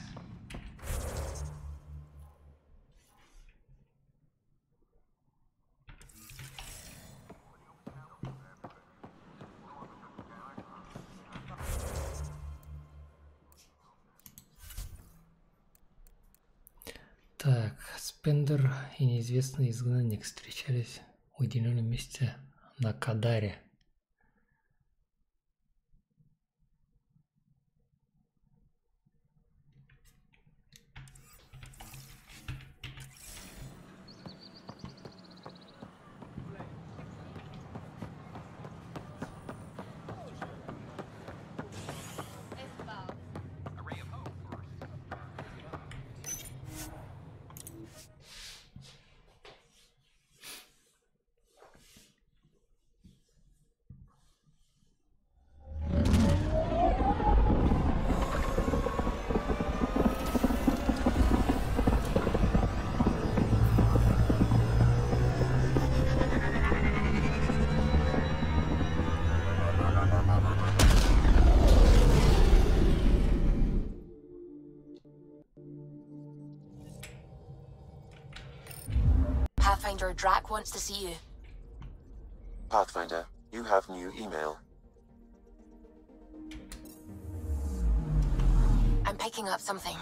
Так, Спендер и неизвестный изгнанник встречались в уединенном месте на Кадаре. Pathfinder Drac wants to see you. Pathfinder, you have new email. I'm picking up something.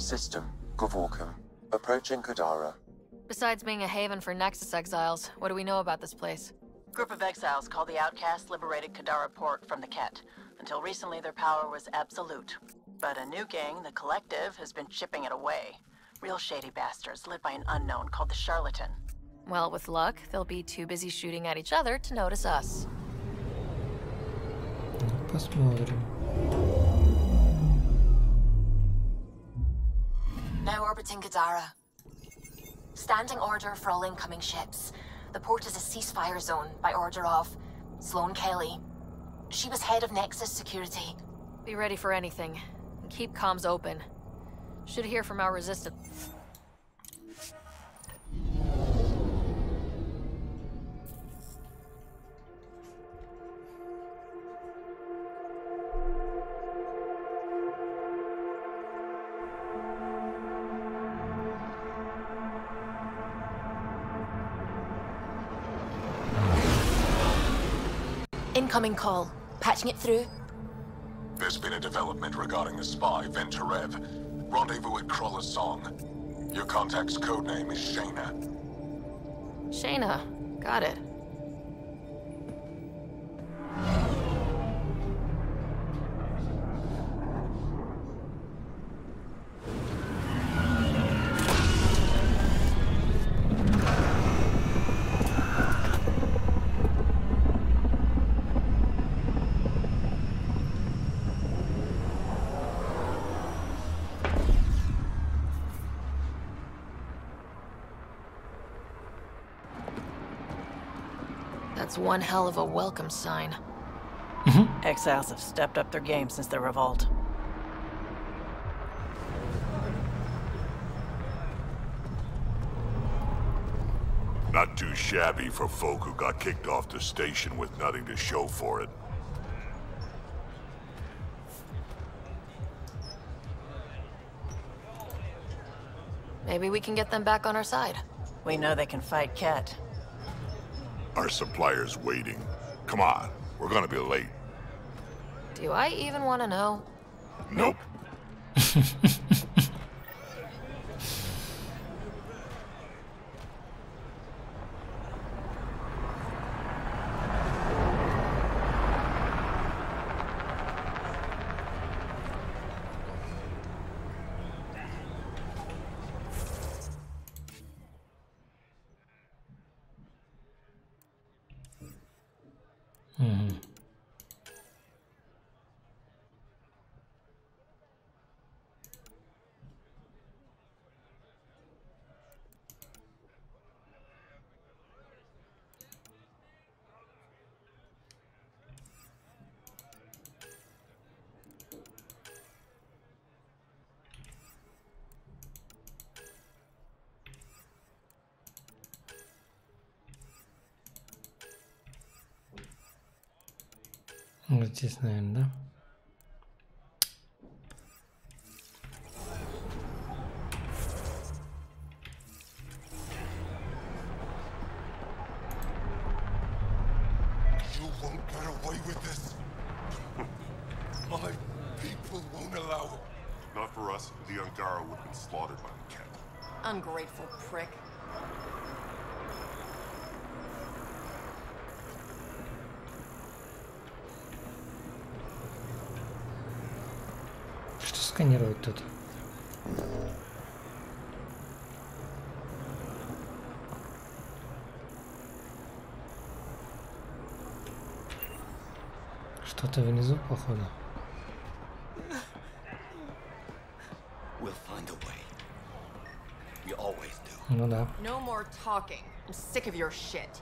System, Gavorkum. Approaching Kadara. Besides being a haven for Nexus exiles, what do we know about this place? Group of exiles called the Outcasts liberated Kadara port from the Ket. Until recently, their power was absolute. But a new gang, the Collective, has been chipping it away. Real shady bastards led by an unknown called the Charlatan. Well, with luck, they'll be too busy shooting at each other to notice us. Посмотрим. Now orbiting Kadara. Standing order for all incoming ships. The port is a ceasefire zone by order of Sloane Kelly. She was head of Nexus security. Be ready for anything. And keep comms open. Should hear from our resistance. Incoming call. Patching it through. There's been a development regarding the spy, Venturev. Rendezvous at Kroller's Song. Your contact's codename is Shayna. Shayna. Got it. That's one hell of a welcome sign. Exiles have stepped up their game since the revolt. Not too shabby for folk who got kicked off the station with nothing to show for it. Maybe we can get them back on our side. We know they can fight Ket. Our supplier's waiting. Come on, we're gonna be late. Do I even want to know? Nope. Вот здесь, наверное, да? You won't get away with this. My people won't allow it. Not for us. The Angara would have been slaughtered by the Ket. Ungrateful prick. Что сканирует тут? Что-то внизу, походу. We'll find a way. We always do. Ну да. No more talking. I'm sick of your shit.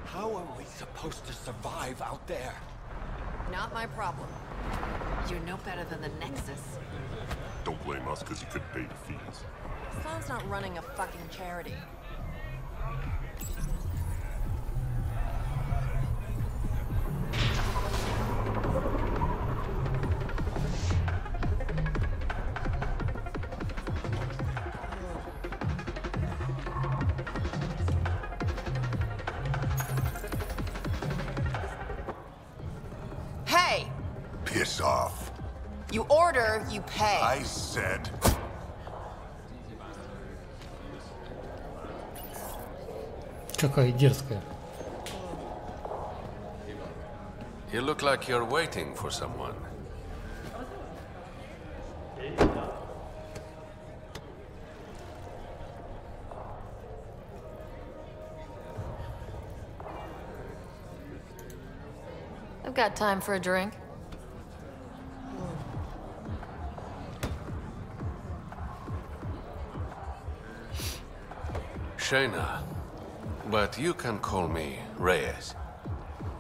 How are we supposed to survive out there? Not my problem. You're no better than the Nexus. Don't blame us because you couldn't pay the fees. Sloan's not running a fucking charity. Piss off. You order, you pay. I said... Какая дерзкая. You look like you're waiting for someone. I've got time for a drink. Shayna, but you can call me Reyes.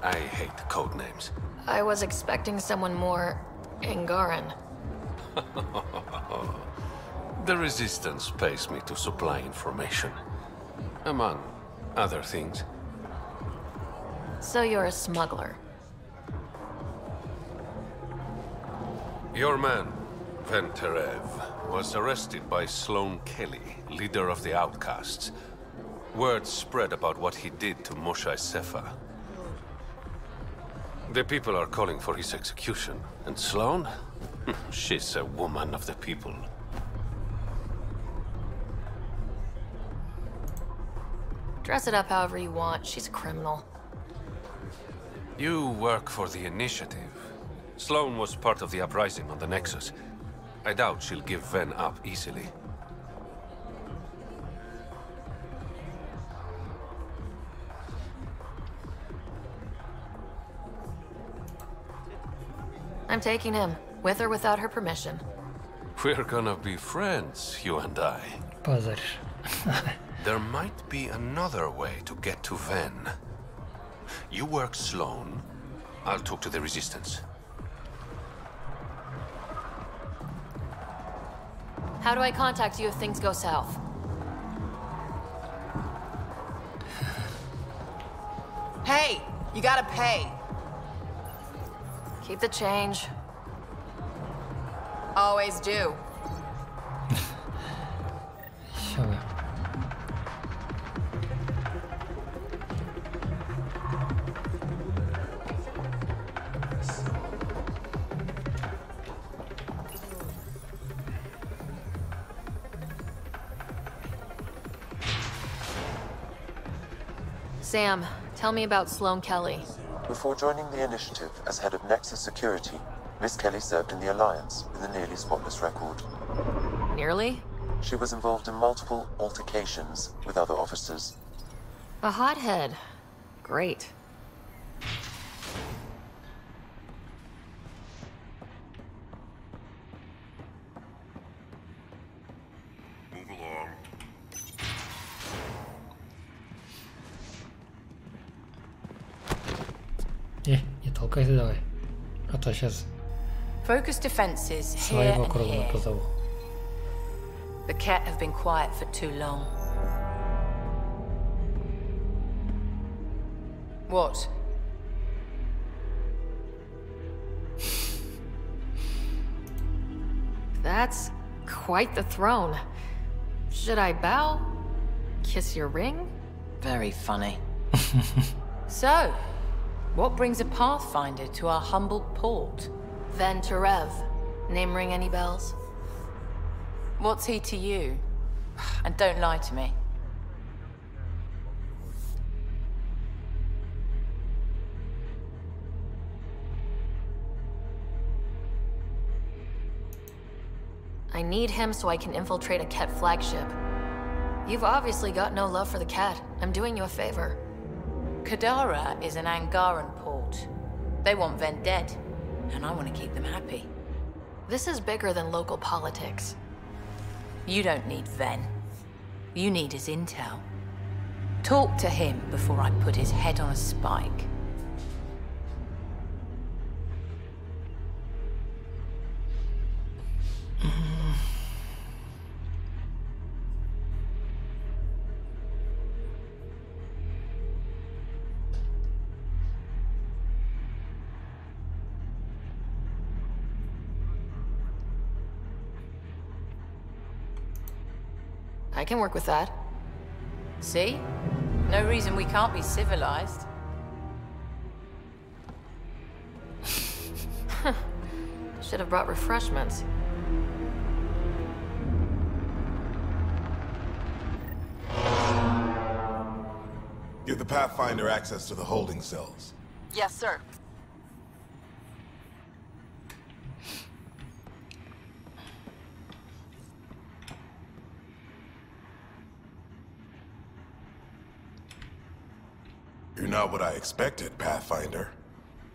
I hate code names. I was expecting someone more Angaran. The Resistance pays me to supply information, among other things. So you're a smuggler. Your man, Venterev, was arrested by Sloan Kelly, leader of the Outcasts. Word spread about what he did to Moshe Sefa. The people are calling for his execution. And Sloan? She's a woman of the people. Dress it up however you want. She's a criminal. You work for the Initiative. Sloan was part of the uprising on the Nexus. I doubt she'll give Ven up easily. I'm taking him, with or without her permission. We're gonna be friends, you and I. Позаришь. There might be another way to get to Ven. You work Sloan. I'll talk to the Resistance. How do I contact you if things go south? Hey, you gotta pay. Keep the change. Always do. Всё. Sam, tell me about Sloan Kelly. Before joining the Initiative as head of Nexus Security, Miss Kelly served in the Alliance with a nearly spotless record. Nearly? She was involved in multiple altercations with other officers. A hothead. Great. Move along. Не толкайся давай. А то сейчас Focus defenses here своего and круга here. позову. The Ket have been quiet for too long. What? That's quite the throne. Should I bow? Kiss your ring? Very funny. So, what brings a Pathfinder to our humble port? Venterev. Name ring any bells? What's he to you? And don't lie to me. I need him so I can infiltrate a Ket flagship. You've obviously got no love for the cat. I'm doing you a favor. Kadara is an Angaran port. They want Ven dead, and I want to keep them happy. This is bigger than local politics. You don't need Ven. You need his intel. Talk to him before I put his head on a spike. I can work with that. See? No reason we can't be civilized. should have brought refreshments. Give the Pathfinder access to the holding cells. Yes, sir. You're not what I expected, Pathfinder.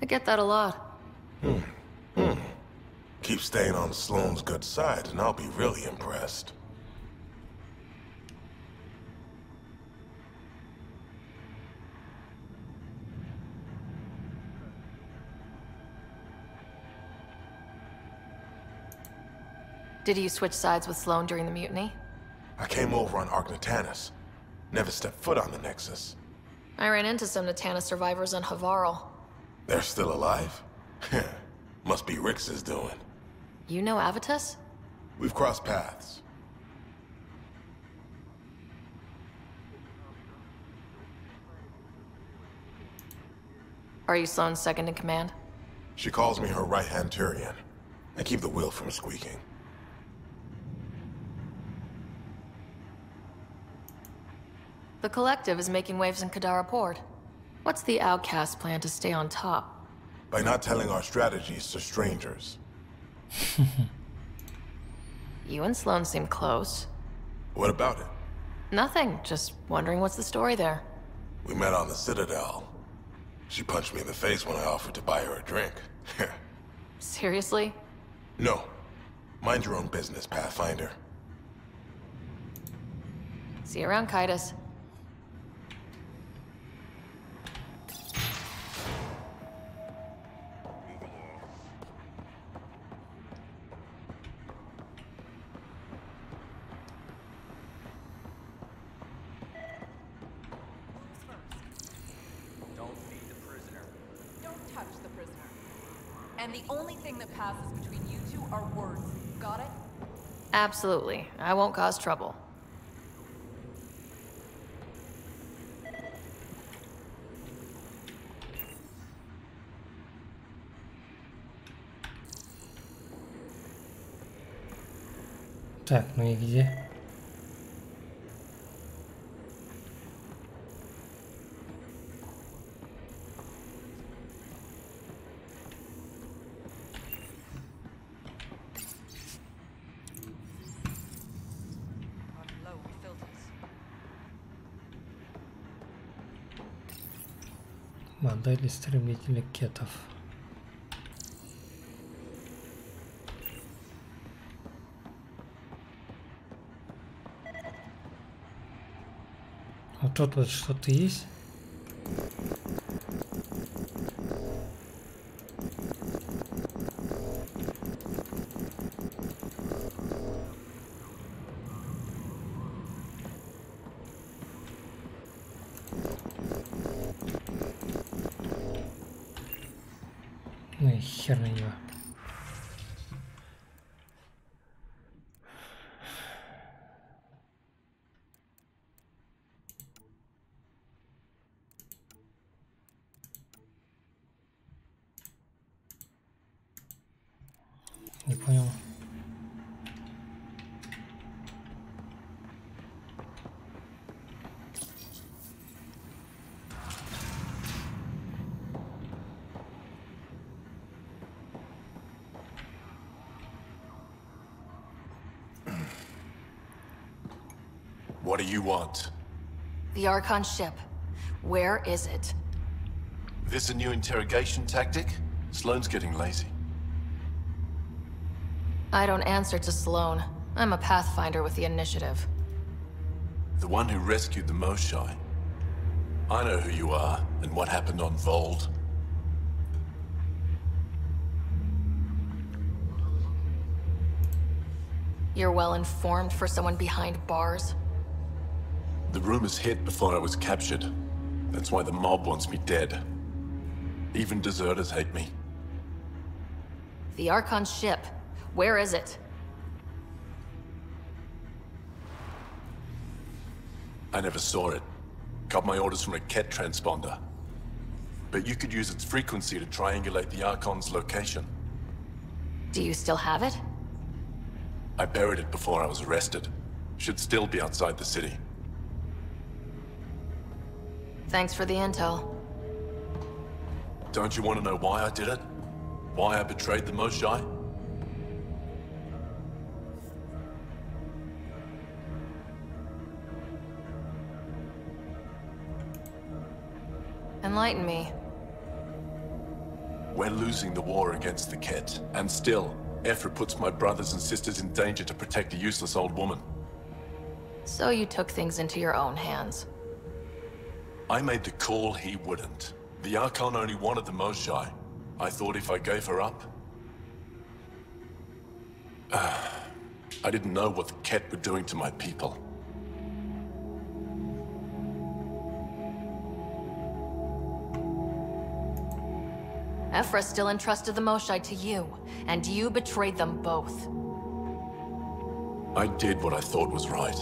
I get that a lot. Keep staying on Sloane's good side, and I'll be really impressed. Did you switch sides with Sloane during the mutiny? I came over on Argnatanus. Never stepped foot on the Nexus. I ran into some Natana survivors on Havarl. They're still alive? Must be Rix's doing. You know Avitus? We've crossed paths. Are you Sloane's second in command? She calls me her right-hand Turian. I keep the wheel from squeaking. The Collective is making waves in Kadara Port. What's the Outcast plan to stay on top? By not telling our strategies to strangers. You and Sloane seem close. What about it? Nothing, just wondering what's the story there. We met on the Citadel. She punched me in the face when I offered to buy her a drink. Seriously? No. Mind your own business, Pathfinder. See you around, Kaitis. And the only thing that passes between you two are words. Got it? Absolutely. I won't cause trouble. Так, ну и где? Модель истребителя кетов. Вот тут вот что-то есть. Ну и хер на него. Не понял. What do you want? The Archon ship. Where is it? This a new interrogation tactic? Sloane's getting lazy. I don't answer to Sloane. I'm a Pathfinder with the initiative. The one who rescued the Moshai. I know who you are, and what happened on Vold. You're well informed for someone behind bars? The rumors hit before I was captured. That's why the mob wants me dead. Even deserters hate me. The Archon ship. Where is it? I never saw it. Got my orders from a Ket transponder. But you could use its frequency to triangulate the Archon's location. Do you still have it? I buried it before I was arrested. Should still be outside the city. Thanks for the intel. Don't you want to know why I did it? Why I betrayed the Moshae? Enlighten me. We're losing the war against the Ket, and still, Ephra puts my brothers and sisters in danger to protect a useless old woman. So you took things into your own hands. I made the call he wouldn't. The Archon only wanted the Moshae. I thought if I gave her up... I didn't know what the Ket were doing to my people. Ephra still entrusted the Moshae to you, and you betrayed them both. I did what I thought was right.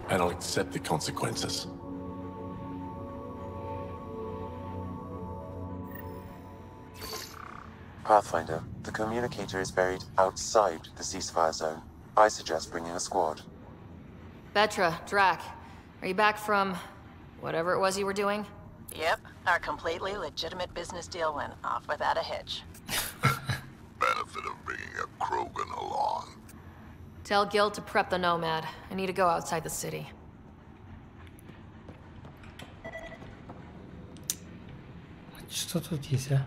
And I'll accept the consequences. Pathfinder, the communicator is buried outside the ceasefire zone. I suggest bringing a squad. Vetra, Drac, are you back from whatever it was you were doing? Yep, our completely legitimate business deal went off without a hitch. Benefit of bringing a Krogan along. Tell Gil to prep the Nomad. I need to go outside the city. Что тут есть, а?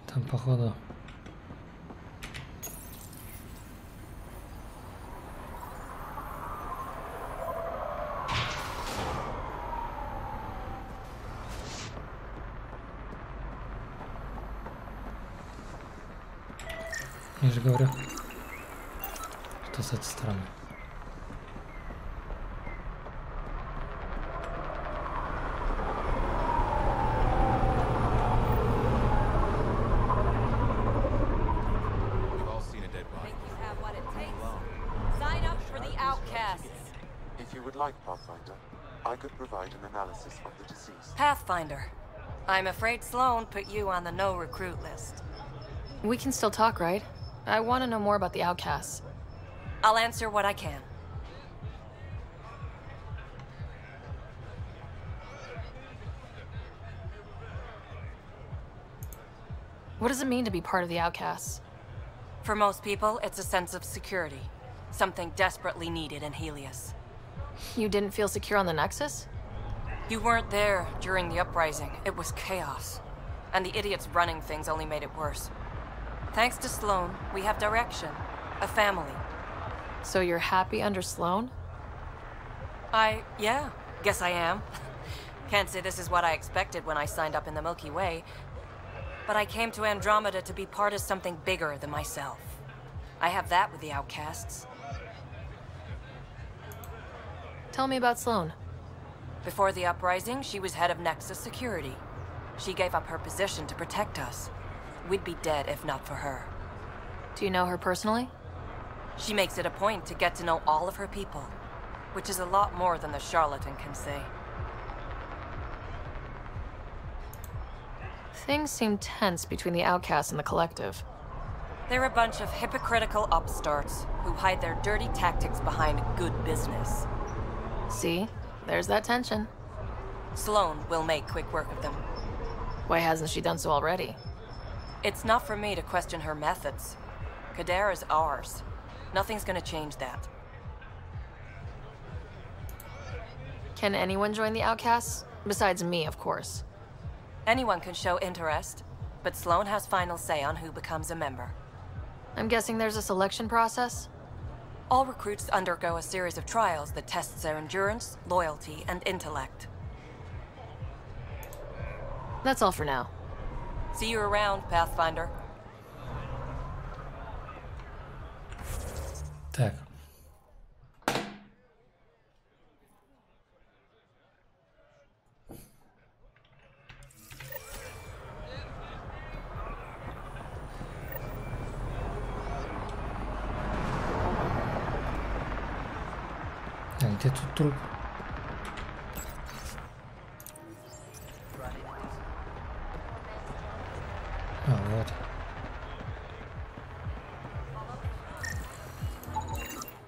Там, походу... Я же говорю, что с этой стороны. Pathfinder, I could provide an analysis of the deceased. Pathfinder, I'm afraid Sloan put you on the no recruit list. We can still talk, right? I want to know more about the outcasts. I'll answer what I can. What does it mean to be part of the outcasts? For most people, it's a sense of security. Something desperately needed in Helios. You didn't feel secure on the Nexus? You weren't there during the uprising. It was chaos. And the idiots running things only made it worse. Thanks to Sloan, we have direction. A family. So you're happy under Sloan? Yeah, guess I am. Can't say this is what I expected when I signed up in the Milky Way. But I came to Andromeda to be part of something bigger than myself. I have that with the outcasts. Tell me about Sloan. Before the uprising, she was head of Nexus Security. She gave up her position to protect us. We'd be dead if not for her. Do you know her personally? She makes it a point to get to know all of her people, which is a lot more than the charlatan can say. Things seem tense between the outcasts and the Collective. They're a bunch of hypocritical upstarts who hide their dirty tactics behind good business. See? There's that tension. Sloan will make quick work of them. Why hasn't she done so already? It's not for me to question her methods. Kadar is ours. Nothing's gonna change that. Can anyone join the outcasts? Besides me, of course. Anyone can show interest, but Sloan has final say on who becomes a member. I'm guessing there's a selection process? All recruits undergo a series of trials that tests their endurance, loyalty, and intellect. That's all for now. See you around, Pathfinder. Так. где тут труп? А, вот.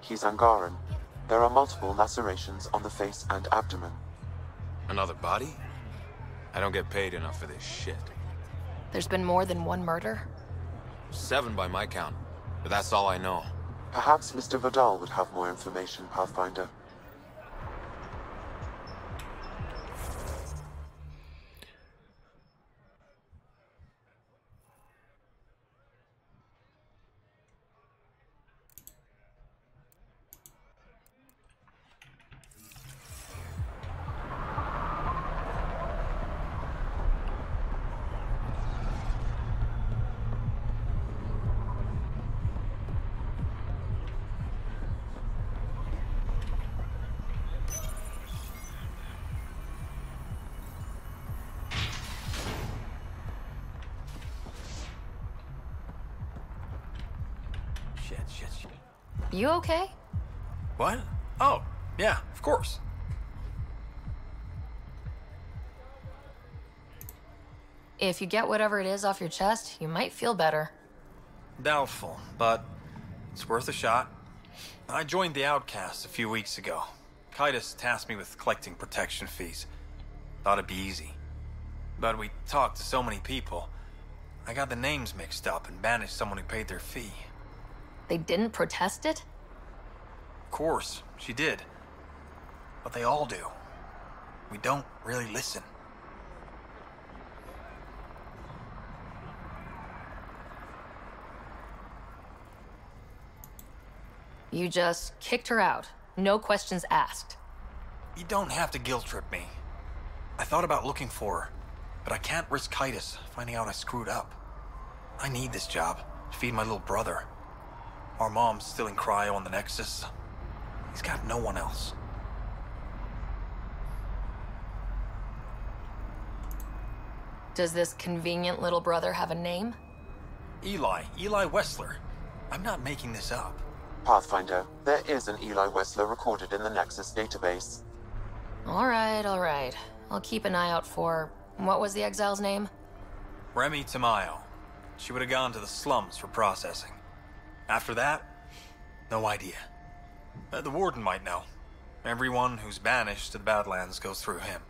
He's Angaran. There are multiple lacerations on the face and abdomen. Another body? I don't get paid enough for this shit. There's been more than one murder? 7 by my count, but that's all I know. Perhaps Mr. Vidal would have more information, Pathfinder. Shit. You okay? What? Oh, yeah, of course. If you get whatever it is off your chest, you might feel better. Doubtful, but it's worth a shot. I joined the Outcasts a few weeks ago. Kitus tasked me with collecting protection fees. Thought it'd be easy. But we talked to so many people. I got the names mixed up and banished someone who paid their fee. They didn't protest it? Of course, she did. But they all do. We don't really listen. You just kicked her out. No questions asked. You don't have to guilt trip me. I thought about looking for her, but I can't risk Kitus finding out I screwed up. I need this job to feed my little brother. Our mom's still in cryo on the Nexus. He's got no one else. Does this convenient little brother have a name? Eli Wessler. I'm not making this up. Pathfinder, there is an Eli Wessler recorded in the Nexus database. All right. I'll keep an eye out for... What was the exile's name? Remy Tamayo. She would have gone to the slums for processing. After that, no idea. The warden might know. Everyone who's banished to the Badlands goes through him.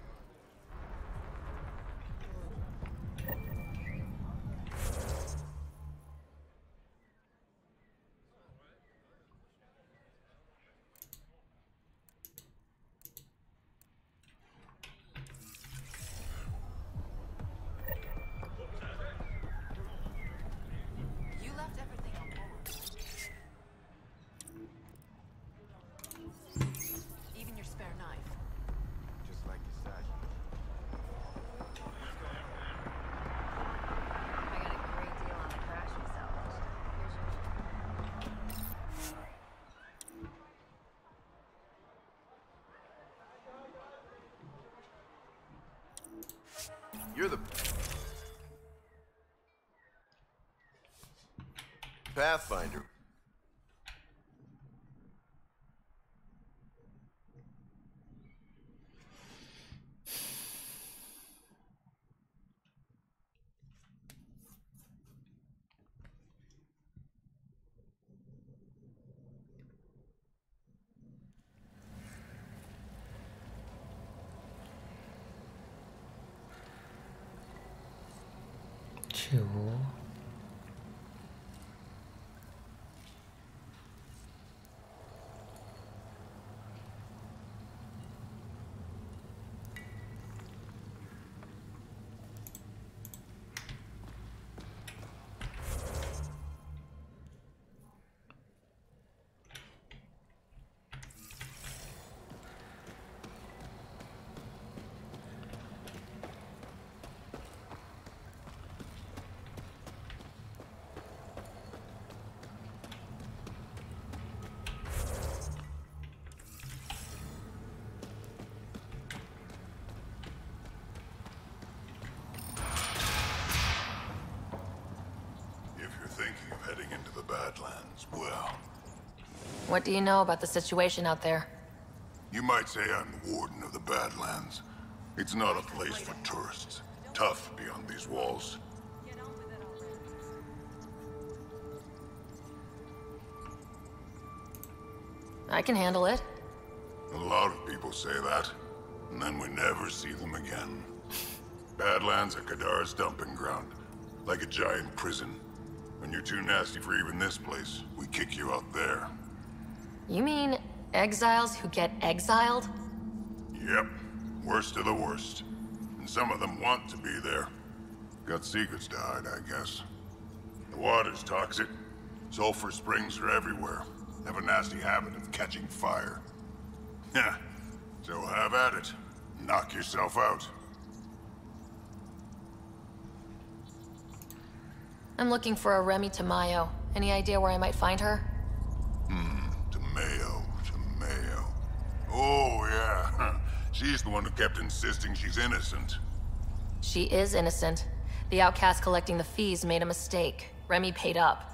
You're the Pathfinder. Чего? Thinking of heading into the Badlands, well... What do you know about the situation out there? You might say I'm the warden of the Badlands. It's not a place for tourists. Tough beyond these walls. I can handle it. A lot of people say that, and then we never see them again. Badlands are Kadara's dumping ground, like a giant prison. When you're too nasty for even this place, we kick you out there. You mean exiles who get exiled? Yep, worst of the worst. And some of them want to be there. Got secrets to hide, I guess. The water's toxic. Sulfur springs are everywhere. Have a nasty habit of catching fire. Yeah, so have at it. Knock yourself out. I'm looking for a Remy Tamayo. Any idea where I might find her? Tamayo. Oh, yeah. She's the one who kept insisting she's innocent. She is innocent. The outcast collecting the fees made a mistake. Remy paid up.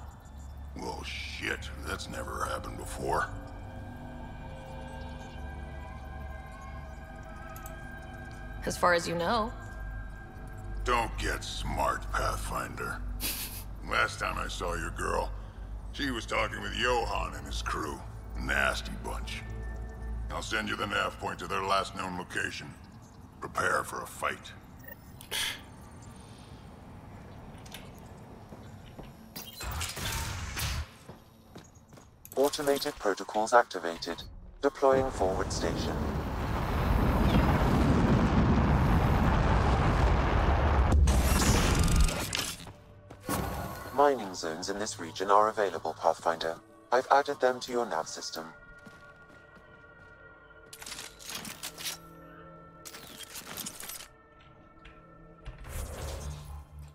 Well, shit. That's never happened before. As far as you know. Don't get smart, Pathfinder. Last time I saw your girl, she was talking with Johan and his crew. Nasty bunch. I'll send you the nav point to their last known location. Prepare for a fight. Automated protocols activated. Deploying forward station. Mining zones in this region are available, Pathfinder. I've added them to your nav system.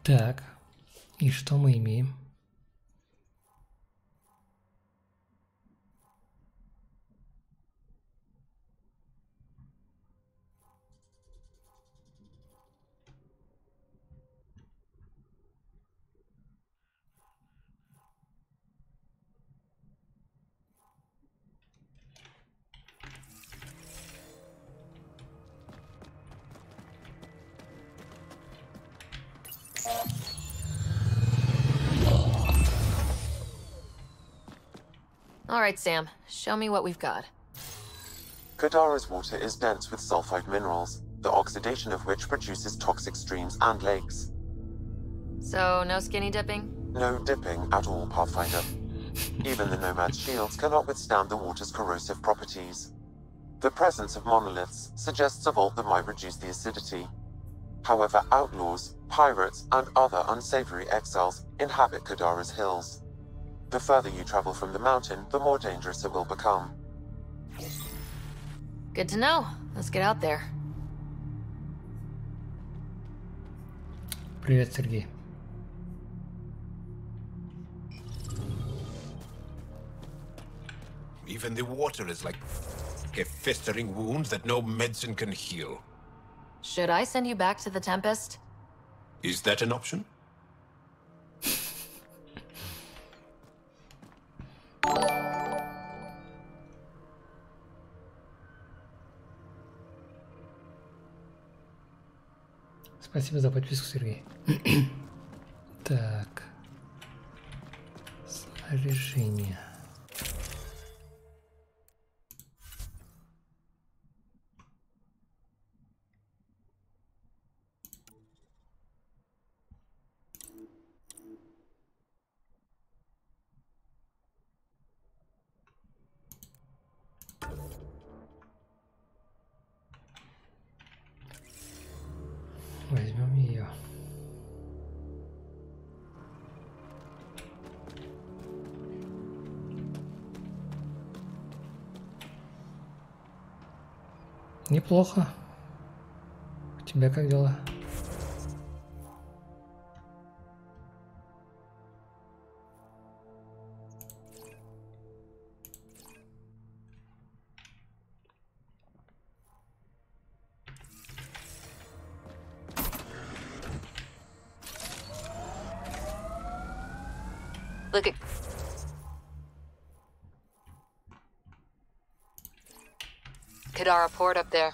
Так, и что мы имеем? All right, Sam. Show me what we've got. Kadara's water is dense with sulfide minerals, the oxidation of which produces toxic streams and lakes. So, no skinny dipping? No dipping at all, Pathfinder. Even the Nomad's shields cannot withstand the water's corrosive properties. The presence of monoliths suggests a vault that might reduce the acidity. However, outlaws, pirates, and other unsavory exiles inhabit Kadara's hills. The further you travel from the mountain, the more dangerous it will become. Good to know. Let's get out there. Привет, Сергей. Even the water is like a festering wound that no medicine can heal. Should I send you back to the Tempest? Is that an option? Спасибо за подписку, Сергей. Так. Снаряжение. Возьмем ее. Неплохо. У тебя как дела? Look at... Kadara Port up there.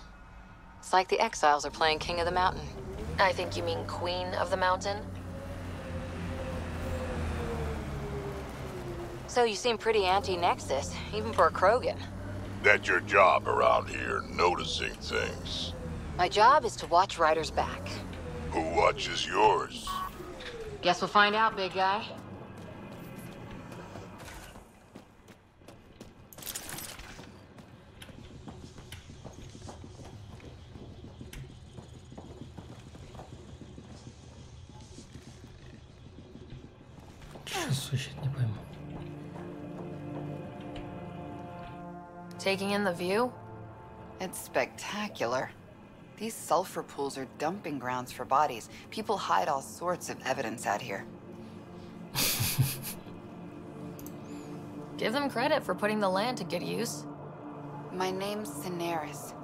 It's like the exiles are playing King of the Mountain. I think you mean Queen of the Mountain? So you seem pretty anti-Nexus, even for a Krogan. That's your job around here, noticing things. My job is to watch Ryder's back. Who watches yours? Guess we'll find out, big guy. Слушай, не пойму. Taking in the view? It's spectacular. These sulfur pools are dumping grounds for bodies. People hide all sorts of evidence out here. Give them credit for putting the land to good use. My name's Cineris.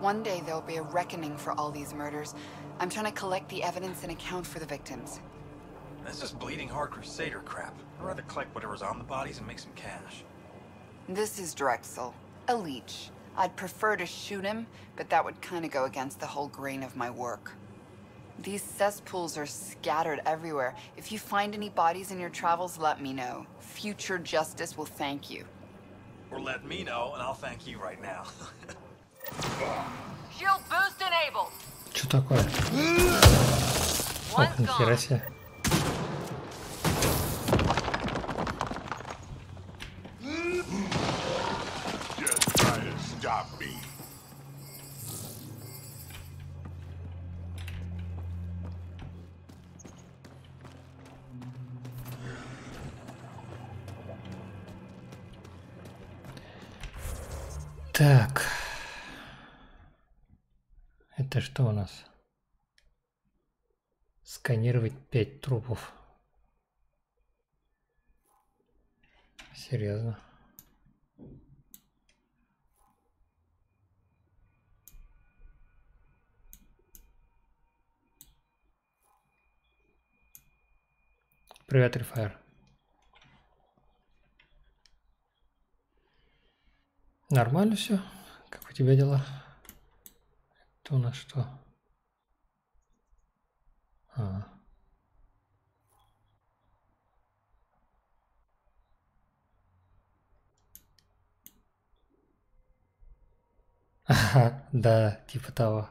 One day there'll be a reckoning for all these murders. I'm trying to collect the evidence and account for the victims. That's just bleeding heart crusader crap. I'd rather collect whatever's on the bodies and make some cash. This is Drexel, a leech. I'd prefer to shoot him, but that would kind of go against the whole grain of my work. These cesspools are scattered everywhere. If you find any bodies in your travels, let me know. Future justice will thank you. Or let me know, and I'll thank you right now. Shield boost enabled. Что такое? Ох, нихера себе. Just try to stop me. Так. Это что у нас? Сканировать 5 трупов. Серьезно? Привет, Рефайр. Нормально все? Как у тебя дела? Это у нас что? Ага, да, типа того.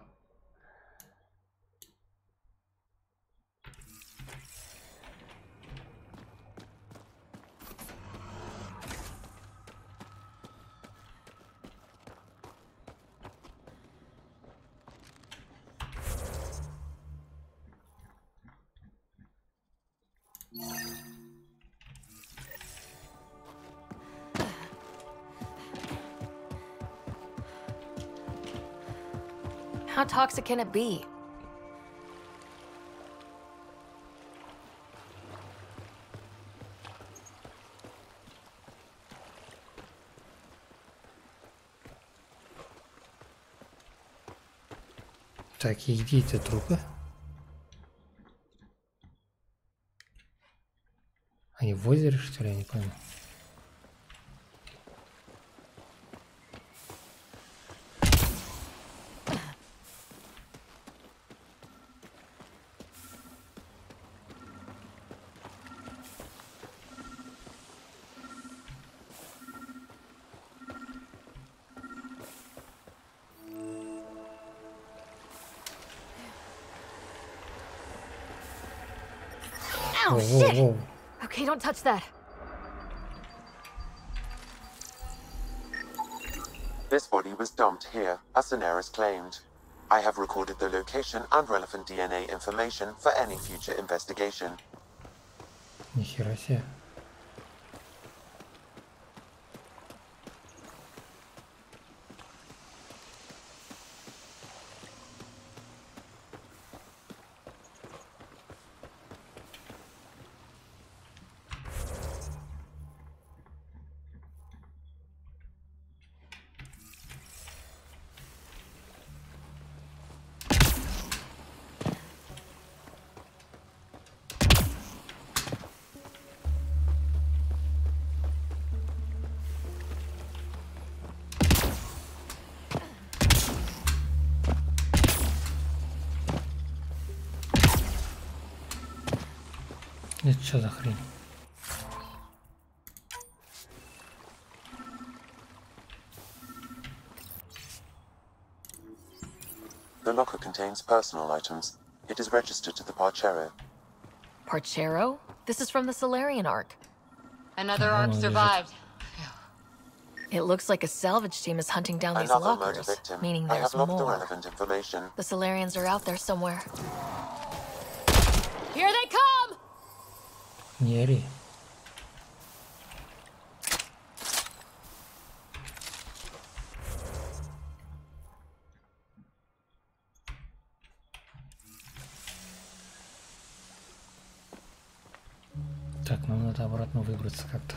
How toxic can it be? Так, и где эти трупы? Они в озере, что ли, я не пойму. Oh, shit! Okay, don't touch that. This body was dumped here, as Cineris claimed. I have recorded the location and relevant DNA information for any future investigation. Нихера себе. Это что за хрень? The locker contains personal items. It is registered to the Parchero. Parchero? This is from the Solarian Ark. Another Ark survived. It looks like a salvage team is hunting down these Another murder lockers, victim. meaning I there's have logged the more. relevant information. The Solarians are out there somewhere. Here they come! Не ори. Так, нам надо обратно выбраться как-то.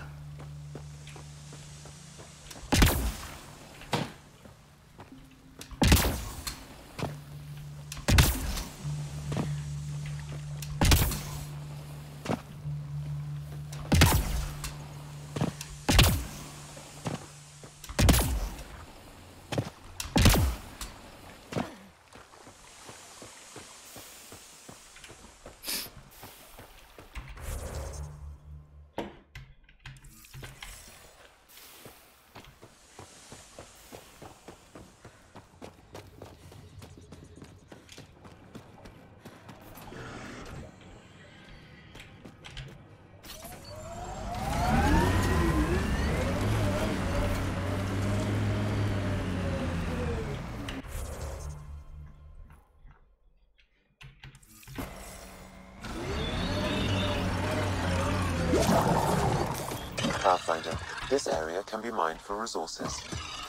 Pathfinder. This area can be mined for resources.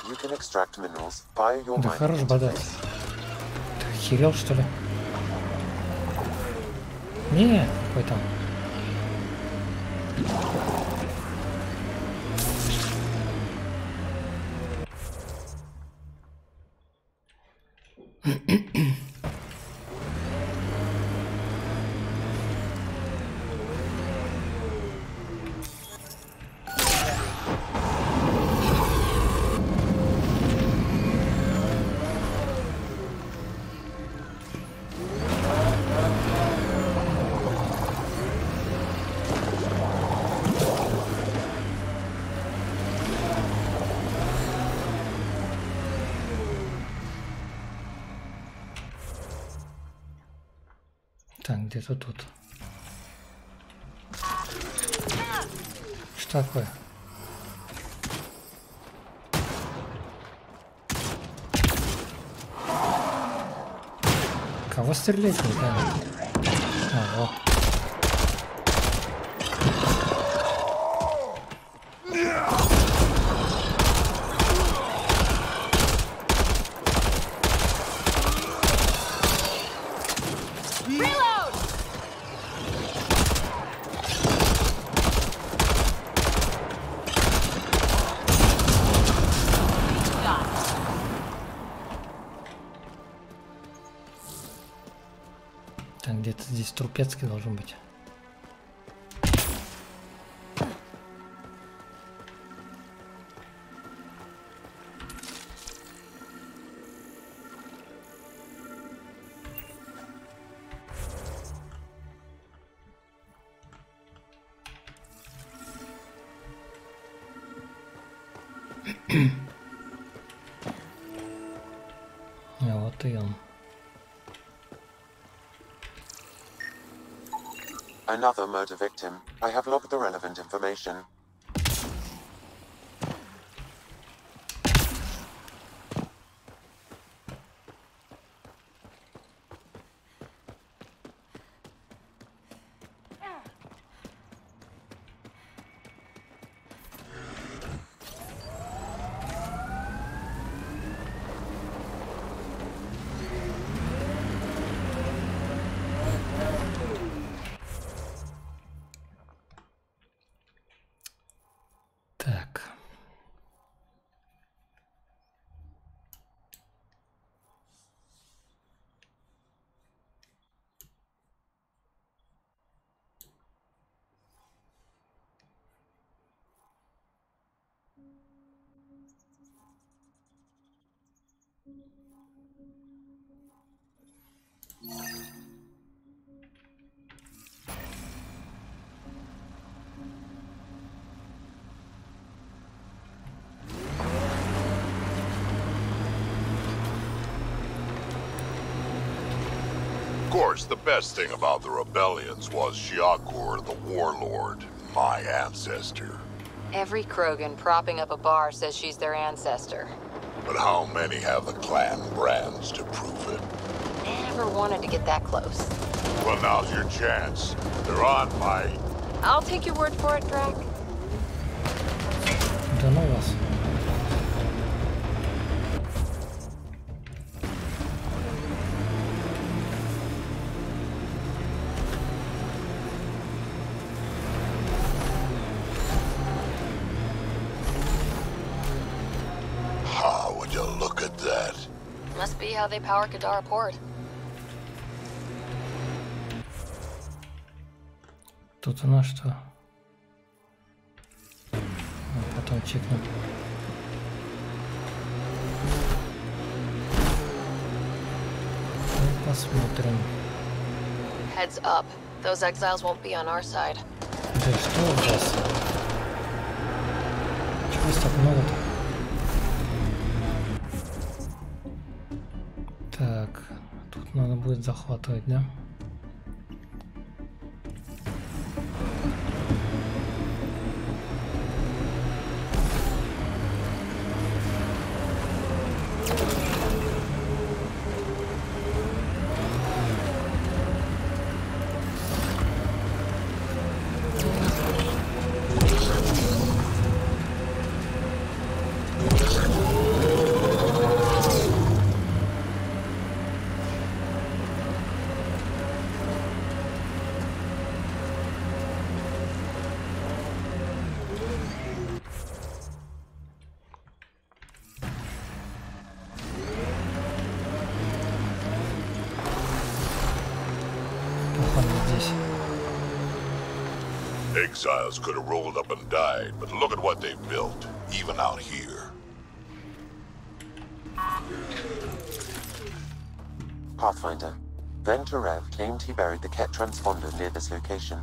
You can extract minerals via your Да mining хорош бодать. Ты охерел, что ли? Не, какой там. Так, где-то тут. Что такое? Кого стрелять не знаю. А, вот. Так, где-то здесь Трупецкий должен быть. А вот и он. Another murder victim. I have logged the relevant information. Так. course, the best thing about the rebellions was Shiakur, the warlord, my ancestor. Every Krogan propping up a bar says she's their ancestor. But how many have the clan brands to prove it? Never wanted to get that close. Well, now's your chance. They're on my... I'll take your word for it, Drac. Да ну вас. How would you look at that? Must be how they power Kadara Port. Тут у нас что? Потом чекнем. Посмотрим. Heads up. Those exiles won't be on our side. Да что у вас? Чего вас так много-то? Так, тут надо будет захватывать, да? Exiles could have rolled up and died, but look at what they've built, even out here. Pathfinder. Venturev claimed he buried the Ket transponder near this location.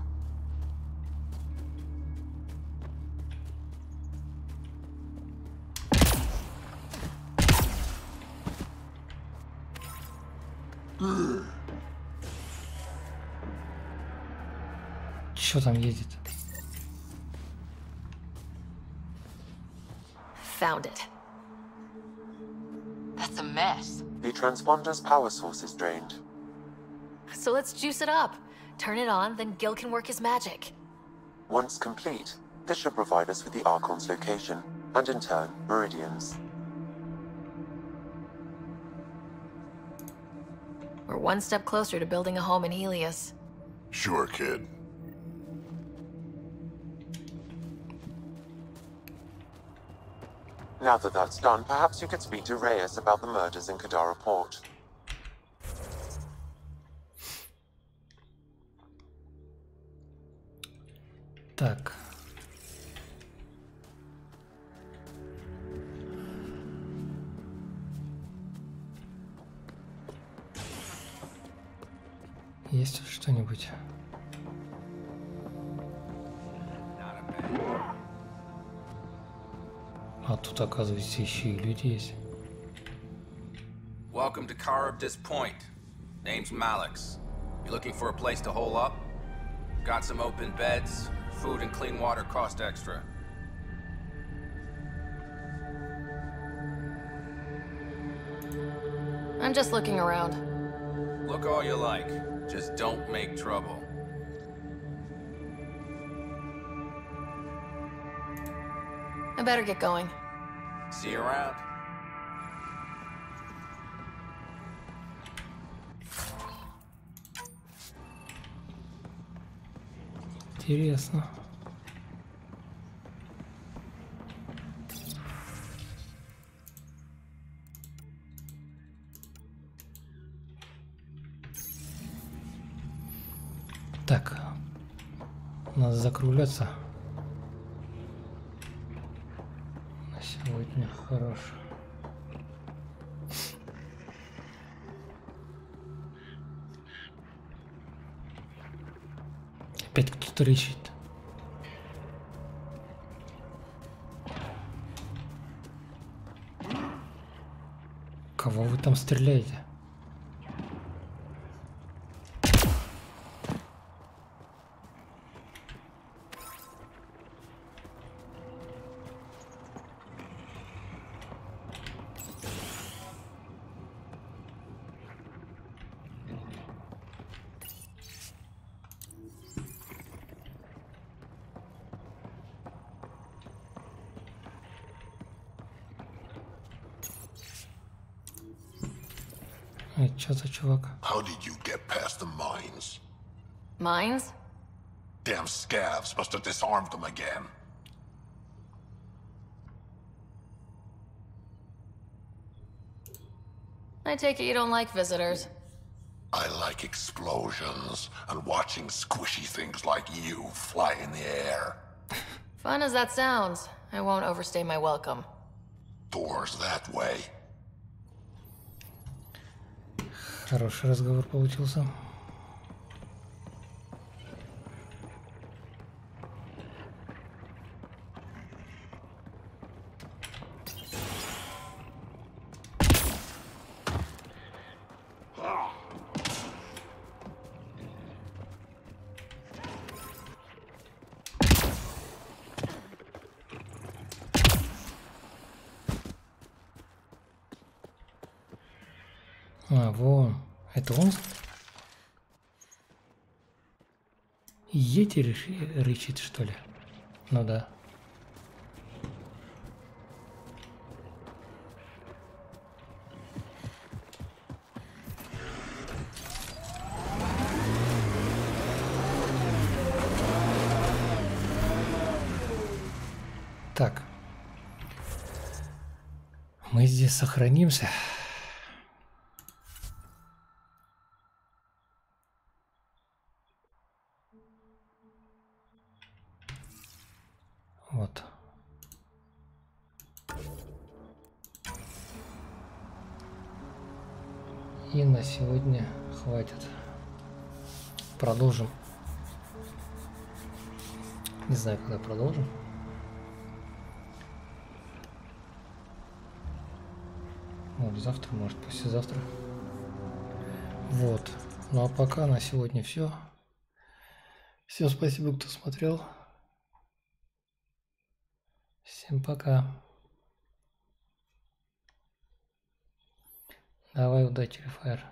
Что там едет? Found it. That's a mess. The transponder's power source is drained. So let's juice it up. Turn it on, then Gil can work his magic. Once complete, this should provide us with the Archon's location, and in turn, meridians. We're one step closer to building a home in Helios. Sure, kid. Now that that's done, perhaps you could speak to Reyes about the murders in Kadara Port. Так. Есть тут что-нибудь? А тут, оказывается, еще и люди есть. Welcome to Charybdis Point. Name's Malix. You looking for a place to hole up? Got some open beds. Food and clean water cost extra. I'm just looking around. Look all you like. Just don't make trouble. I better get going. See you around. Интересно. Так, надо закругляться. На сегодня хорош. Опять кто-то рычит. Кого вы там стреляете? Это что за чувак? How did you get past the mines? Mines? Damn scavs must have disarmed them again. I take it you don't like visitors. I like explosions and watching squishy things like you fly in the air. Fun as that sounds, I won't overstay my welcome. Doors that way. Хороший разговор получился. А, вон. Это он? Йети рычит, что ли? Ну да. Так. Мы здесь сохранимся. Вот. И на сегодня хватит. Продолжим. Не знаю, когда продолжим. Вот, завтра, может, послезавтра. Вот. Ну а пока на сегодня все. Всем спасибо, кто смотрел. Всем пока. Давай, удачи, Фаер.